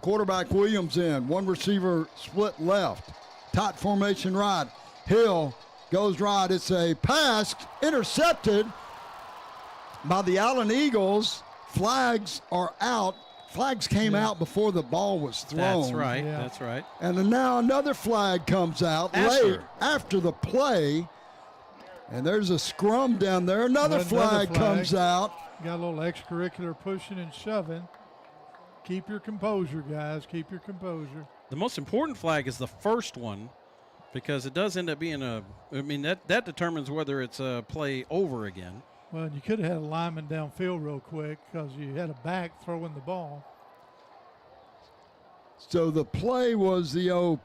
Quarterback Williams in. 1 receiver split left. Tight formation right. Hill goes right. It's a pass intercepted by the Allen Eagles. Flags are out. Flags came out before the ball was thrown. That's right. That's right. And then now another flag comes out late after the play. And there's a scrum down there. Another flag comes out. Got a little extracurricular pushing and shoving. Keep your composure, guys. Keep your composure. The most important flag is the first one because it does end up being that determines whether it's a play over again. Well, you could have had a lineman downfield real quick because you had a back throwing the ball. So the play was the old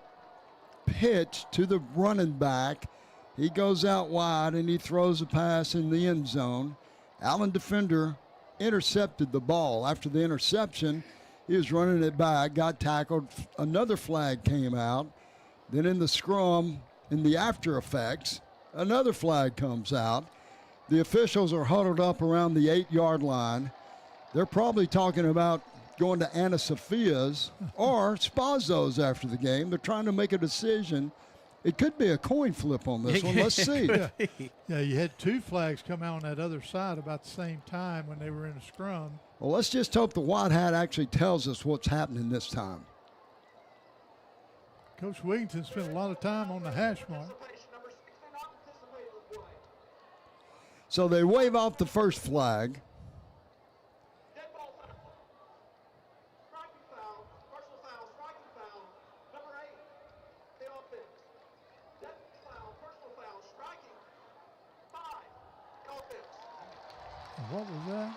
pitch to the running back. He goes out wide and he throws a pass in the end zone. Allen defender intercepted the ball. After the interception, he was running it back, got tackled. Another flag came out. Then in the scrum, in the after effects, another flag comes out. The officials are huddled up around the 8-yard line. They're probably talking about going to Anna Sophia's or Spazzo's after the game. They're trying to make a decision. It could be a coin flip on this one. Let's see. Yeah, you had 2 flags come out on that other side about the same time when they were in a scrum. Well, let's just hope the white hat actually tells us what's happening this time. Coach Wigington spent a lot of time on the hash mark. So they wave off the first flag. What was that?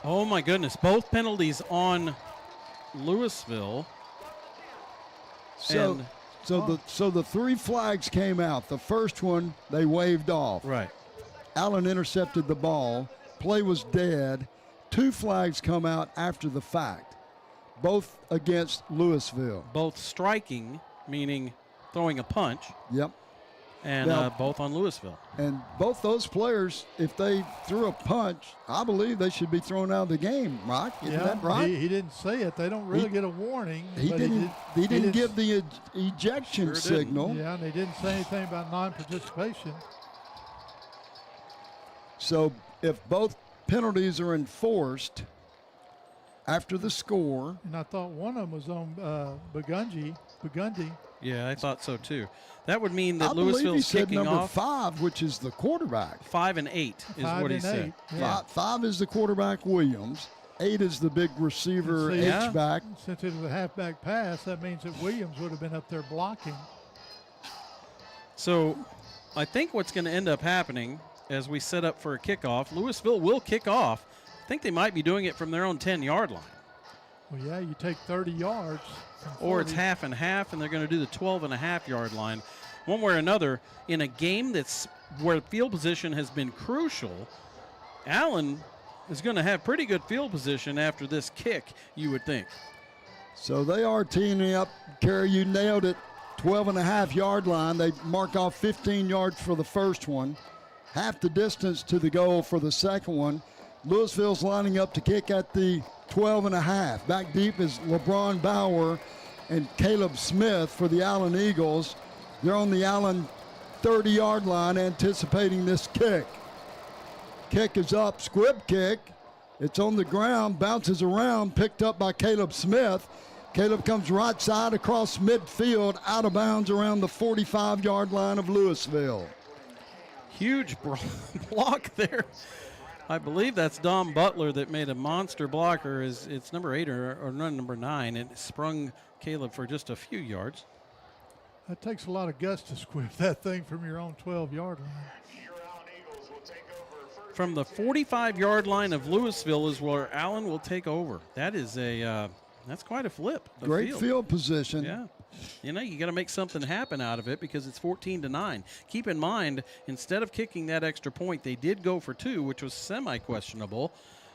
Oh my goodness! Both penalties on Lewisville. So the 3 flags came out. The first one they waved off. Right. Allen intercepted the ball. Play was dead. 2 flags come out after the fact, both against Lewisville. Both striking, meaning throwing a punch. Yep. And both on Lewisville. And both those players, if they threw a punch, I believe they should be thrown out of the game, Mike. Isn't that right? He didn't say it. They don't really get a warning. He didn't give the ejection signal. Didn't. Yeah, and they didn't say anything about non-participation. So if both penalties are enforced after the score. And I thought one of them was on Burgundy. Yeah, I thought so too. That would mean that I believe he Lewisville's said kicking number off 5, which is the quarterback. 5 and 8 is what he said. Yeah. 5 is the quarterback, Williams. 8 is the big receiver, H-back. Since it was a halfback pass, that means that Williams would have been up there blocking. So I think what's going to end up happening as we set up for a kickoff, Lewisville will kick off. I think they might be doing it from their own 10-yard line. Well, yeah, you take 30 yards. Or it's half and half, and they're going to do the 12.5-yard line. One way or another, in a game that's where field position has been crucial, Allen is going to have pretty good field position after this kick, you would think. So they are teeing up. Kerry, you nailed it. 12.5-yard line. They mark off 15 yards for the first one. Half the distance to the goal for the second one. Lewisville's lining up to kick at the 12.5. Back deep is LeBron Bauer and Caleb Smith for the Allen Eagles. They're on the Allen 30-yard line anticipating this kick. Kick is up, squib kick. It's on the ground, bounces around, picked up by Caleb Smith. Caleb comes right side across midfield, out of bounds around the 45-yard line of Lewisville. Huge block there. I believe that's Dom Butler that made a monster blocker. It's number 8 or number 9. It sprung Caleb for just a few yards. That takes a lot of guts to squib that thing from your own 12-yard line. From the 45-yard line of Lewisville is where Allen will take over. That is that's quite a flip. Great field position. Yeah. You know, you got to make something happen out of it because it's 14-9. Keep in mind, instead of kicking that extra point, they did go for 2, which was semi-questionable.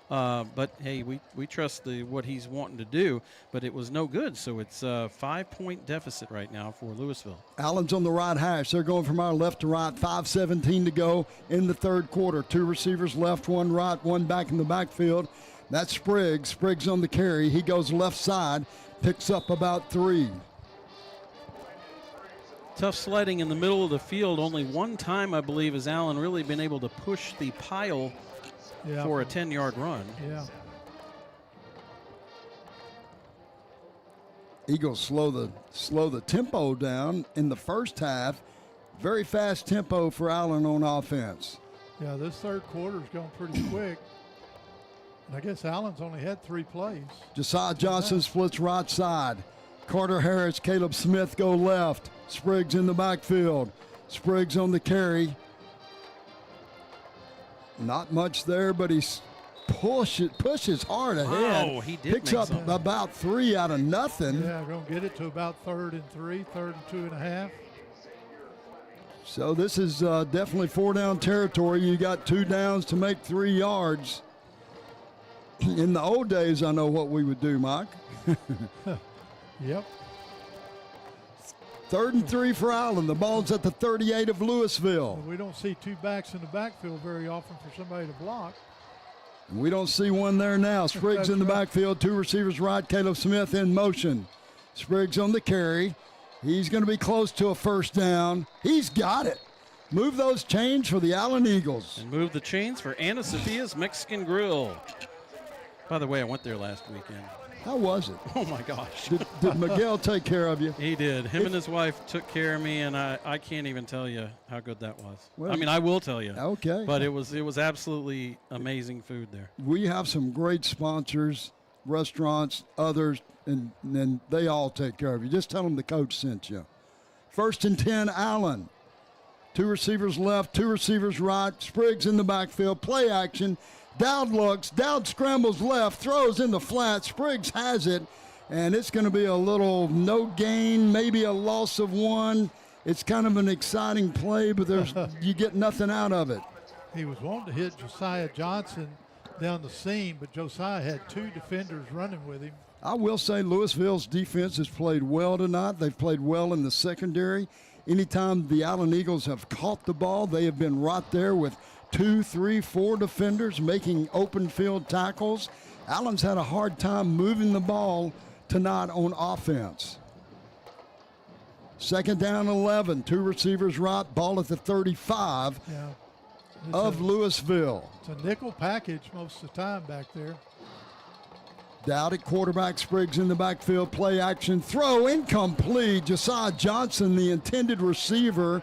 But, hey, we trust what he's wanting to do, but it was no good. So it's a 5-point deficit right now for Lewisville. Allen's on the right hash. They're going from our left to right. 5:17 to go in the third quarter. 2 receivers left, 1 right, 1 back in the backfield. That's Spriggs. Spriggs on the carry. He goes left side, picks up about 3. Tough sledding in the middle of the field. Only one time, I believe, has Allen really been able to push the pile for a 10-yard run. Yeah. Eagles slow the tempo down in the first half. Very fast tempo for Allen on offense. Yeah, this third quarter's going pretty quick. And I guess Allen's only had 3 plays. Josiah Johnson splits right side. Carter Harris, Caleb Smith go left. Spriggs in the backfield. Spriggs on the carry. Not much there, but he's pushes hard ahead. Oh, he did. Picks up about 3 out of nothing. Yeah, going to get it to about 3rd and 3, 3rd and 2.5. So this is definitely 4-down territory. You got 2 downs to make 3 yards. In the old days, I know what we would do, Mike. Yep. 3rd and 3 for Allen. The ball's at the 38 of Lewisville. Well, we don't see 2 backs in the backfield very often for somebody to block. And we don't see one there now. Spriggs in the backfield, 2 receivers right, Caleb Smith in motion. Spriggs on the carry. He's going to be close to a first down. He's got it. Move those chains for the Allen Eagles. And move the chains for Anna Sophia's Mexican Grill. By the way, I went there last weekend. How was it? Oh, my gosh. Did Miguel take care of you? He did. Him and his wife took care of me, and I can't even tell you how good that was. Well, I mean, I will tell you. Okay. But it was absolutely amazing food there. We have some great sponsors, restaurants, others, and they all take care of you. Just tell them the coach sent you. 1st and 10, Allen. 2 receivers left, 2 receivers right. Spriggs in the backfield. Play action. Dowd looks. Dowd scrambles left, throws in the flat. Spriggs has it, and it's going to be a little no gain, maybe a loss of 1. It's kind of an exciting play, but you get nothing out of it. He was wanting to hit Josiah Johnson down the seam, but Josiah had 2 defenders running with him. I will say Lewisville's defense has played well tonight. They've played well in the secondary. Anytime the Allen Eagles have caught the ball, they have been right there with 2, 3, 4 defenders making open field tackles. Allen's had a hard time moving the ball tonight on offense. 2nd down 11, 2 receivers right, ball at the 35 of Lewisville. It's a nickel package most of the time back there. Dowd at quarterback, Spriggs in the backfield, play action, throw, incomplete. Josiah Johnson, the intended receiver.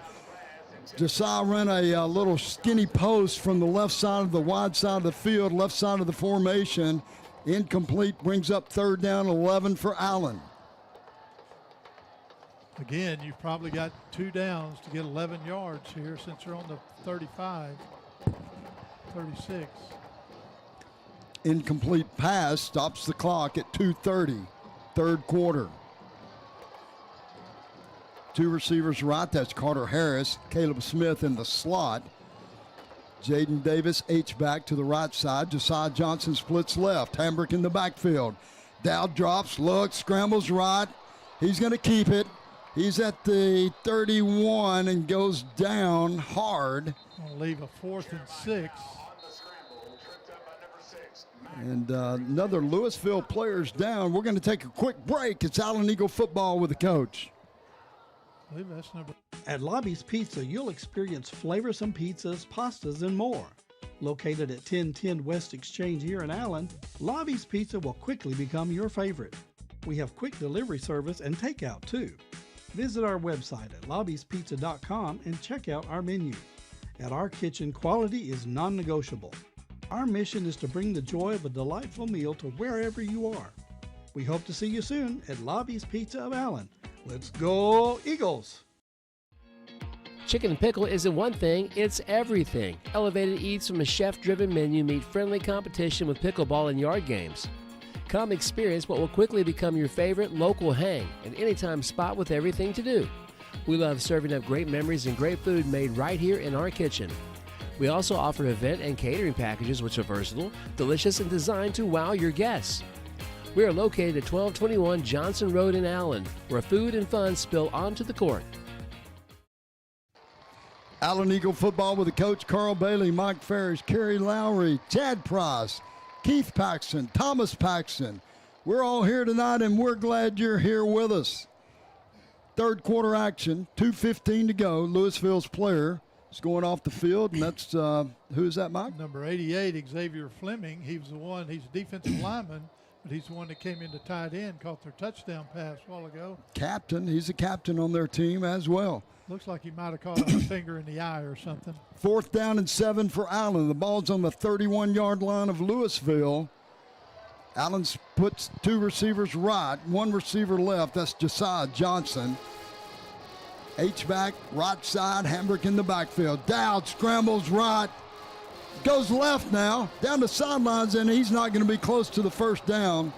Josiah ran a little skinny post from the left side of the wide side of the field, left side of the formation. Incomplete, brings up 3rd down, 11 for Allen. Again, you've probably got 2 downs to get 11 yards here since you're on the 35, 36. Incomplete pass stops the clock at 2:30, 3rd quarter. 2 receivers right, that's Carter Harris, Caleb Smith in the slot. Jaden Davis, H-back to the right side. Josiah Johnson splits left. Hambrick in the backfield. Dowd drops, looks, scrambles right. He's going to keep it. He's at the 31 and goes down hard. I'll leave a 4th and 6. And another Lewisville player's down. We're going to take a quick break. It's Allen Eagle football with the coach. I believe that's number. At Lobby's Pizza, you'll experience flavorsome pizzas, pastas, and more. Located at 1010 West Exchange here in Allen, Lobby's Pizza will quickly become your favorite. We have quick delivery service and takeout too. Visit our website at lobbyspizza.com and check out our menu. At our kitchen, quality is non-negotiable. Our mission is to bring the joy of a delightful meal to wherever you are. We hope to see you soon at Lobby's Pizza of Allen. Let's go Eagles! Chicken and Pickle isn't one thing, it's everything. Elevated eats from a chef-driven menu meet friendly competition with pickleball and yard games. Come experience what will quickly become your favorite local hang, an anytime spot with everything to do. We love serving up great memories and great food made right here in our kitchen. We also offer event and catering packages which are versatile, delicious, and designed to wow your guests. We are located at 1221 Johnson Road in Allen, where food and fun spill onto the court. Allen Eagle football with the coach Carl Bailey, Mike Ferris, Kerry Lowry, Chad Price, Keith Paxton, Thomas Paxton. We're all here tonight, and we're glad you're here with us. 3rd quarter action, 2:15 to go. Lewisville's player is going off the field, and that's, who's that, Mike? Number 88, Xavier Fleming. He's a defensive lineman, but he's the one that came into tight end, caught their touchdown pass a while ago. Captain, he's a captain on their team as well. Looks like he might have caught a finger in the eye or something. 4th down and 7 for Allen. The ball's on the 31-yard line of Lewisville. Allen puts 2 receivers right, 1 receiver left. That's Josiah Johnson. H-back, right side, Hambrick in the backfield. Dowd scrambles right, goes left now, down the sidelines, and he's not going to be close to the 1st down.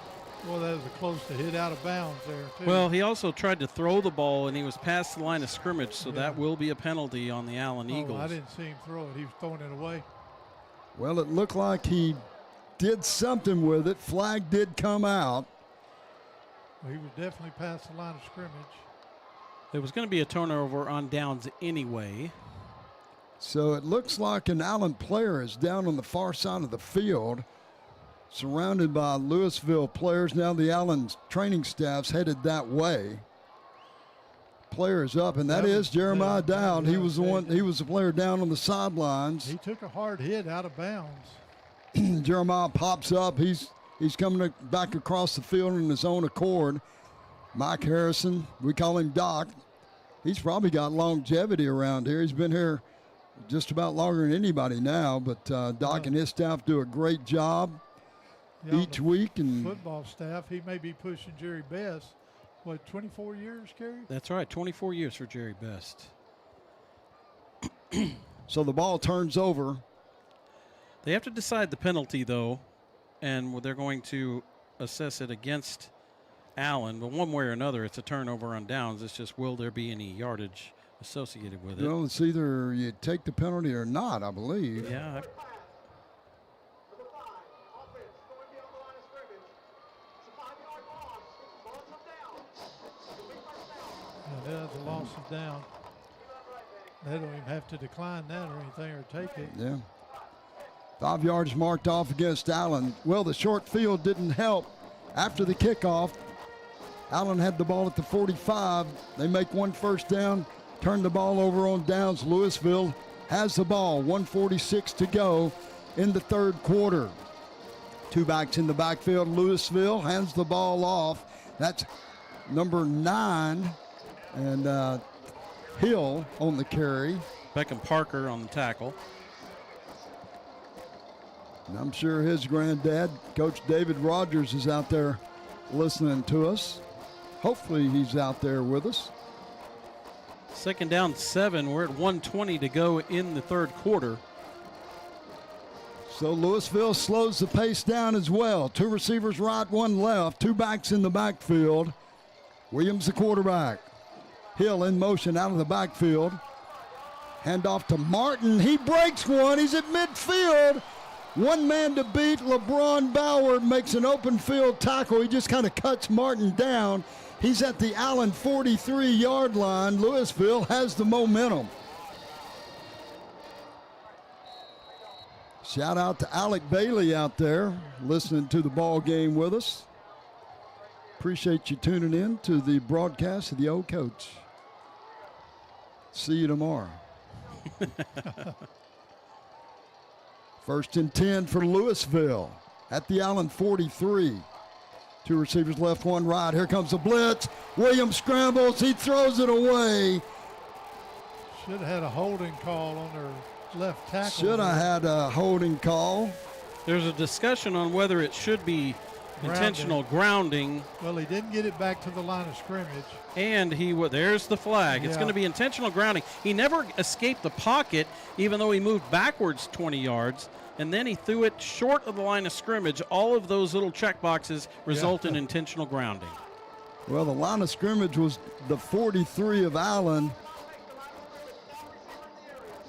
Well, that was a close to hit out of bounds there, too. Well, he also tried to throw the ball, and he was past the line of scrimmage, so that will be a penalty on the Allen Eagles. I didn't see him throw it. He was throwing it away. Well, it looked like he did something with it. Flag did come out. Well, he was definitely past the line of scrimmage. There was going to be a turnover on downs anyway. So it looks like an Allen player is down on the far side of the field, surrounded by Lewisville players. Now the Allen training staff's headed that way. Player is up, and that is Jeremiah Dowd. He was the player down on the sidelines. He took a hard hit out of bounds. Jeremiah pops up. He's coming back across the field in his own accord. Mike Harrison, we call him Doc. He's probably got longevity around here. He's been here just about longer than anybody now, but Doc and his staff do a great job each week. And football staff, he may be pushing Jerry Best. What, 24 years, Kerry? That's right, 24 years for Jerry Best. So the ball turns over. They have to decide the penalty, though, and they're going to assess it against Allen. But one way or another, it's a turnover on downs. It's just, will there be any yardage associated with it? Well, it's either you take the penalty or not, I believe. Yeah. That's a loss of down. They don't even have to decline that or anything or take it. Yeah. 5 yards marked off against Allen. Well, the short field didn't help after the kickoff. Allen had the ball at the 45. They make 1 first down, turn the ball over on downs. Lewisville has the ball, 1:46 to go in the 3rd quarter. Two backs in the backfield. Lewisville hands the ball off. That's number 9, and Hill on the carry. Beckham Parker on the tackle. And I'm sure his granddad, Coach David Rogers, is out there listening to us. Hopefully he's out there with us. Second down 7. We're at 1:20 to go in the third quarter. So Lewisville slows the pace down as well. 2 receivers right, 1 left. 2 backs in the backfield. Williams the quarterback. Hill in motion out of the backfield. Handoff to Martin. He breaks one. He's at midfield. One man to beat. LeBron Bauer makes an open field tackle. He just kind of cuts Martin down. He's at the Allen 43-yard line. Lewisville has the momentum. Shout out to Alec Bailey out there listening to the ball game with us. Appreciate you tuning in to the broadcast of the Old Coach. See you tomorrow. First and 10 for Lewisville at the Allen 43. 2 receivers left, 1 right. Here comes the blitz. Williams scrambles. He throws it away. Should have had a holding call on their left tackle. Should have had a holding call. There's a discussion on whether it should be intentional grounding. Well, he didn't get it back to the line of scrimmage. And there's the flag. It's going to be intentional grounding. He never escaped the pocket, even though he moved backwards 20 yards. And then he threw it short of the line of scrimmage. All of those little check boxes result in intentional grounding. Well, the line of scrimmage was the 43 of Allen.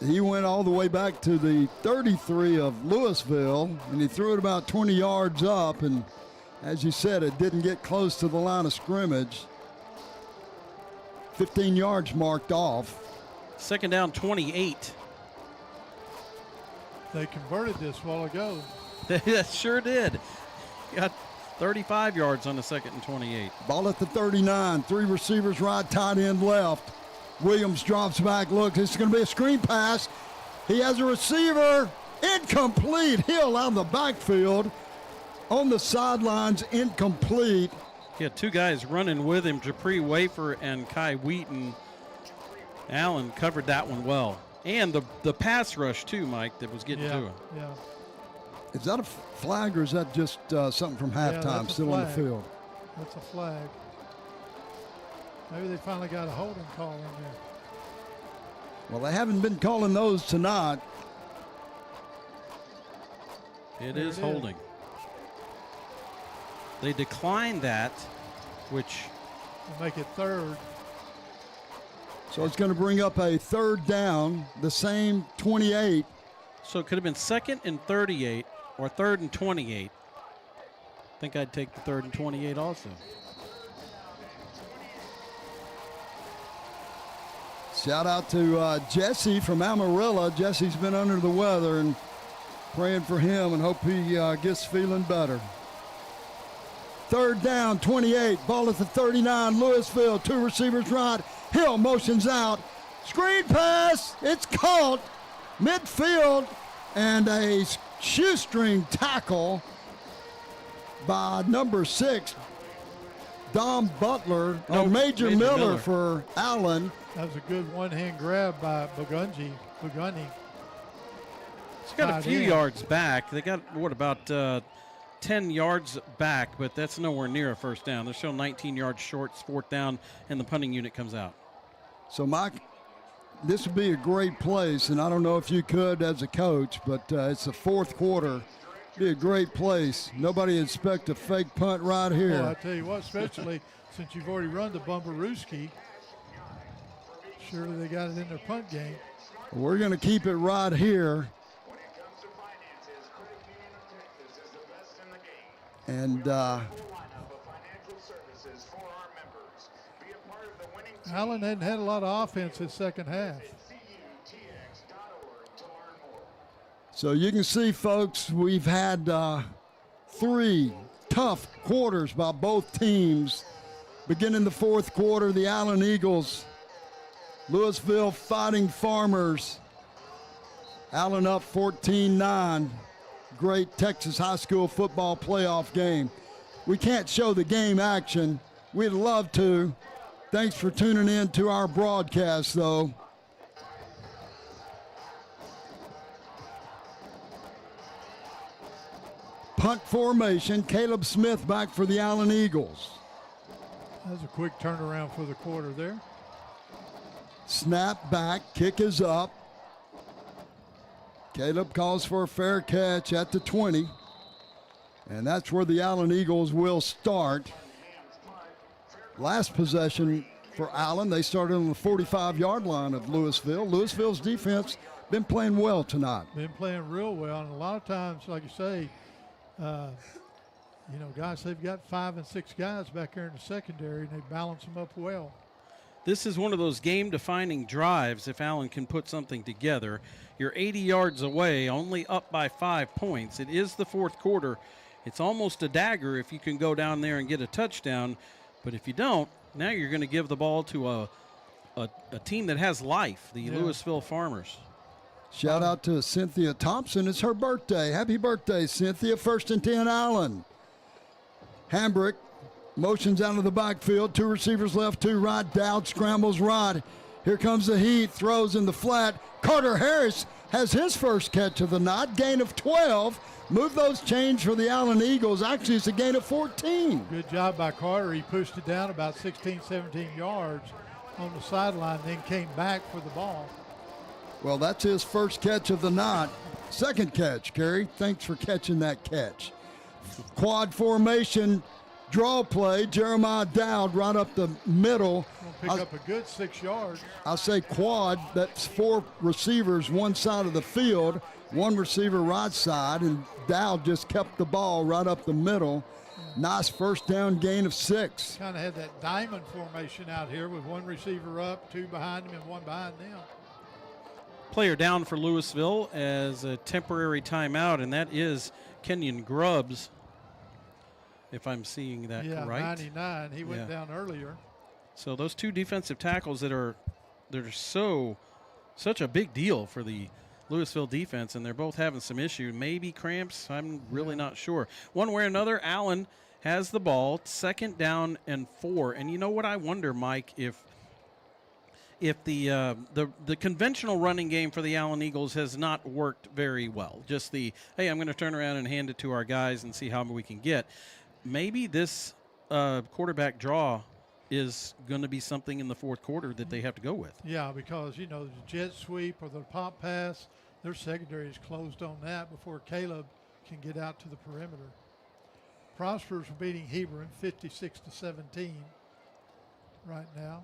He went all the way back to the 33 of Lewisville, and he threw it about 20 yards up. And as you said, it didn't get close to the line of scrimmage. 15 yards marked off. Second down 28. They converted this a while ago. That sure did. Got 35 yards on the second and 28. Ball at the 39. 3 receivers right, tight end left. Williams drops back. Look, this is going to be a screen pass. He has a receiver. Incomplete. Hill out of the backfield. On the sidelines, incomplete. He had 2 guys running with him, Japri Wafer and Kai Wheaton. Allen covered that one well. And the pass rush, too, Mike, that was getting to him. Yeah. Is that a flag or is that just something from halftime still on the field? That's a flag. Maybe they finally got a holding call in there. Well, they haven't been calling those tonight. It is holding. They declined that, which will make it third. So it's going to bring up a third down, the same 28. So it could have been second and 38 or third and 28. I think I'd take the third and 28 also. Shout out to Jesse from Amarillo. Jesse's been under the weather, and praying for him and hope he gets feeling better. Third down, 28. Ball at the 39. Lewisville, 2 receivers right. Hill motions out. Screen pass. It's caught midfield, and a shoestring tackle by number 6, Dom Butler, Major Miller for Allen. That was a good one-hand grab by Buguni. It's got a few yards back. They got, about 10 yards back, but that's nowhere near a first down. They're still 19 yards short, it's 4th down, and the punting unit comes out. So, Mike, this would be a great place, and I don't know if you could as a coach, but it's the 4th quarter. Be a great place. Nobody expect a fake punt right here. Well, I tell you what, especially since you've already run the Bumbarooski, surely they got it in their punt game. We're going to keep it right here. And Allen hadn't had a lot of offense this second half. So you can see, folks, we've had 3 tough quarters by both teams. Beginning the 4th quarter, the Allen Eagles, Lewisville Fighting Farmers. Allen up 14-9. great Texas high school football playoff game. We can't show the game action. We'd love to. Thanks for tuning in to our broadcast, though. Punt formation, Caleb Smith back for the Allen Eagles. That was a quick turnaround for the quarter there. Snap back, kick is up. Caleb calls for a fair catch at the 20. And that's where the Allen Eagles will start. Last possession for Allen, they started on the 45-yard line of Lewisville. Lewisville's defense been playing well tonight. Been playing real well, and a lot of times, like you say, guys, they've got 5 and 6 guys back there in the secondary, and they balance them up well. This is one of those game-defining drives if Allen can put something together. You're 80 yards away, only up by 5 points. It is the fourth quarter. It's almost a dagger if you can go down there and get a touchdown. But if you don't, now you're going to give the ball to a team that has life, the Lewisville Farmers. Shout out to Cynthia Thompson. It's her birthday. Happy birthday, Cynthia. 1st and 10, Allen. Hambrick motions out of the backfield. 2 receivers left, 2 right. Dowd scrambles right. Here comes the heat. Throws in the flat. Carter Harris has his first catch of the night. Gain of 12. Move those chains for the Allen Eagles. Actually, it's a gain of 14. Good job by Carter. He pushed it down about 16, 17 yards on the sideline, then came back for the ball. Well, that's his first catch of the night. Second catch, Kerry. Thanks for catching that catch. Quad formation, draw play. Jeremiah Dowd right up the middle. Pick up a good 6 yards. I say quad. That's 4 receivers one side of the field, 1 receiver right side, and Dowd just kept the ball right up the middle. Nice first down gain of 6. Kind of had that diamond formation out here with 1 receiver up, 2 behind him, and 1 behind them. Player down for Lewisville as a temporary timeout, and that is Kenyon Grubbs, if I'm seeing that right. 99. He went down earlier. So those 2 defensive tackles that are such a big deal for the Lewisville defense, and they're both having some issue. Maybe cramps. I'm really not sure. One way or another, Allen has the ball. 2nd down and 4. And you know what I wonder, Mike, if the conventional running game for the Allen Eagles has not worked very well. Just hey, I'm going to turn around and hand it to our guys and see how we can get. Maybe this quarterback draw is going to be something in the fourth quarter that they have to go with. Yeah, because, the jet sweep or the pop pass, their secondary is closed on that before Caleb can get out to the perimeter. Prosper's beating Hebron 56-17 right now.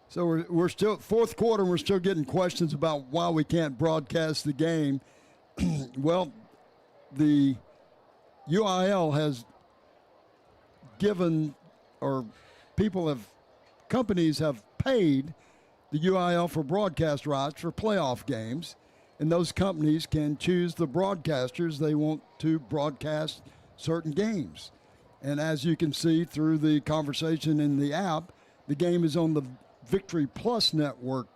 So we're still fourth quarter. We're still getting questions about why we can't broadcast the game. Well, the UIL has given, or companies have paid the UIL for broadcast rights for playoff games, and those companies can choose the broadcasters they want to broadcast certain games. And as you can see through the conversation in the app, the game is on the Victory Plus network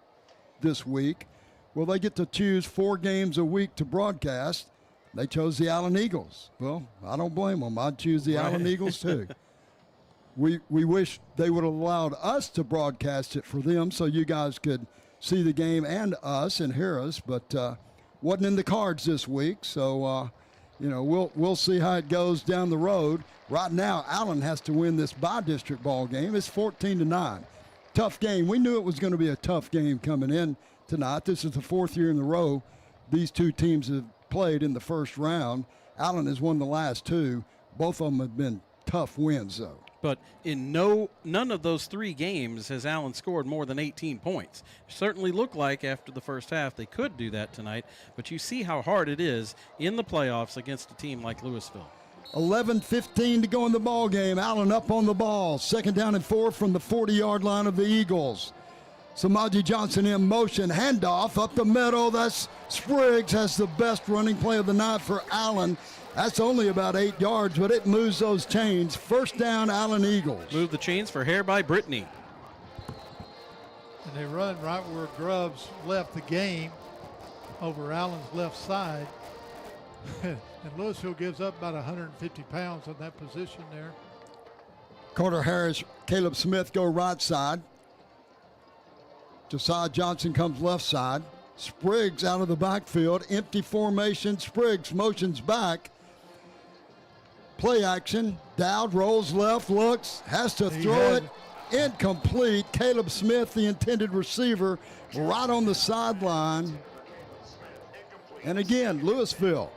this week. Well, they get to choose 4 games a week to broadcast. They chose the Allen Eagles. Well, I don't blame them. I'd choose the Allen Eagles too. We wish they would have allowed us to broadcast it for them so you guys could see the game and us and hear us, but wasn't in the cards this week. So, we'll see how it goes down the road. Right now, Allen has to win this by-district ball game. It's 14-9. Tough game. We knew it was going to be a tough game coming in tonight. This is the 4th year in a row these 2 teams have played in the first round. Allen has won the last 2. Both of them have been tough wins, though. But in none of those 3 games has Allen scored more than 18 points. It certainly looked like after the first half they could do that tonight, but you see how hard it is in the playoffs against a team like Lewisville. 11:15 to go in the ball game. Allen up on the ball. 2nd down and 4 from the 40-yard line of the Eagles. Samaji Johnson in motion. Handoff up the middle. That's Spriggs has the best running play of the night for Allen. That's only about 8 yards, but it moves those chains. 1st down, Allen Eagles. Move the chains for Hair by Brittany. And they run right where Grubbs left the game over Allen's left side. And Lewisville gives up about 150 pounds on that position there. Carter Harris, Caleb Smith go right side. Josiah Johnson comes left side. Spriggs out of the backfield. Empty formation. Spriggs motions back. Play action. Dowd rolls left, looks, has to throw it. Incomplete. Caleb Smith, the intended receiver, right on the sideline. And again, Lewisville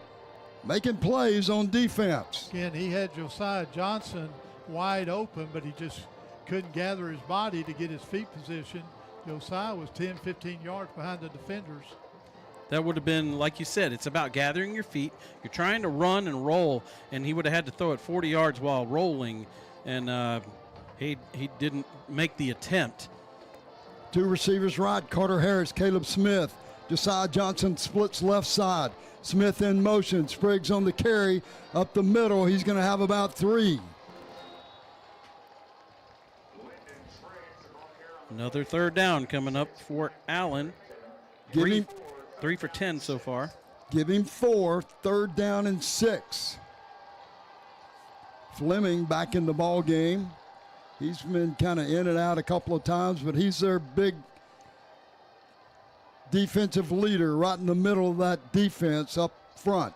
making plays on defense. Again, he had Josiah Johnson wide open, but he just couldn't gather his body to get his feet positioned. Josiah was 10, 15 yards behind the defenders. That would have been, like you said, it's about gathering your feet. You're trying to run and roll, and he would have had to throw it 40 yards while rolling, and he didn't make the attempt. Two receivers right, Carter Harris, Caleb Smith. Josiah Johnson splits left side. Smith in motion. Spriggs on the carry up the middle. He's going to have about 3. Another third down coming up for Allen. 3 for 10 so far. Give him 4. Third down and 6. Fleming back in the ball game. He's been kind of in and out a couple of times, but he's their big defensive leader right in the middle of that defense up front.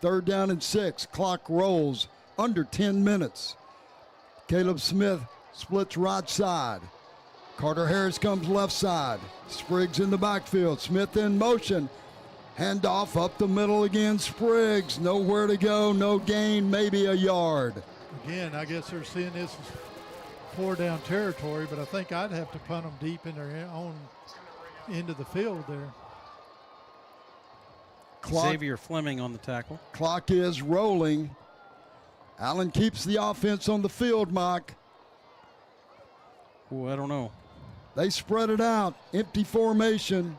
Third down and 6. Clock rolls under 10 minutes. Caleb Smith splits right side. Carter Harris comes left side. Spriggs in the backfield. Smith in motion. Handoff up the middle again. Spriggs nowhere to go. No gain, maybe a yard. Again, I guess they're seeing this as 4-down territory, but I think I'd have to punt them deep in their own end of the field there. Xavier Fleming on the tackle. Clock is rolling. Allen keeps the offense on the field, Mike. Oh, I don't know. They spread it out. Empty formation.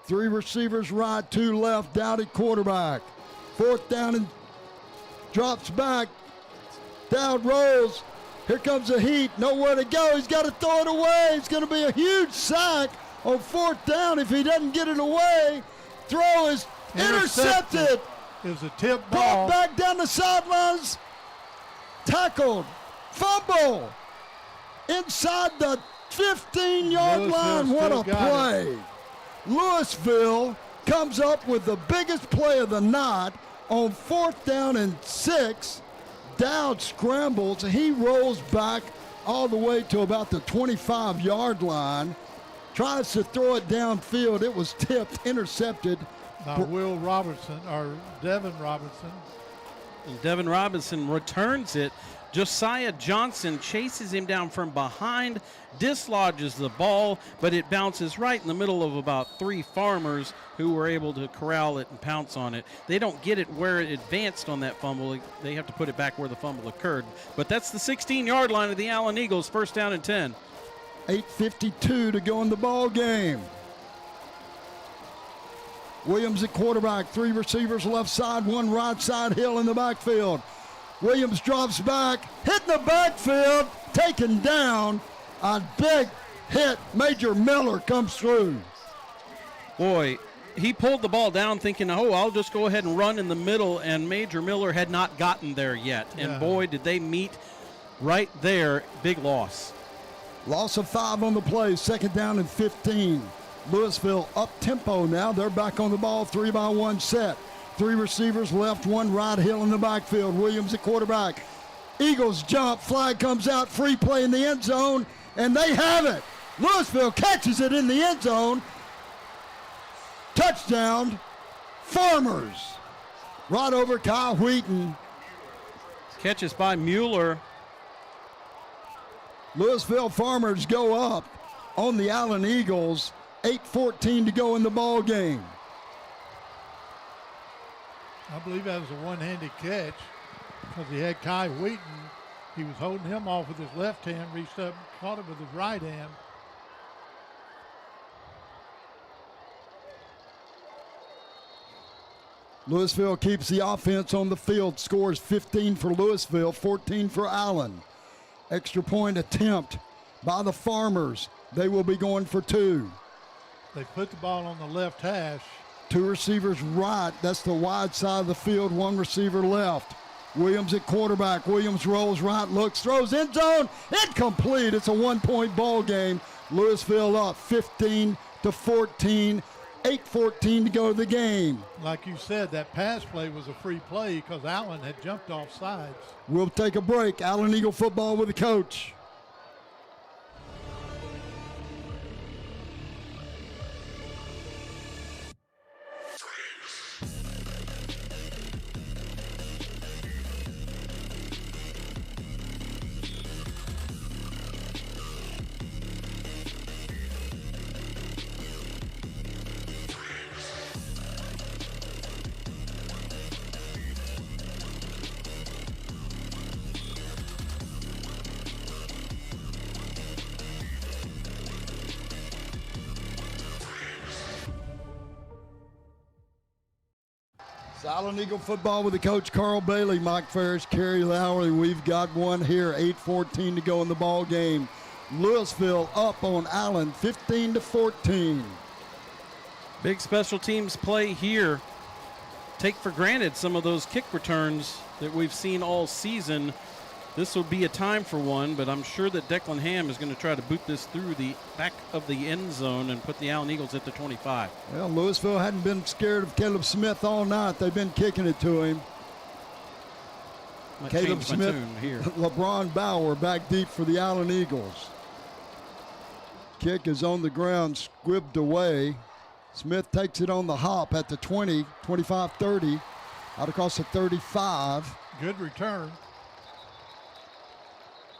3 receivers right, 2 left. Dowd at quarterback. 4th down and drops back. Dowd rolls. Here comes the heat. Nowhere to go. He's got to throw it away. It's going to be a huge sack on 4th down if he doesn't get it away. Throw is intercepted. It was a tip ball. Brought back down the sidelines. Tackled. Fumble. Inside the 15-yard line. What a play. Lewisville comes up with the biggest play of the night on 4th down and 6. Dowd scrambles. He rolls back all the way to about the 25-yard line. Tries to throw it downfield. It was tipped, intercepted. Will Robinson, or Devin Robinson. And Devin Robinson returns it. Josiah Johnson chases him down from behind, dislodges the ball, but it bounces right in the middle of about 3 farmers who were able to corral it and pounce on it. They don't get it where it advanced on that fumble. They have to put it back where the fumble occurred. But that's the 16-yard line of the Allen Eagles, 1st down and 10. 8:52 to go in the ball game. Williams at quarterback, 3 receivers left side, 1 right side. Hill in the backfield. Williams drops back, hitting the backfield, taken down. A big hit. Major Miller comes through. Boy, he pulled the ball down thinking, oh, I'll just go ahead and run in the middle, and Major Miller had not gotten there yet. And boy, did they meet right there. Big loss. Loss of 5 on the play, 2nd down and 15. Lewisville up tempo now. They're back on the ball, 3-by-1 set. 3 receivers left, 1 right. Hill in the backfield. Williams at quarterback. Eagles jump. Flag comes out. Free play in the end zone. And they have it. Lewisville catches it in the end zone. Touchdown. Farmers. Right over Kyle Wheaton. Catches by Mueller. Lewisville Farmers go up on the Allen Eagles. 8:14 to go in the ball game. I believe that was a one-handed catch because he had Kai Wheaton. He was holding him off with his left hand, reached up, caught him with his right hand. Lewisville keeps the offense on the field, scores 15 for Lewisville, 14 for Allen. Extra point attempt by the Farmers. They will be going for 2. They put the ball on the left hash. Two receivers right. That's the wide side of the field. One receiver left. Williams at quarterback. Williams rolls right, looks, throws, end zone, incomplete. It's a 1-point ball game. Lewisville up 15-14, 8:14 to go to the game. Like you said, that pass play was a free play because Allen had jumped off sides. We'll take a break. Allen Eagle football with the coach. Allen Eagle football with the coach Carl Bailey, Mike Ferris, Kerry Lowry. We've got one here, 8:14 to go in the ball game. Lewisville up on Allen, 15-14. Big special teams play here. Take for granted some of those kick returns that we've seen all season. This will be a time for one, but I'm sure that Declan Ham is going to try to boot this through the back of the end zone and put the Allen Eagles at the 25. Well, Lewisville hadn't been scared of Caleb Smith all night. They've been kicking it to him. Might Caleb change my Smith, tune here. LeBron Bauer back deep for the Allen Eagles. Kick is on the ground, squibbed away. Smith takes it on the hop at the 20, 25, 30, out across the 35. Good return.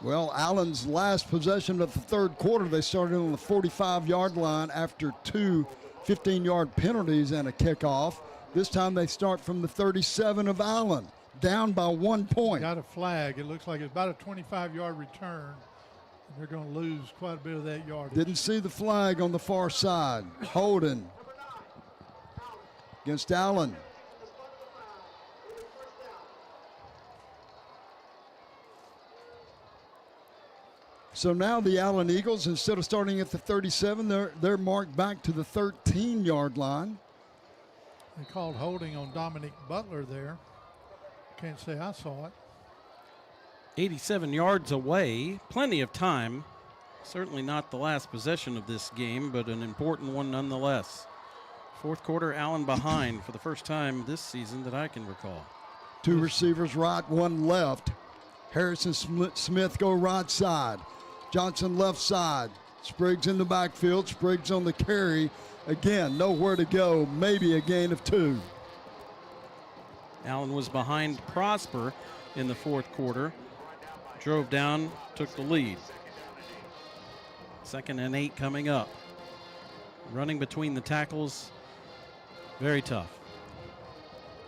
Well, Allen's last possession of the third quarter, they started on the 45-yard line after two 15-yard penalties and a kickoff. This time they start from the 37 of Allen, down by 1 point. Got a flag. It looks like it's about a 25-yard return. And they're going to lose quite a bit of that yardage. Didn't see the flag on the far side. Holden against Allen. So now the Allen Eagles, instead of starting at the 37, they're marked back to the 13-yard line. They called holding on Dominic Butler there. Can't say I saw it. 87 yards away, plenty of time. Certainly not the last possession of this game, but an important one nonetheless. Fourth quarter, Allen behind for the first time this season that I can recall. Two receivers right, one left. Harrison Smith go right side. Johnson left side. Spriggs in the backfield. Spriggs on the carry. Again, nowhere to go. Maybe a gain of two. Allen was behind Prosper in the fourth quarter. Drove down, took the lead. 2nd and 8 coming up. Running between the tackles, very tough.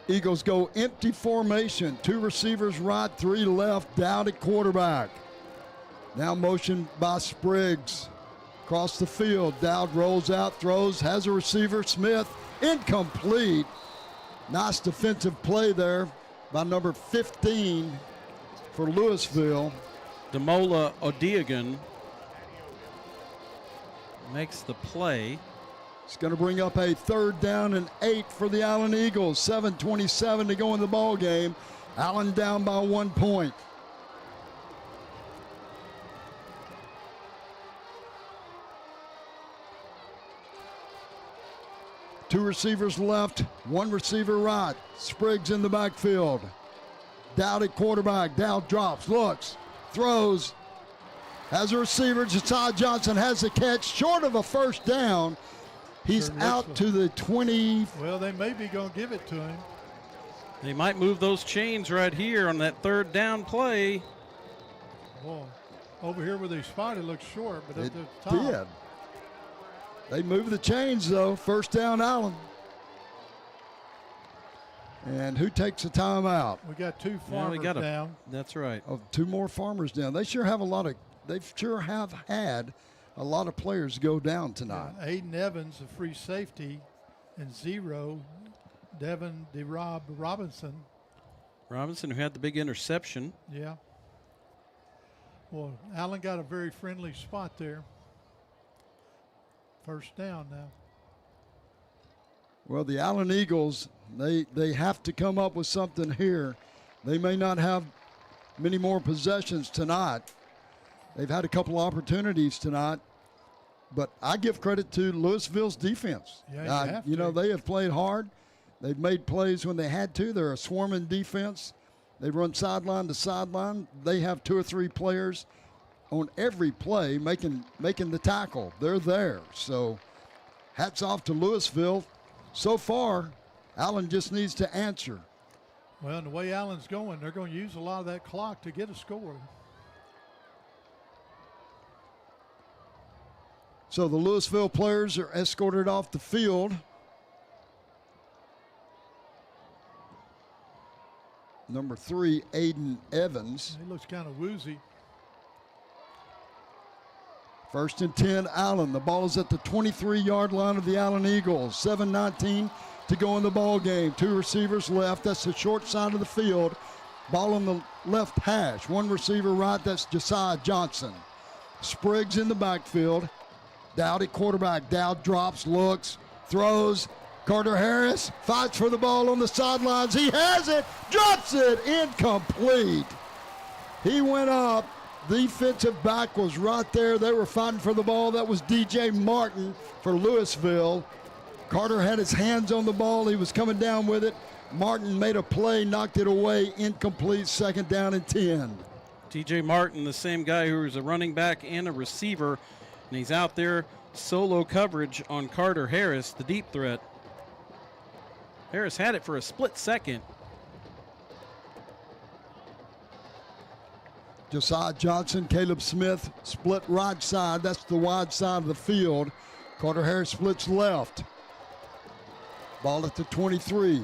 Eagles go empty formation. Two receivers right, three left, down at quarterback. Now motion by Spriggs. Across the field, Dowd rolls out, throws, has a receiver, Smith, incomplete. Nice defensive play there by number 15 for Lewisville. Demola Odiegan makes the play. It's going to bring up a 3rd down and 8 for the Allen Eagles. 7:27 to go in the ball game. Allen down by 1 point. Two receivers left, one receiver right. Spriggs in the backfield. Dowd at quarterback. Dowd drops, looks, throws. Has a receiver. Josiah Johnson has the catch, short of a first down. He's out to the 20. Well, they may be going to give it to him. They might move those chains right here on that 3rd down play. Boy, over here where they spotted looks short, but It at the top. did. They moved the chains, though. First down, Allen. And who takes the timeout? We got two farmers down. That's right. Oh, two more farmers down. They sure have had a lot of players go down tonight. Aiden Evans, a free safety, and 0, Devin DeRob Robinson. Robinson, who had the big interception. Yeah. Well, Allen got a very friendly spot there. First down now. Well, the Allen Eagles, they have to come up with something here. They may not have many more possessions tonight. They've had a couple opportunities tonight, but I give credit to Lewisville's defense. Yeah, you know, they have played hard. They've made plays when they had to. They're a swarming defense. They run sideline to sideline. They have 2 or 3 players on every play making the tackle. They're there. So hats off to Lewisville. So far, Allen just needs to answer. Well, and the way Allen's going, they're going to use a lot of that clock to get a score. So the Lewisville players are escorted off the field. Number 3, Aiden Evans. He looks kind of woozy. 1st and 10, Allen. The ball is at the 23-yard line of the Allen Eagles. 7:19 to go in the ball game. 2 receivers left. That's the short side of the field. Ball on the left hash. 1 receiver right. That's Josiah Johnson. Spriggs in the backfield. Dowd at quarterback. Dowd drops, looks, throws. Carter Harris fights for the ball on the sidelines. He has it, drops it, incomplete. He went up. Defensive back was right there. They were fighting for the ball. That was DJ Martin for Lewisville. Carter had his hands on the ball. He was coming down with it. Martin made a play, knocked it away, incomplete, 2nd down and 10. DJ Martin, the same guy who is a running back and a receiver, and he's out there solo coverage on Carter Harris, the deep threat. Harris had it for a split second. Josiah Johnson, Caleb Smith split right side. That's the wide side of the field. Carter Harris splits left. Ball at the 23.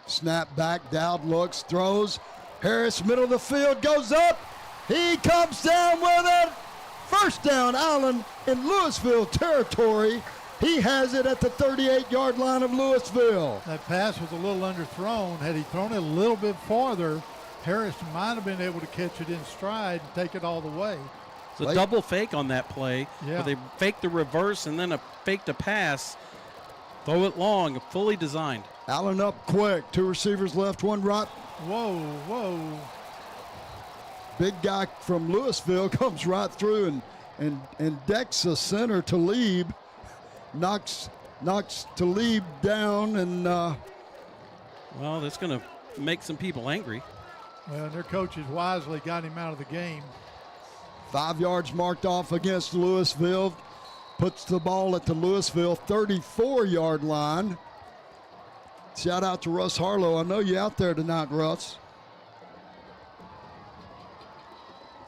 Snap back, Dowd looks, throws. Harris, middle of the field, goes up. He comes down with it. 1st down, Allen in Lewisville territory. He has it at the 38-yard line of Lewisville. That pass was a little underthrown. Had he thrown it a little bit farther, Harris might have been able to catch it in stride and take it all the way. It's a double fake on that play. Yeah. Where they faked the reverse and then faked a pass. Throw it long, fully designed. Allen up quick. 2 receivers left, 1 right. Whoa, whoa. Big guy from Lewisville comes right through and decks the center. Talib knocks Talib down, and well, that's going to make some people angry. Well, their coaches wisely got him out of the game. 5 yards marked off against Lewisville. Puts the ball at the Lewisville 34-yard line. Shout out to Russ Harlow. I know you're out there tonight, Russ.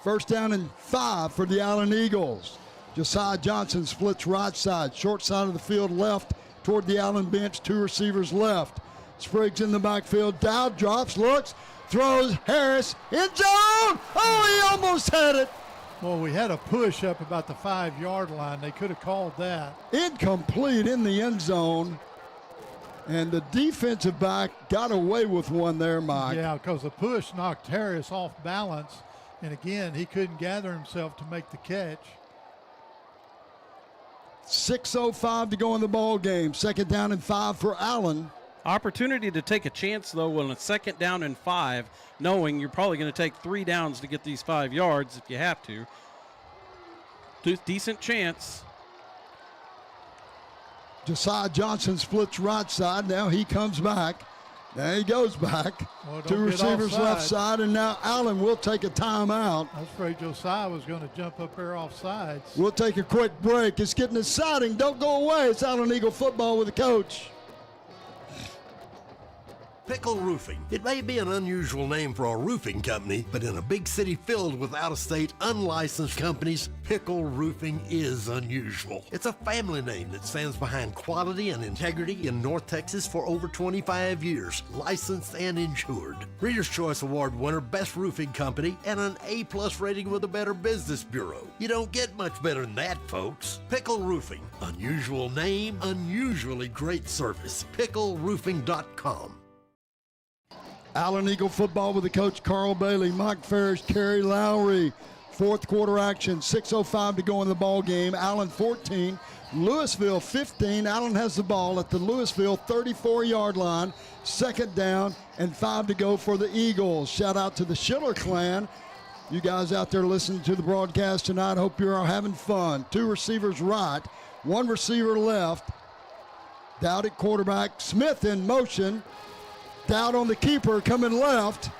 1st down and 5 for the Allen Eagles. Josiah Johnson splits right side, short side of the field left toward the Allen bench. 2 receivers left. Spriggs in the backfield. Dowd drops, looks, throws. Harris in zone. Oh, he almost had it. Well, we had a push up about the 5-yard line. They could have called that. Incomplete in the end zone. And the defensive back got away with one there, Mike. Yeah, because the push knocked Harris off balance. And again, he couldn't gather himself to make the catch. 6:05 to go in the ball game. 2nd down and 5 for Allen. Opportunity to take a chance, though, on a 2nd down and 5, knowing you're probably going to take 3 downs to get these 5 yards if you have to. Decent chance. Josiah Johnson splits right side. Now he comes back. There he goes back. Well, 2 receivers left side, and now Allen will take a timeout. I was afraid Josiah was going to jump up there off sides. We'll take a quick break. It's getting exciting. Don't go away. It's Allen Eagle football with the coach. Pickle Roofing. It may be an unusual name for a roofing company, but in a big city filled with out-of-state, unlicensed companies, Pickle Roofing is unusual. It's a family name that stands behind quality and integrity in North Texas for over 25 years, licensed and insured. Reader's Choice Award winner, Best Roofing Company, and an A+ rating with the Better Business Bureau. You don't get much better than that, folks. Pickle Roofing. Unusual name, unusually great service. PickleRoofing.com. Allen Eagle football with the coach Carl Bailey, Mike Ferris, Kerry Lowry, Fourth quarter action, 6:05 to go in the ball game. Allen 14, Lewisville 15. Allen has the ball at the Lewisville 34-yard line. Second down and 5 to go for the Eagles. Shout out to the Schiller clan. You guys out there listening to the broadcast tonight, hope you're having fun. 2 receivers right, 1 receiver left. Dowd at quarterback, Smith in motion. Dowd on the keeper coming left.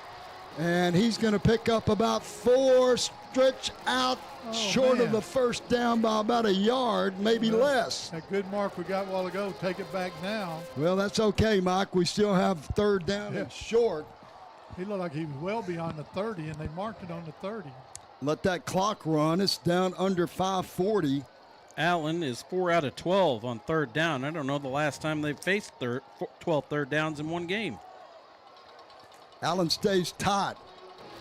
And he's going to pick up about 4, stretch out short of the first down by about a yard, maybe less. That good mark we got a while ago, take it back now. Well, that's okay, Mike. We still have third down and short. He looked like he was well beyond the 30, and they marked it on the 30. Let that clock run. It's down under 5:40. Allen is 4 out of 12 on third down. I don't know the last time they've faced 12 third downs in one game. Allen stays tight.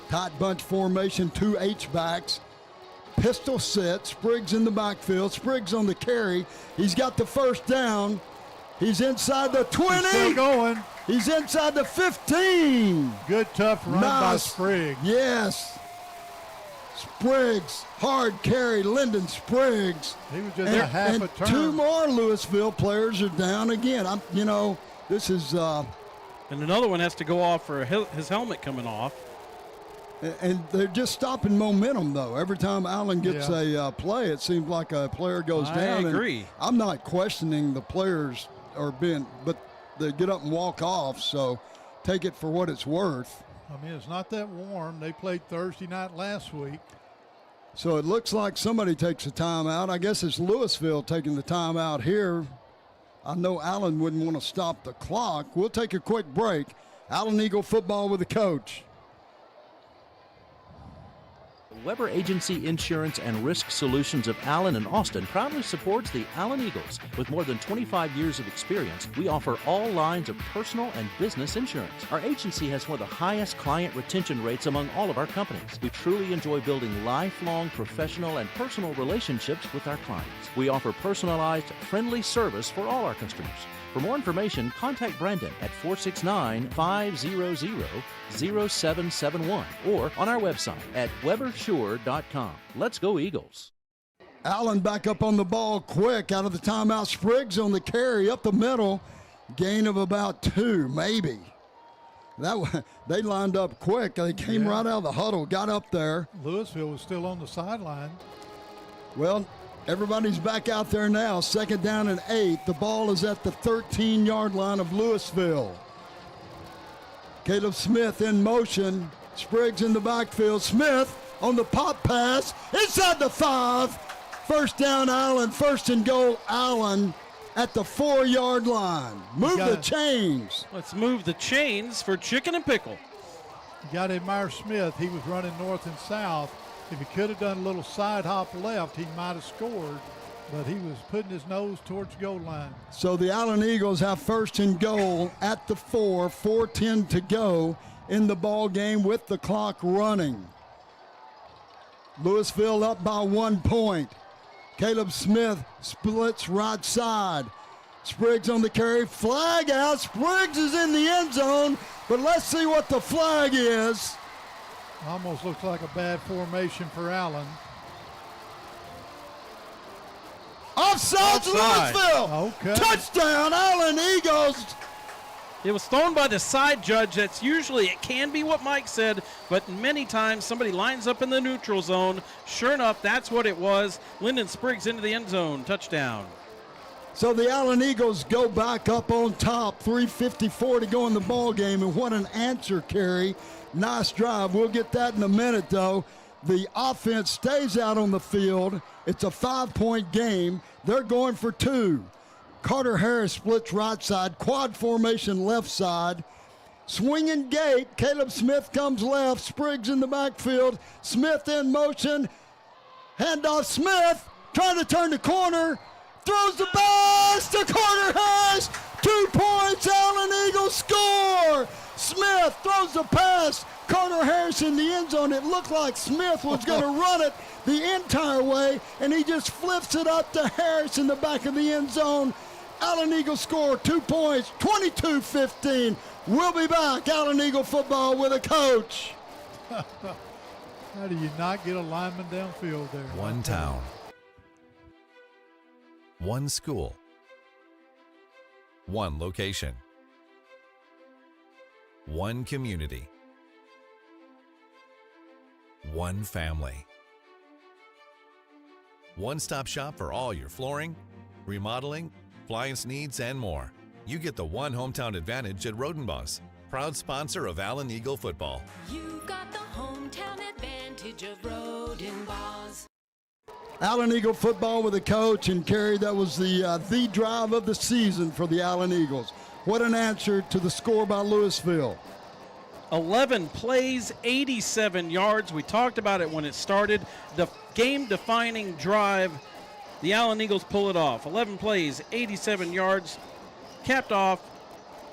Tight bunch formation, 2 H-backs. Pistol set, Spriggs in the backfield. Spriggs on the carry. He's got the first down. He's inside the 20. He's still going. He's inside the 15. Good, tough run by Spriggs. Yes. Spriggs, hard carry, Lyndon Spriggs. He was just a half a turn. 2 more Lewisville players are down again. This is... and another one has to go off for his helmet coming off. And they're just stopping momentum, though. Every time Allen gets a play, it seems like a player goes down. I agree. And I'm not questioning the players but they get up and walk off, so take it for what it's worth. I mean, it's not that warm. They played Thursday night last week. So it looks like somebody takes a timeout. I guess it's Lewisville taking the timeout here. I know Allen wouldn't want to stop the clock. We'll take a quick break. Allen Eagle football with the coach. Weber Agency Insurance and Risk Solutions of Allen and Austin proudly supports the Allen Eagles. With more than 25 years of experience, we offer all lines of personal and business insurance. Our agency has one of the highest client retention rates among all of our companies. We truly enjoy building lifelong professional and personal relationships with our clients. We offer personalized, friendly service for all our customers. For more information, contact Brandon at 469-500-0771 or on our website at webersure.com. Let's go Eagles. Allen back up on the ball quick out of the timeout. Spriggs on the carry up the middle. Gain of about 2, maybe. They lined up quick. They came right out of the huddle, got up there. Lewisville was still on the sideline. Well, everybody's back out there now. Second down and 8. The ball is at the 13-yard line of Lewisville. Caleb Smith in motion. Spriggs in the backfield. Smith on the pop pass. Inside the 5. First down, Allen. First and goal, Allen at the 4-yard line. Move the chains. Let's move the chains for Chicken and Pickle. You got to admire Smith. He was running north and south. If he could have done a little side hop left, he might have scored, but he was putting his nose towards goal line. So the Allen Eagles have first and goal at the 4, 4:10 to go in the ball game with the clock running. Lewisville up by 1 point. Caleb Smith splits right side. Spriggs on the carry, flag out. Spriggs is in the end zone, but let's see what the flag is. Almost looks like a bad formation for Allen. Offside, Lewisville. Okay. Touchdown, Allen Eagles. It was thrown by the side judge. It can be what Mike said, but many times somebody lines up in the neutral zone. Sure enough, that's what it was. Lyndon Spriggs into the end zone. Touchdown. So the Allen Eagles go back up on top. 3:54 to go in the ball game, and what an answer carry. Nice drive. We'll get that in a minute, though. The offense stays out on the field. It's a 5-point game. They're going for 2. Carter Harris splits right side. Quad formation left side. Swinging gate. Caleb Smith comes left. Spriggs in the backfield. Smith in motion. Handoff. Smith trying to turn the corner. Throws the pass to Carter Harris. 2 points. Allen Eagles score. Smith throws the pass. Carter Harris in the end zone. It looked like Smith was going to run it the entire way, and he just flips it up to Harris in the back of the end zone. Allen Eagles score 2 points, 22-15. We'll be back. Allen Eagle football with a coach. How do you not get a lineman downfield there? One town. One school. One location. One community. One family. One-stop shop for all your flooring, remodeling, appliance needs, and more. You get the one hometown advantage at Rodenbos, proud sponsor of Allen Eagle football. You've got the hometown advantage of Rodenbos. Allen Eagle football with a coach and Kerry. That was the drive of the season for the Allen Eagles. What an answer to the score by Lewisville. 11 plays, 87 yards. We talked about it when it started. The game-defining drive. The Allen Eagles pull it off. 11 plays, 87 yards, capped off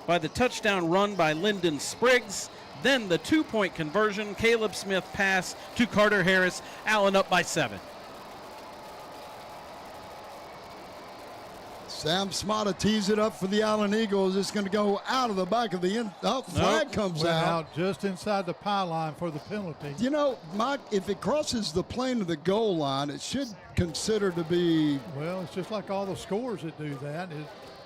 by the touchdown run by Lyndon Spriggs. Then the two-point conversion, Caleb Smith pass to Carter Harris. Allen up by 7. Sam Smotta tees it up for the Allen Eagles. It's going to go out of the back of the end. Oh, flag comes Went out. Just inside the pylon for the penalty. You know, Mike, if it crosses the plane of the goal line, it should consider to be. Well, it's just like all the scores that do that.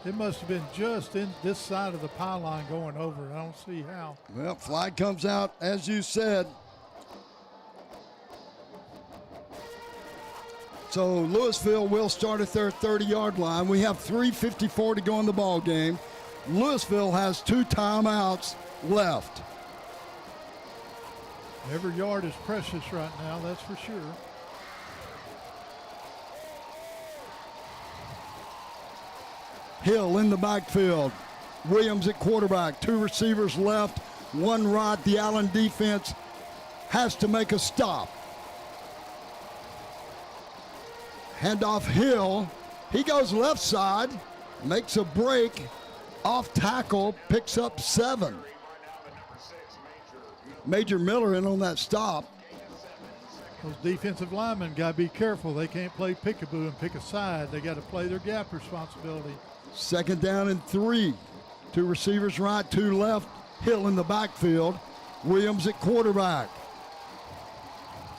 It must have been just in this side of the pylon going over. I don't see how. Well, flag comes out, as you said. So Lewisville will start at their 30-yard line. We have 3:54 to go in the ball game. Lewisville has 2 timeouts left. Every yard is precious right now, that's for sure. Hill in the backfield. Williams at quarterback. 2 receivers left, 1 right. The Allen defense has to make a stop. Handoff Hill. He goes left side, makes a break, off tackle, picks up 7. Major Miller in on that stop. Those defensive linemen got to be careful. They can't play peekaboo and pick a side. They got to play their gap responsibility. 2nd down and 3. 2 receivers right, 2 left. Hill in the backfield. Williams at quarterback.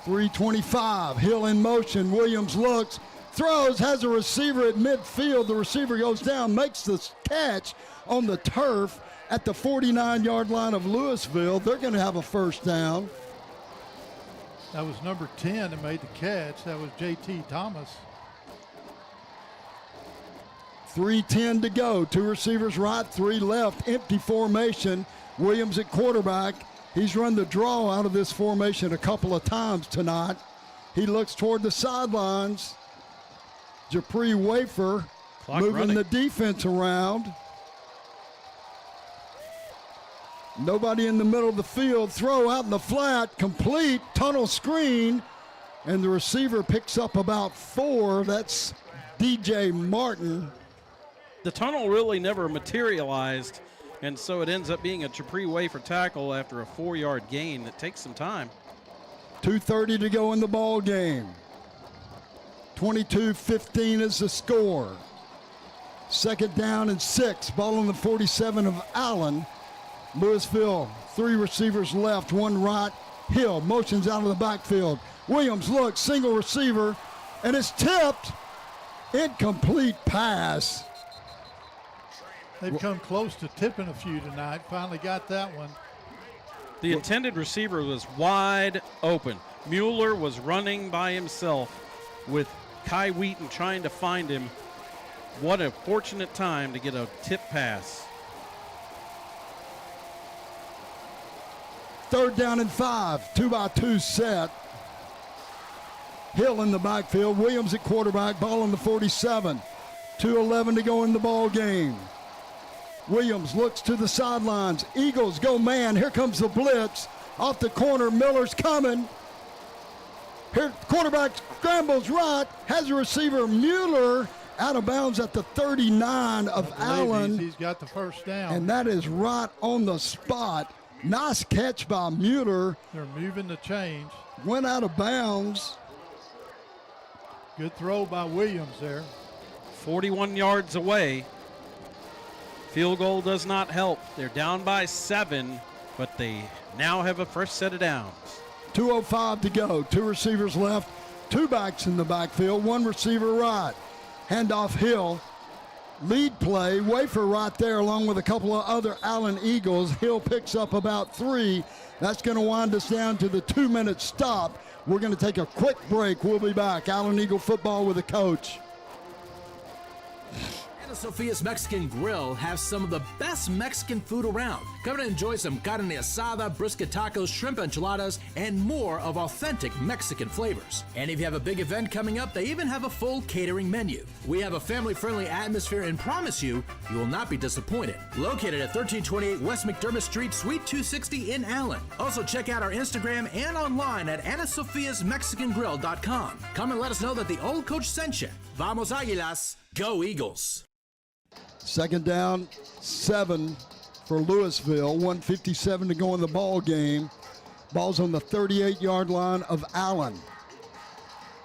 3:25. Hill in motion. Williams looks, throws, has a receiver at midfield. The receiver goes down, makes the catch on the turf at the 49-yard line of Lewisville. They're going to have a first down. That was number 10 that made the catch. That was J.T. Thomas. 3:10 to go. 2 receivers right, 3 left. Empty formation. Williams at quarterback. He's run the draw out of this formation a couple of times tonight. He looks toward the sidelines. Japri Wafer moving the defense around. Nobody in the middle of the field. Throw out in the flat. Complete. Tunnel screen. And the receiver picks up about 4. That's DJ Martin. The tunnel really never materialized, and so it ends up being a Japri Wafer tackle after a 4-yard gain. It takes some time. 2:30 to go in the ball game. 22-15 is the score. 2nd down and 6. Ball on the 47 of Allen. Lewisville, 3 receivers left, 1 right. Hill motions out of the backfield. Williams looks, single receiver, and it's tipped. Incomplete pass. They've come close to tipping a few tonight. Finally got that one. The intended receiver was wide open. Mueller was running by himself with Kai Wheaton trying to find him. What a fortunate time to get a tip pass. 3rd down and 5. 2-by-2 set. Hill in the backfield. Williams at quarterback. Ball on the 47. 2:11 to go in the ball game. Williams looks to the sidelines. Eagles go man. Here comes the blitz. Off the corner, Miller's coming. Here, quarterback scrambles right. Has a receiver, Mueller, out of bounds at the 39 of Allen. He's got the first down. And that is right on the spot. Nice catch by Mueller. They're moving the change. Went out of bounds. Good throw by Williams there. 41 yards away. Field goal does not help. They're down by 7, but they now have a fresh set of downs. 2:05 to go. 2 receivers left, 2 backs in the backfield, 1 receiver right. Handoff Hill. Lead play, Wafer right there along with a couple of other Allen Eagles. Hill picks up about 3. That's going to wind us down to the 2-minute stop. We're going to take a quick break. We'll be back. Allen Eagle football with the coach. Sophia's Mexican Grill has some of the best Mexican food around. Come and enjoy some carne asada, brisket tacos, shrimp enchiladas, and more of authentic Mexican flavors. And if you have a big event coming up, they even have a full catering menu. We have a family-friendly atmosphere and promise you will not be disappointed. Located at 1328 West McDermott Street, Suite 260 in Allen. Also check out our Instagram and online at AnaSophia'sMexicanGrill.com. Come and let us know that the old coach sent you. Vamos Águilas, go Eagles! Second down, 7 for Lewisville. 1:57 to go in the ball game. Ball's on the 38-yard line of Allen.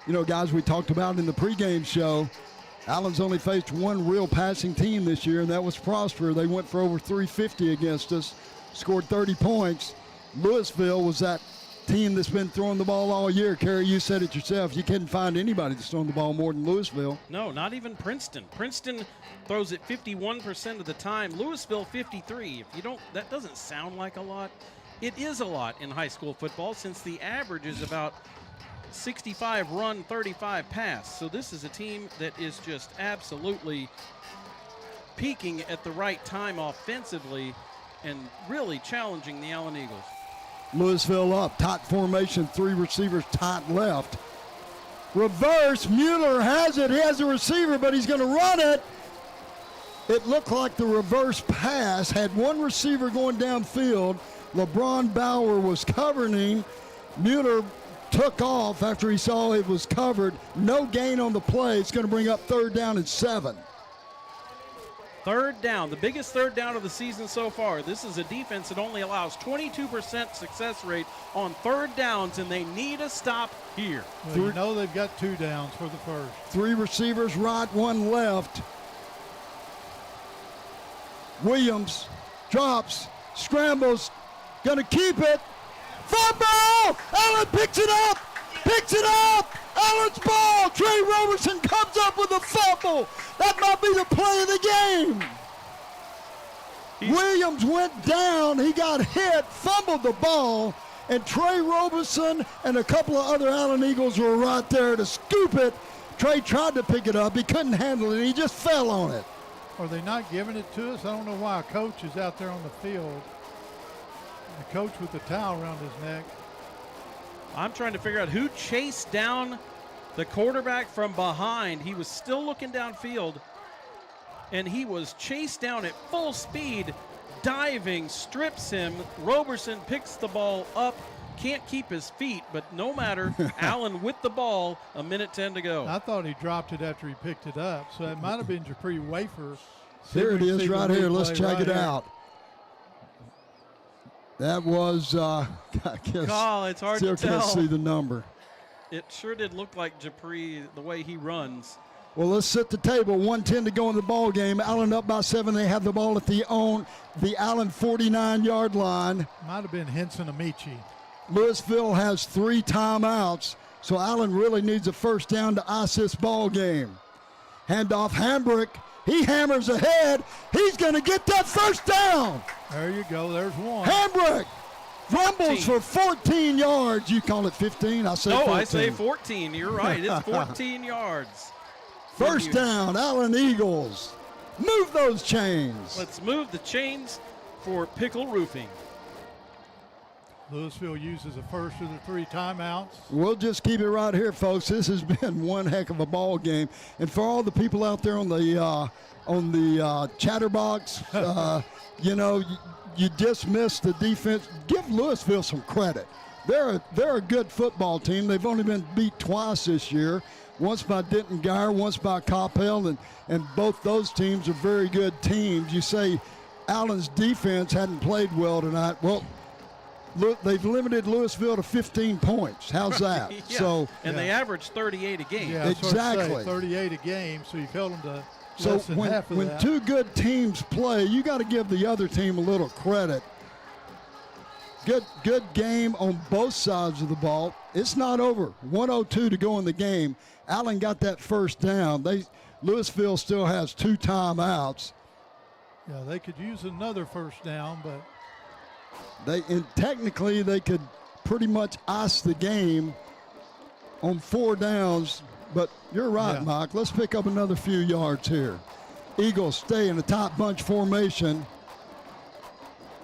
You know, guys, we talked about in the pregame show, Allen's only faced one real passing team this year, and that was Prosper. They went for over 350 against us, scored 30 points. Lewisville was that team that's been throwing the ball all year. Kerry, you said it yourself. You couldn't find anybody that's throwing the ball more than Lewisville. No, not even Princeton. Princeton throws it 51% of the time. Lewisville 53. If you don't, that doesn't sound like a lot. It is a lot in high school football since the average is about 65 run, 35 pass. So this is a team that is just absolutely peaking at the right time offensively and really challenging the Allen Eagles. Lewisville up, tight formation, 3 receivers tight left. Reverse, Mueller has it. He has a receiver, but he's going to run it. It looked like the reverse pass had 1 receiver going downfield. LeBron Bauer was covering him. Mueller took off after he saw it was covered. No gain on the play. It's going to bring up 3rd down and 7. 3rd down, the biggest 3rd down of the season so far. This is a defense that only allows 22% success rate on 3rd downs, and they need a stop here. Well, you know they've got 2 downs for the first. 3 receivers right, 1 left. Williams drops, scrambles, gonna keep it. Fumble! Allen picks it up! Allen's ball! Trey Roberson comes up with a fumble! That might be the play of the game! Williams went down, he got hit, fumbled the ball, and Trey Roberson and a couple of other Allen Eagles were right there to scoop it. Trey tried to pick it up, he couldn't handle it, he just fell on it. Are they not giving it to us? I don't know why a coach is out there on the field. The coach with the towel around his neck. I'm trying to figure out who chased down the quarterback from behind. He was still looking downfield, and he was chased down at full speed, diving, strips him. Roberson picks the ball up, can't keep his feet, but no matter, Allen with the ball, 1:10 to go. I thought he dropped it after he picked it up, so it might have been Japri Wafer. Here it is right here. Let's check it out. That was, I guess, it's hard still to tell. can't see the number. It sure did look like Japri, the way he runs. Well, let's set the table. 1:10 to go in the ball game. Allen up by 7. They have the ball at the Allen 49-yard line. Might have been Henson Amici. Lewisville has 3 timeouts, so Allen really needs a first down to ice this ball game. Handoff Hambrick. He hammers ahead. He's going to get that first down. There you go. There's one. Hambrick rumbles for 14 yards. You call it 15? I say 14. No, I say 14. You're right. It's 14 yards. First down, Allen Eagles. Move those chains. Let's move the chains for Pickle Roofing. Lewisville uses the first of the 3 timeouts. We'll just keep it right here, folks. This has been one heck of a ball game. And for all the people out there on the chatterbox, you know, you dismissed the defense. Give Lewisville some credit. They're a good football team. They've only been beat twice this year. Once by Denton Geyer, once by Coppell, and both those teams are very good teams. You say Allen's defense hadn't played well tonight. Well, look, they've limited Lewisville to 15 points. How's that? Yeah. They average 38 a game. Yeah, exactly. 38 a game, so you've held them to so less than half of when that. 2 good teams play, you got to give the other team a little credit. Good game on both sides of the ball. It's not over. 1:02 to go in the game. Allen got that first down. Lewisville still has 2 timeouts. Yeah, they could use another first down, but technically they could pretty much ice the game on 4 downs. But you're right, Mike. Let's pick up another few yards here. Eagles stay in the top bunch formation.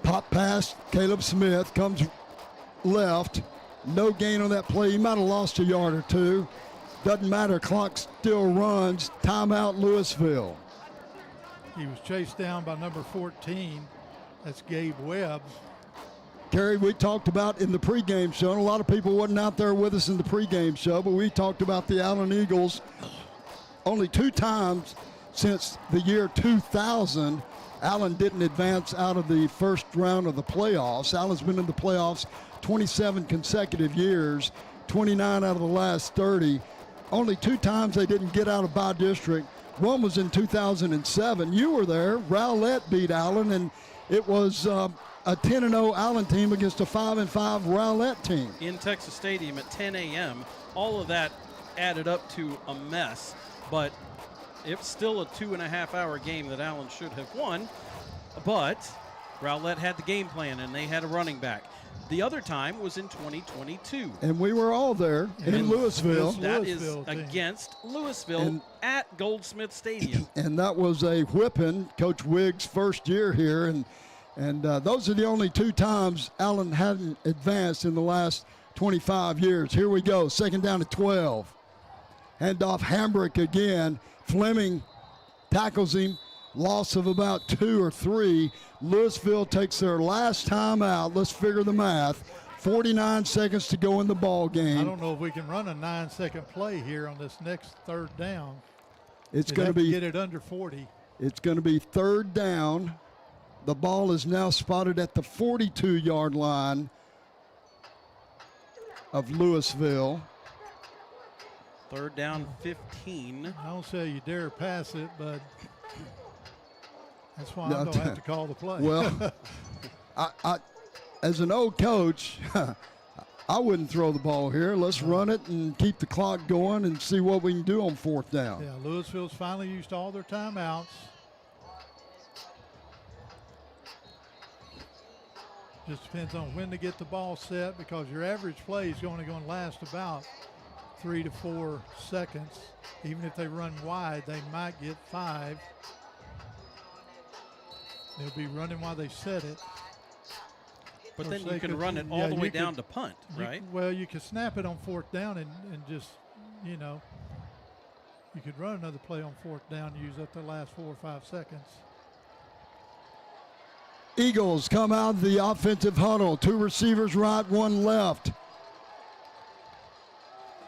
Pop pass, Caleb Smith comes left. No gain on that play. He might have lost a yard or 2. Doesn't matter. Clock still runs. Timeout, Lewisville. He was chased down by number 14. That's Gabe Webb. Kerry, we talked about in the pregame show, and a lot of people wasn't out there with us in the pregame show, but we talked about the Allen Eagles only 2 times since the year 2000. Allen didn't advance out of the first round of the playoffs. Allen's been in the playoffs 27 consecutive years, 29 out of the last 30. Only 2 times they didn't get out of by district. One was in 2007. You were there. Rowlett beat Allen, and it was a 10-0 Allen team against a 5-5 Rowlett team. In Texas Stadium at 10 a.m. All of that added up to a mess, but it's still a 2.5-hour game that Allen should have won. But Rowlett had the game plan, and they had a running back. The other time was in 2022. And we were all there in Lewisville. That is against Lewisville at Goldsmith Stadium. And that was a whipping, Coach Wiggs' first year here. And those are the only 2 times Allen hadn't advanced in the last 25 years. Here we go, 2nd down to 12. Handoff Hambrick again. Fleming tackles him. Loss of about 2 or 3. Lewisville takes their last time out. Let's figure the math. 49 seconds to go in the ball game. I don't know if we can run a 9-second play here on this next 3rd down. It's going to be get it under 40. It's going to be 3rd down. The ball is now spotted at the 42-yard line of Lewisville. 3rd down, 15. I don't say you dare pass it, but that's why I'm going to have to call the play. Well, I, as an old coach, I wouldn't throw the ball here. Let's run it and keep the clock going and see what we can do on 4th down. Yeah, Lewisville's finally used all their timeouts. Just depends on when to get the ball set, because your average play is only going to last about 3 to 4 seconds. Even if they run wide, they might get 5. They'll be running while they set it. But then you can run it all the way down to punt, right? Well, you can snap it on 4th down and just, you could run another play on 4th down and use up the last 4 or 5 seconds. Eagles come out of the offensive huddle. 2 receivers right, 1 left.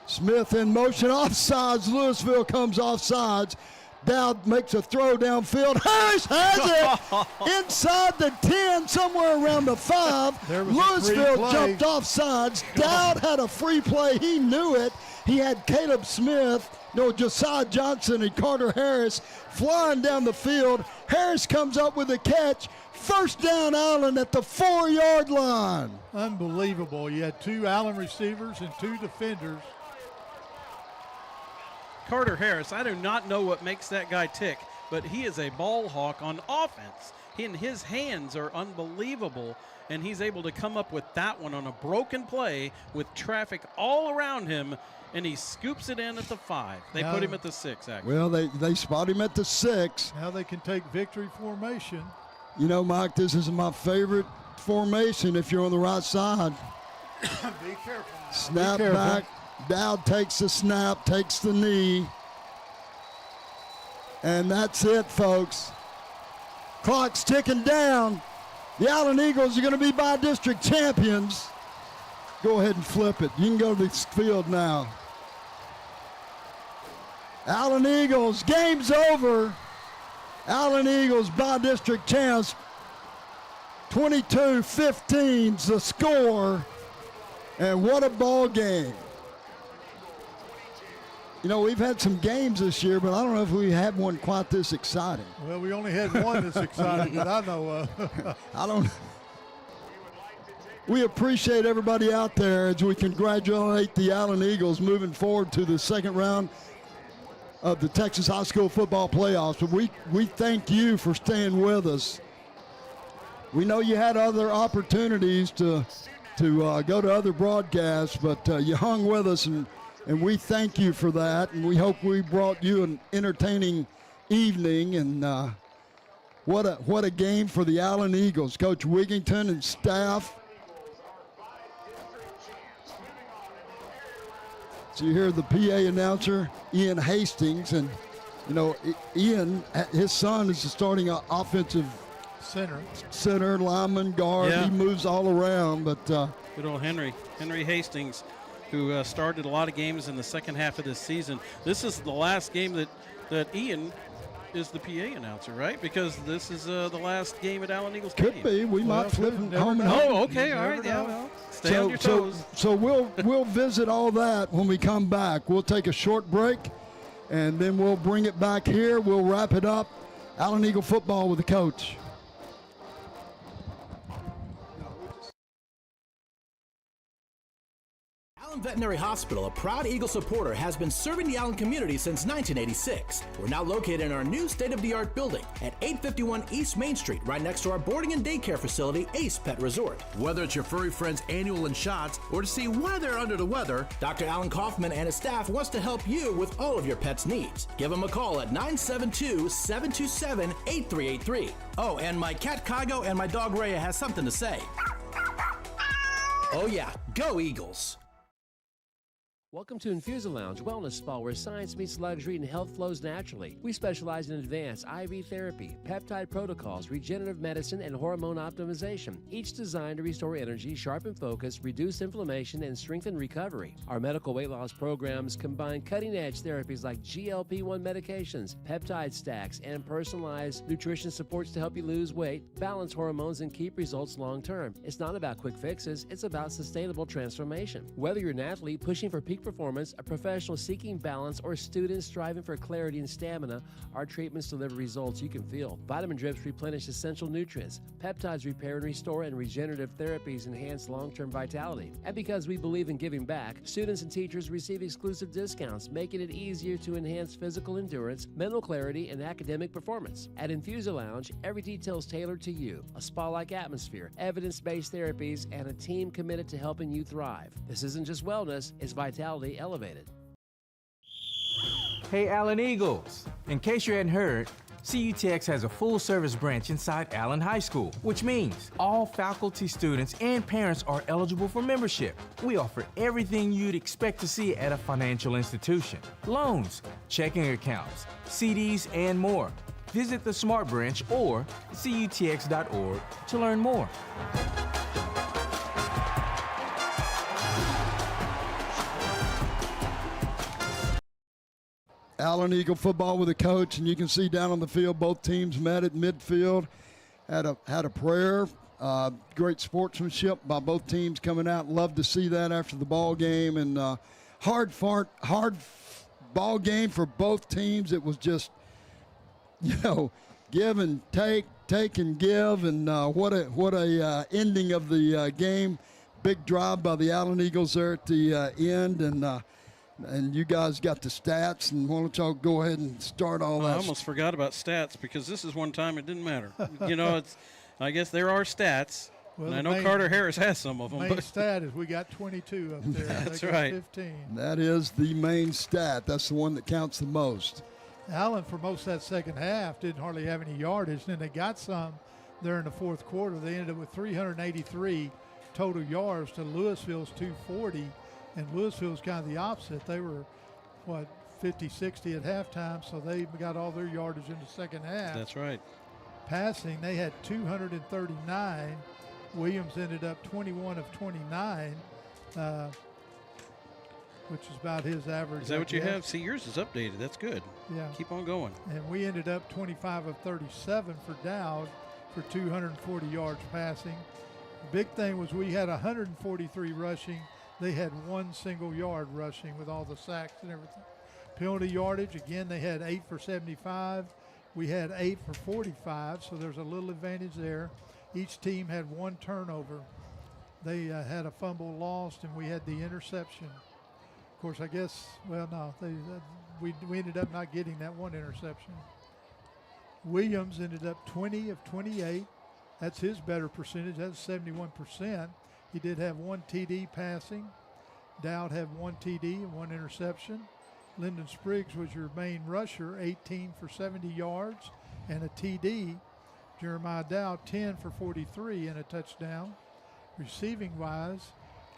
Smith in motion, offsides. Lewisville comes offsides. Dowd makes a throw downfield. Harris has it inside the 10, somewhere around the 5. Lewisville jumped offsides. Dowd had a free play. He knew it. He had Caleb Smith, Josiah Johnson and Carter Harris flying down the field. Harris comes up with a catch. 1st down, Allen at the 4-yard line. Unbelievable. You had 2 Allen receivers and 2 defenders. Carter Harris, I do not know what makes that guy tick, but he is a ball hawk on offense. His hands are unbelievable, and he's able to come up with that one on a broken play with traffic all around him, and he scoops it in at the 5. They put him at the 6, actually. Well, they spot him at the 6. Now they can take victory formation. Mike, this is my favorite formation if you're on the right side. Be careful. Snap back. Dowd takes the snap, takes the knee. And that's it, folks. Clock's ticking down. The Allen Eagles are going to be by-district champions. Go ahead and flip it. You can go to the field now. Allen Eagles, game's over. Allen Eagles by-district champs. 22-15's the score. And what a ball game. We've had some games this year, but I don't know if we had one quite this exciting. Well, we only had one that's exciting that I know of. We appreciate everybody out there as we congratulate the Allen Eagles moving forward to the second round of the Texas High School Football Playoffs. But we thank you for staying with us. We know you had other opportunities to go to other broadcasts, but you hung with us, and we thank you for that. And we hope we brought you an entertaining evening. And what a game for the Allen Eagles. Coach Wigington and staff. So you hear the PA announcer, Ian Hastings, and you know, Ian, his son is the starting offensive center, lineman, guard. Yeah. He moves all around. But good old Henry Hastings, who started a lot of games in the second half of this season. This is the last game that Ian is the PA announcer, right? Because this is the last game at Allen Eagles Stadium. could be. We might flip him home. Oh, okay, all right, yeah. Well, stay on your toes. So we'll visit all that when we come back. We'll take a short break, and then we'll bring it back here. We'll wrap it up. Allen Eagle football with the coach. Allen Veterinary Hospital, a proud Eagle supporter, has been serving the Allen community since 1986. We're now located in our new state-of-the-art building at 851 East Main Street, right next to our boarding and daycare facility, Ace Pet Resort. Whether it's your furry friend's annual and shots or to see why they're under the weather, Dr. Alan Kaufman and his staff wants to help you with all of your pet's needs. Give them a call at 972-727-8383. Oh, and my cat Kago and my dog Rhea has something to say. Oh yeah, go Eagles! Welcome to Infusa Lounge Wellness Spa, where science meets luxury and health flows naturally. We specialize in advanced IV therapy, peptide protocols, regenerative medicine, and hormone optimization, each designed to restore energy, sharpen focus, reduce inflammation, and strengthen recovery. Our medical weight loss programs combine cutting-edge therapies like GLP-1 medications, peptide stacks, and personalized nutrition supports to help you lose weight, balance hormones, and keep results long-term. It's not about quick fixes, it's about sustainable transformation. Whether you're an athlete pushing for peak performance, a professional seeking balance, or students striving for clarity and stamina, our treatments deliver results you can feel. Vitamin drips replenish essential nutrients. Peptides repair and restore, and regenerative therapies enhance long-term vitality. And because we believe in giving back, students and teachers receive exclusive discounts, making it easier to enhance physical endurance, mental clarity, and academic performance. At Infusa Lounge, every detail is tailored to you. A spa-like atmosphere, evidence-based therapies, and a team committed to helping you thrive. This isn't just wellness, it's vitality elevated. Hey, Allen Eagles. In case you hadn't heard, CUTX has a full-service branch inside Allen High School, which means all faculty, students, and parents are eligible for membership. We offer everything you'd expect to see at a financial institution: loans, checking accounts, CDs, and more. Visit the Smart Branch or cutx.org to learn more. Allen Eagle football with a coach, and you can see down on the field both teams met at midfield, had a prayer. Great sportsmanship by both teams coming out. Love to see that after the ball game, and hard ball game for both teams. It was just, give and take and give, and what a ending of the game. Big drive by the Allen Eagles there at the end, and you guys got the stats, and why don't y'all go ahead and start all that? I almost forgot about stats because this is one time it didn't matter. I guess there are stats, and I know Carter Harris has some of them. The main stat is we got 22 up there. That's they got right. 15. That is the main stat. That's the one that counts the most. Allen, for most of that second half, didn't hardly have any yardage. Then they got some there in the fourth quarter. They ended up with 383 total yards to Lewisville's 240. And Lewisville's kind of the opposite. They were, 50-60 at halftime, so they got all their yardage in the second half. That's right. Passing, they had 239. Williams ended up 21 of 29, which is about his average. Is that what you have? See, yours is updated. That's good. Yeah. Keep on going. And we ended up 25 of 37 for Dowd for 240 yards passing. The big thing was we had 143 rushing. They had one single yard rushing with all the sacks and everything. Penalty yardage, again, they had 8 for 75. We had 8 for 45, so there's a little advantage there. Each team had one turnover. They had a fumble lost, and we had the interception. Of course, I guess, well, no, we ended up not getting that one interception. Williams ended up 20 of 28. That's his better percentage. That's 71%. He did have one TD passing. Dowd had one TD and one interception. Lyndon Spriggs was your main rusher, 18 for 70 yards and a TD. Jeremiah Dowd, 10 for 43 and a touchdown. Receiving-wise,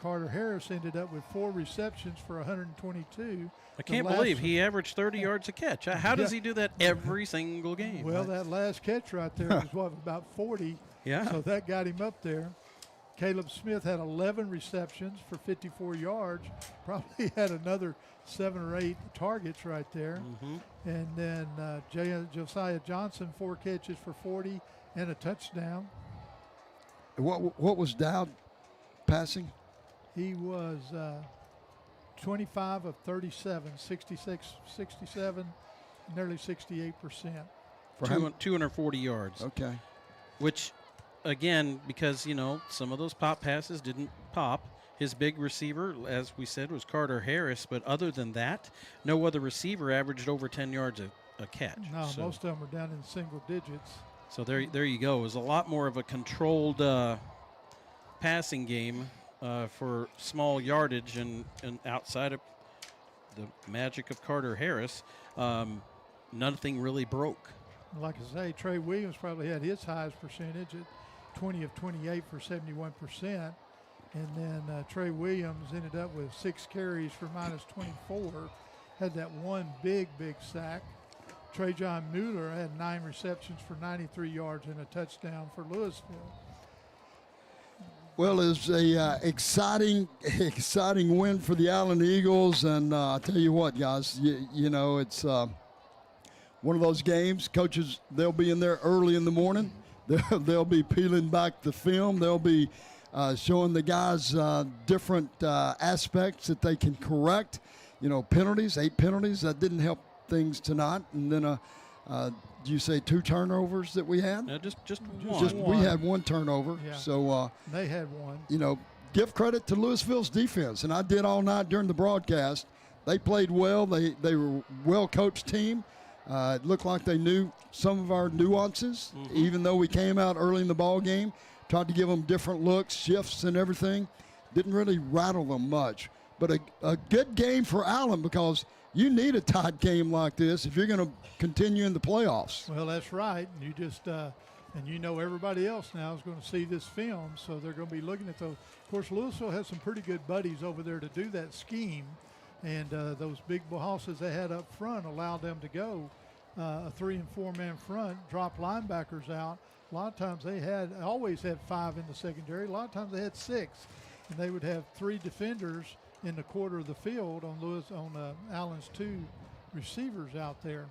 Carter Harris ended up with 4 receptions for 122. I can't believe he averaged 30 yards a catch. How does he do that every single game? Well, that last catch right there was, about 40. Yeah. So that got him up there. Caleb Smith had 11 receptions for 54 yards. Probably had another 7 or 8 targets right there. And then Josiah Johnson, 4 catches for 40 and a touchdown. What was Dowd passing? He was 25 of 37, 67, nearly 68%. For 240 yards. Okay. Which, again, because, some of those pop passes didn't pop. His big receiver, as we said, was Carter Harris. But other than that, no other receiver averaged over 10 yards a catch. No, most of them are down in single digits. So there you go. It was a lot more of a controlled passing game for small yardage, and outside of the magic of Carter Harris, nothing really broke. Like I say, Trey Williams probably had his highest percentage at 20 of 28 for 71%. And then Trey Williams ended up with 6 carries for minus 24. Had that one big sack. Trajan Mueller had 9 receptions for 93 yards and a touchdown for Lewisville. Well, it's a exciting win for the Allen Eagles, and I tell you what, guys, it's one of those games. Coaches, they'll be in there early in the morning. They'll be peeling back the film. They'll be showing the guys different aspects that they can correct. Penalties, 8 penalties that didn't help things tonight, and then do you say 2 turnovers that we had? No, just one. We had 1 turnover. Yeah. So they had 1. Give credit to Lewisville's defense, and I did all night during the broadcast. They played well. They were a well-coached team. It looked like they knew some of our nuances, even though we came out early in the ball game, tried to give them different looks, shifts, and everything. Didn't really rattle them much. But a good game for Allen, because you need a tight game like this if you're going to continue in the playoffs. Well, that's right. You just and everybody else now is going to see this film, so they're going to be looking at those. Of course, Lewisville has some pretty good buddies over there to do that scheme, and those big bosses they had up front allowed them to go a 3- and 4-man front, drop linebackers out. A lot of times they always had 5 in the secondary. A lot of times they had 6, and they would have 3 defenders in the quarter of the field on Allen's 2 receivers out there.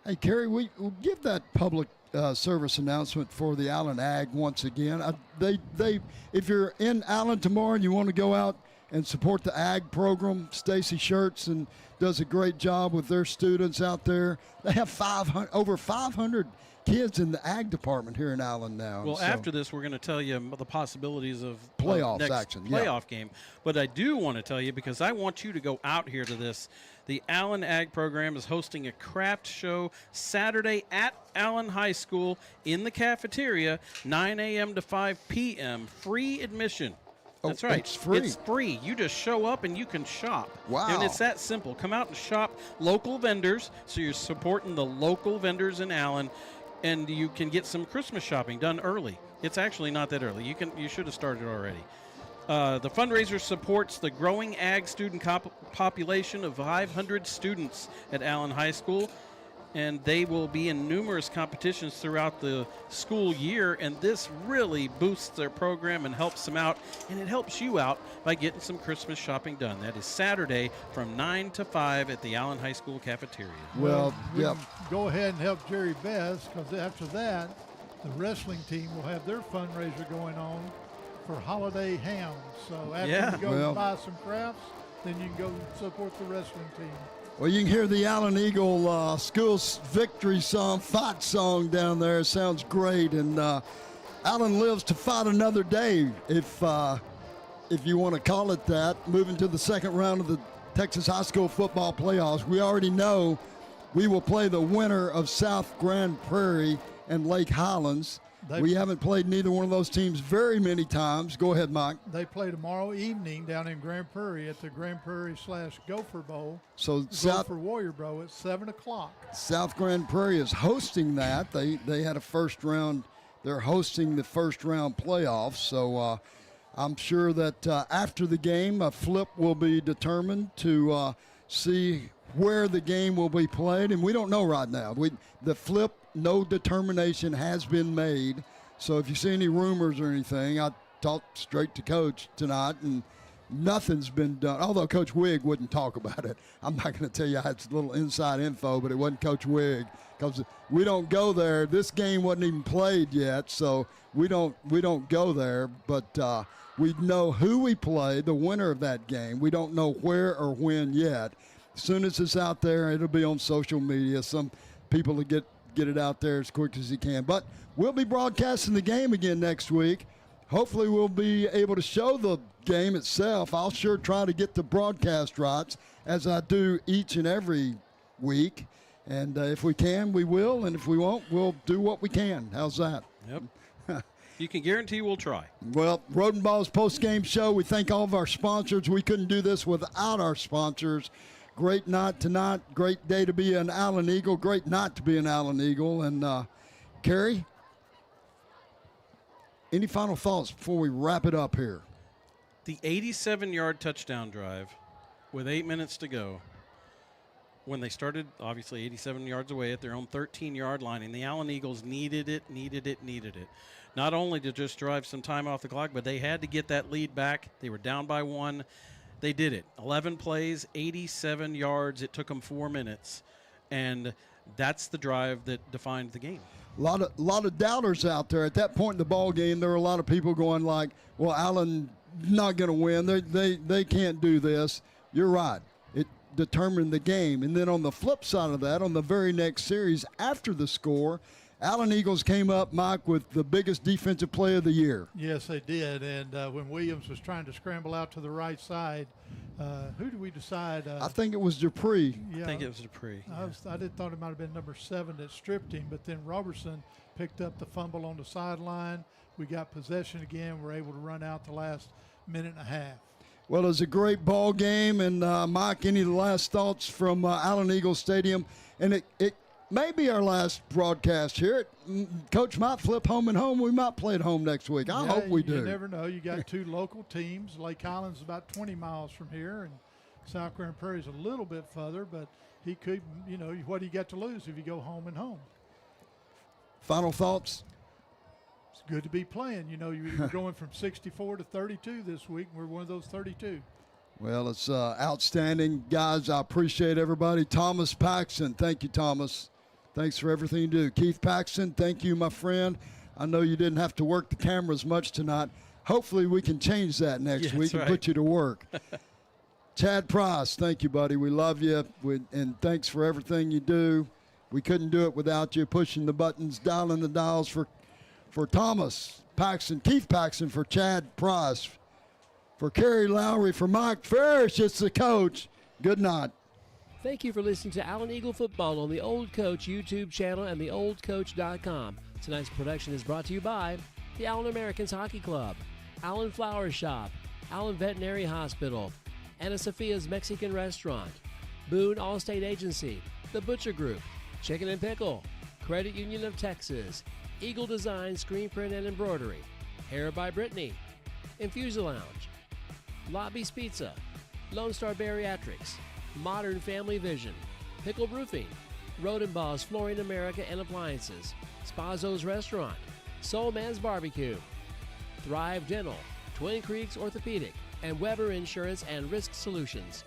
Hey, Kerry, we'll give that public service announcement for the Allen Ag once again. If you're in Allen tomorrow and you want to go out and support the Ag program, Stacy Schertz does a great job with their students out there. They have over 500 kids in the Ag department here in Allen now. Well, after this, we're going to tell you the possibilities of playoffs next action, playoff game. But I do want to tell you, because I want you to go out here to this. The Allen Ag program is hosting a craft show Saturday at Allen High School in the cafeteria, 9 a.m. to 5 p.m. Free admission. That's right. It's free. It's free. You just show up and you can shop. Wow. And it's that simple. Come out and shop local vendors, so you're supporting the local vendors in Allen, and you can get some Christmas shopping done early. It's actually not that early. You should have started already. The fundraiser supports the growing ag student population of 500 students at Allen High School, and they will be in numerous competitions throughout the school year, and this really boosts their program and helps them out, and it helps you out by getting some Christmas shopping done. That is Saturday from 9 to 5 at the Allen High School cafeteria. Well, yep. Go ahead and help Jerry Best, because after that, the wrestling team will have their fundraiser going on for holiday hams. So after you go buy some crafts, then you can go support the wrestling team. Well, you can hear the Allen Eagle school's victory song, fight song down there. It sounds great. And Allen lives to fight another day. If if you want to call it that, moving to the second round of the Texas High School football playoffs. We already know we will play the winner of South Grand Prairie and Lake Highlands. We haven't played neither one of those teams very many times. Go ahead, Mike. They play tomorrow evening down in Grand Prairie at the Grand Prairie/Gopher Bowl. So Gopher Warrior Bowl at 7 o'clock. South Grand Prairie is hosting that. They had a first round. They're hosting the first round playoffs. So I'm sure that after the game, a flip will be determined to see where the game will be played. And we don't know right now. The flip, no determination has been made. So if you see any rumors or anything, I talked straight to Coach tonight, and nothing's been done. Although Coach Wigg wouldn't talk about it. I'm not going to tell you I had a little inside info, but it wasn't Coach Wigg because we don't go there. This game wasn't even played yet, so we don't go there. But we know who we play, the winner of that game. We don't know where or when yet. As soon as it's out there, it'll be on social media. Some people will get it out there as quick as he can. But we'll be broadcasting the game again next week. Hopefully we'll be able to show the game itself. I'll sure try to get the broadcast rights as I do each and every week. And if we can, we will. And if we won't, we'll do what we can. How's that? Yep. You can guarantee we'll try. Well, Rodenball's post-game show, we thank all of our sponsors. We couldn't do this without our sponsors. Great night tonight. Great day to be an Allen Eagle. Great night to be an Allen Eagle. And, Kerry, any final thoughts before we wrap it up here? The 87-yard touchdown drive with 8 minutes to go, when they started, obviously 87 yards away at their own 13-yard line, and the Allen Eagles needed it. Not only to just drive some time off the clock, but they had to get that lead back. They were down by 1. They did it. 11 plays, 87 yards. It took them 4 minutes, and that's the drive that defined the game. A lot of doubters out there. At that point in the ball game, there were a lot of people going like, well, Allen not going to win. They can't do this. You're right. It determined the game. And then on the flip side of that, on the very next series after the score, Allen Eagles came up, Mike, with the biggest defensive play of the year. Yes, they did. And when Williams was trying to scramble out to the right side, who did we decide? I think it was Dupree. Yeah, I think it was Dupree. I thought it might have been number 7 that stripped him, but then Robertson picked up the fumble on the sideline. We got possession again. We're able to run out the last minute and a half. Well, it was a great ball game. And, Mike, any last thoughts from Allen Eagles Stadium? And it may be our last broadcast here. Coach might flip home and home. We might play at home next week. I hope we do. You never know. You got 2 local teams. Lake Highlands is about 20 miles from here, and South Grand Prairie is a little bit further, but he could, what do you got to lose if you go home and home? Final thoughts? It's good to be playing. You're going from 64 to 32 this week. We're one of those 32. Well, it's outstanding. Guys, I appreciate everybody. Thomas Paxson, thank you, Thomas. Thanks for everything you do. Keith Paxson, thank you, my friend. I know you didn't have to work the cameras much tonight. Hopefully we can change that next week and put you to work. Chad Price, thank you, buddy. We love you, and thanks for everything you do. We couldn't do it without you pushing the buttons, dialing the dials for Thomas Paxson, Keith Paxson, for Chad Price, for Kerry Lowry, for Mike Farish. It's the coach. Good night. Thank you for listening to Allen Eagle Football on the Old Coach YouTube channel and theoldcoach.com. Tonight's production is brought to you by the Allen Americans Hockey Club, Allen Flower Shop, Allen Veterinary Hospital, Ana Sophia's Mexican Restaurant, Boone Allstate Agency, The Butcher Group, Chicken and Pickle, Credit Union of Texas, Eagle Design Screen Print and Embroidery, Hair by Brittany, Infusa Lounge, Lobby's Pizza, Lone Star Bariatrics, Modern Family Vision, Pickle Roofing, Rodenball's Flooring America and Appliances, Spazzo's Restaurant, Soul Man's Barbecue, Thrive Dental, Twin Creeks Orthopedic, and Weber Insurance and Risk Solutions.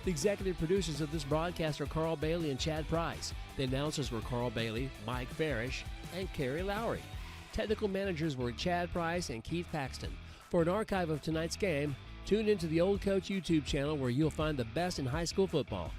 The executive producers of this broadcast are Carl Bailey and Chad Price. The announcers were Carl Bailey, Mike Farish, and Kerry Lowry. Technical managers were Chad Price and Keith Paxton. For an archive of tonight's game, tune into the Old Coach YouTube channel where you'll find the best in high school football.